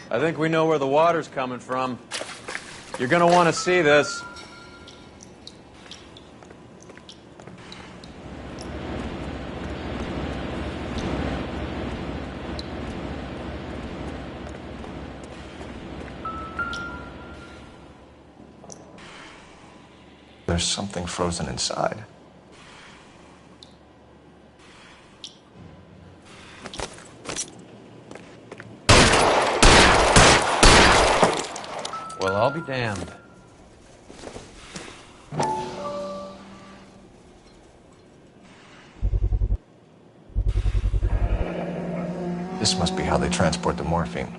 I think we know where the water's coming from. You're gonna want to see this. There's something frozen inside. Well, I'll be damned. This must be how they transport the morphine.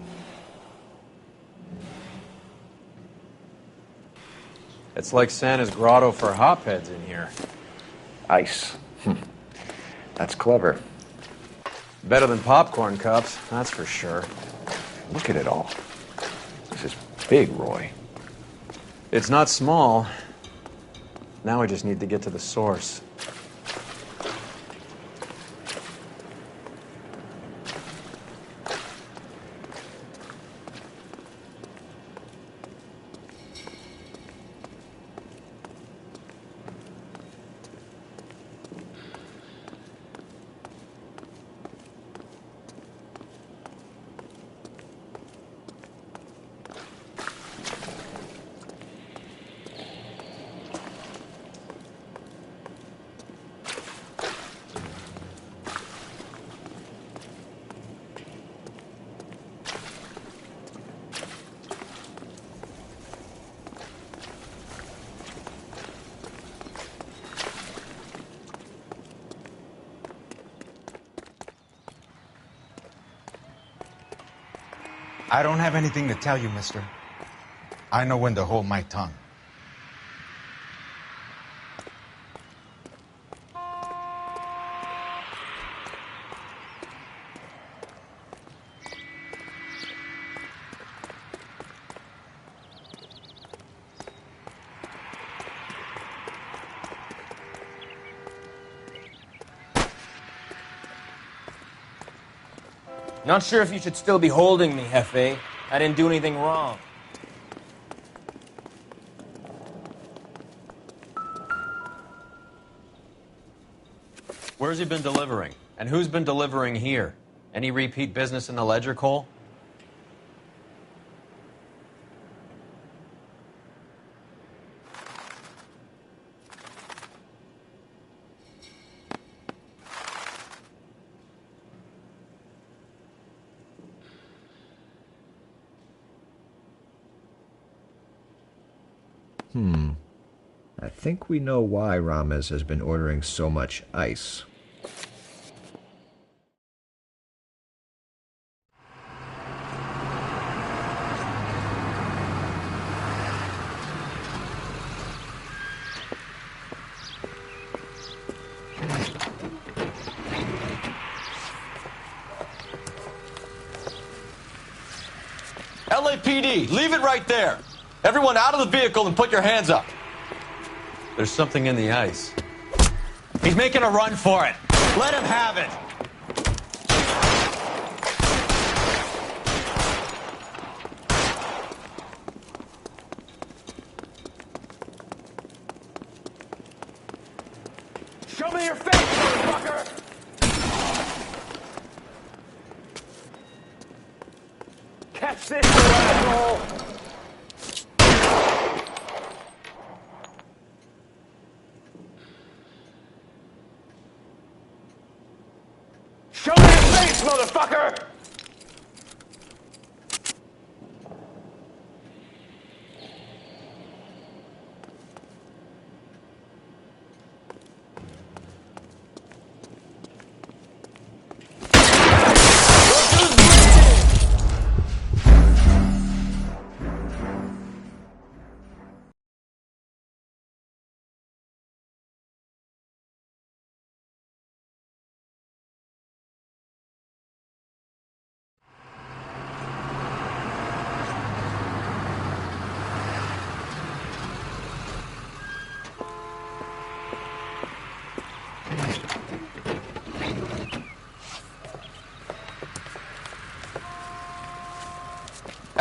It's like Santa's grotto for hopheads in here. Ice. That's clever. Better than popcorn cups, that's for sure. Look at it all. This is big, Roy. It's not small. Now we just need to get to the source. I don't have anything to tell you, mister. I know when to hold my tongue. Not sure if you should still be holding me, Hefe. I didn't do anything wrong. Where's he been delivering? And who's been delivering here? Any repeat business in the ledger, Cole? I think we know why Ramez has been ordering so much ice. LAPD, leave it right there. Everyone out of the vehicle and put your hands up. There's something in the ice. He's making a run for it. Let him have it. Show me your face, motherfucker! Catch this, you asshole! Show me your face, motherfucker!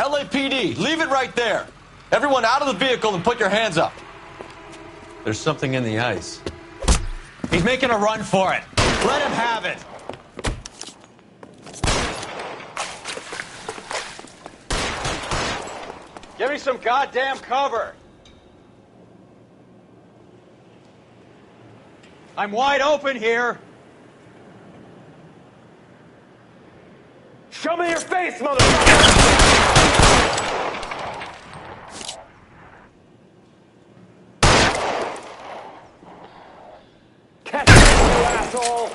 LAPD, leave it right there. Everyone out of the vehicle and put your hands up. There's something in the ice. He's making a run for it. Let him have it. Give me some goddamn cover. I'm wide open here. Show me your face, motherfucker! Catch me, you asshole!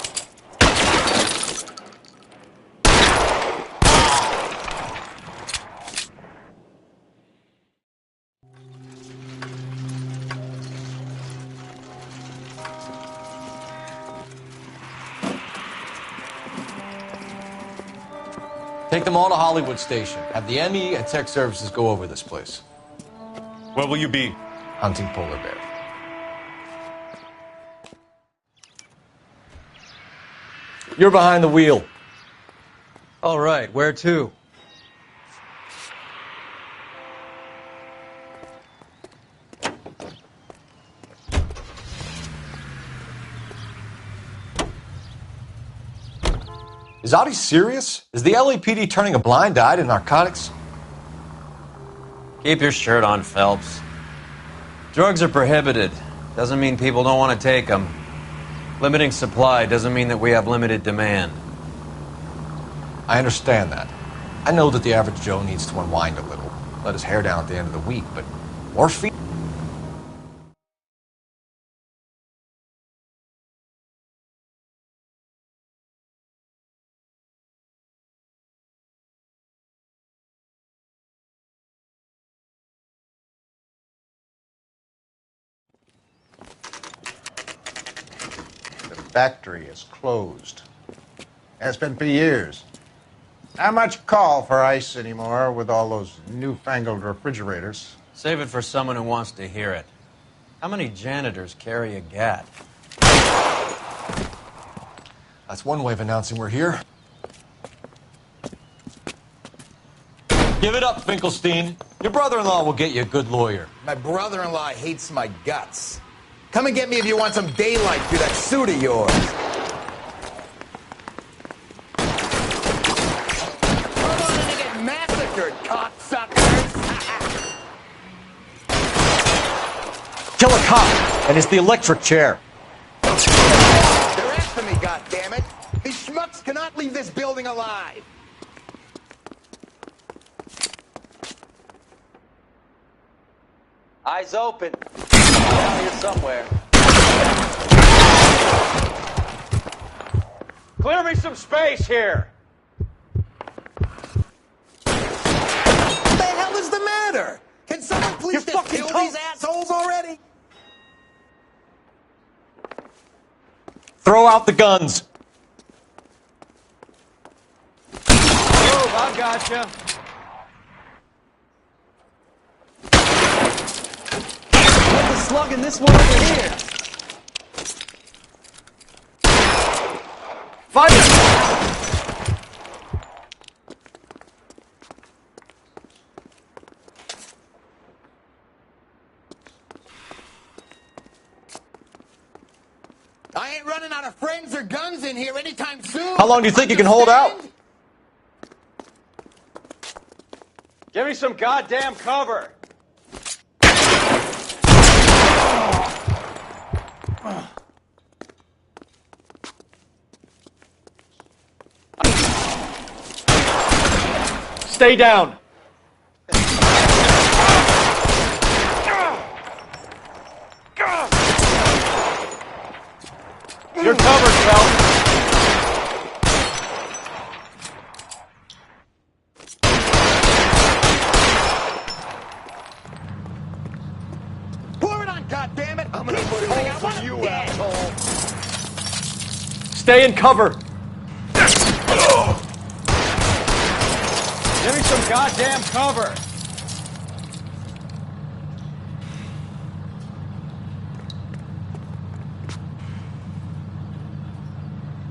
Take them all to Hollywood Station. Have the ME and tech services go over this place. Where will you be? Hunting polar bear. You're behind the wheel. All right, where to? Is Audie serious? Is the LAPD turning a blind eye to narcotics? Keep your shirt on, Phelps. Drugs are prohibited. Doesn't mean people don't want to take them. Limiting supply doesn't mean that we have limited demand. I understand that. I know that the average Joe needs to unwind a little, let his hair down at the end of the week, but morphine? Factory is closed. Has been for years. Not much call for ice anymore with all those newfangled refrigerators. Save it for someone who wants to hear it. How many janitors carry a gat? That's one way of announcing we're here. Give it up, Finkelstein. Your brother-in-law will get you a good lawyer. My brother-in-law hates my guts. Come and get me if you want some daylight through that suit of yours. Come on in and get massacred, cocksuckers! Kill a cop, and it's the electric chair. They're after me, goddammit! These schmucks cannot leave this building alive! Eyes open. Down here somewhere. Clear me some space here. What the hell is the matter? Can someone please just kill these assholes already? Throw out the guns. Move, I gotcha. Slugging this one over here. Fire! I ain't running out of friends or guns in here anytime soon. How long do you think you can hold out? Give me some goddamn cover. Stay down. You're covered, Phelps. Pour it on, goddammit! I'm gonna put it on for you, asshole! Stay in cover. Give me some goddamn cover.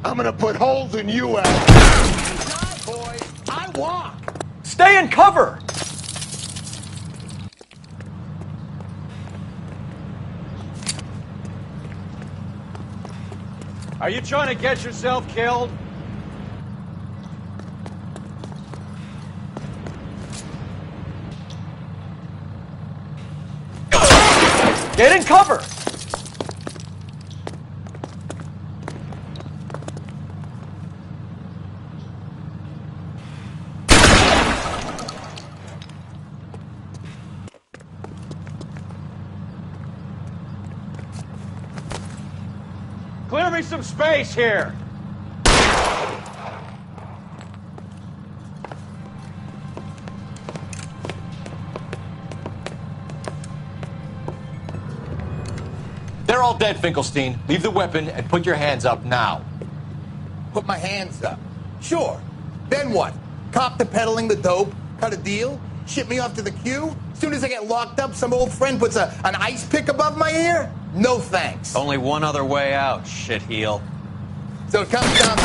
I'm gonna put holes in you, Al. Die, boys! I walk! Stay in cover. Are you trying to get yourself killed? Get in cover! Clear me some space here! They're all dead, Finkelstein. Leave the weapon and put your hands up now. Put my hands up. Sure. Then what? Cop to peddling the dope? Cut a deal? Ship me off to the queue? Soon as I get locked up, some old friend puts an ice pick above my ear? No thanks. Only one other way out, shitheel. So it comes down to...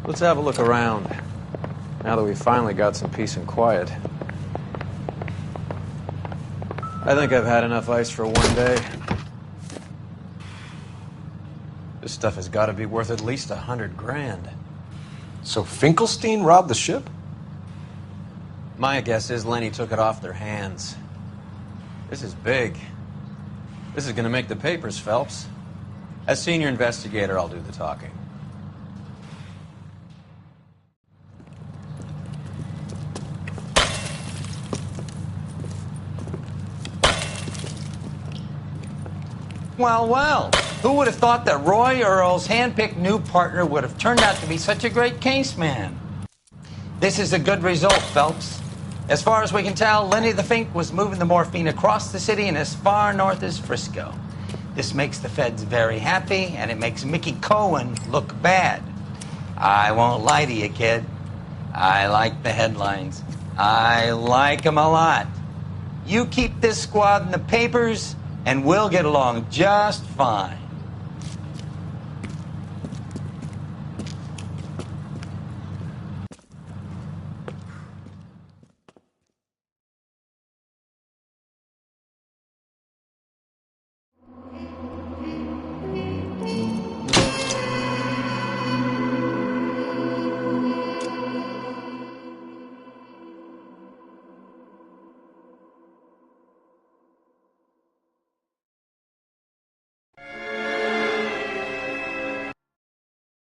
Let's have a look around, now that we've finally got some peace and quiet. I think I've had enough ice for one day. This stuff has got to be worth at least $100 grand. So Finkelstein robbed the ship? My guess is Lenny took it off their hands. This is big. This is going to make the papers, Phelps. As senior investigator, I'll do the talking. Well, well, who would have thought that Roy Earl's hand-picked new partner would have turned out to be such a great case man? This is a good result, Phelps. As far as we can tell, Lenny the Fink was moving the morphine across the city and as far north as Frisco. This makes the feds very happy, and it makes Mickey Cohen look bad. I won't lie to you, kid. I like the headlines. I like them a lot. You keep this squad in the papers, and we'll get along just fine.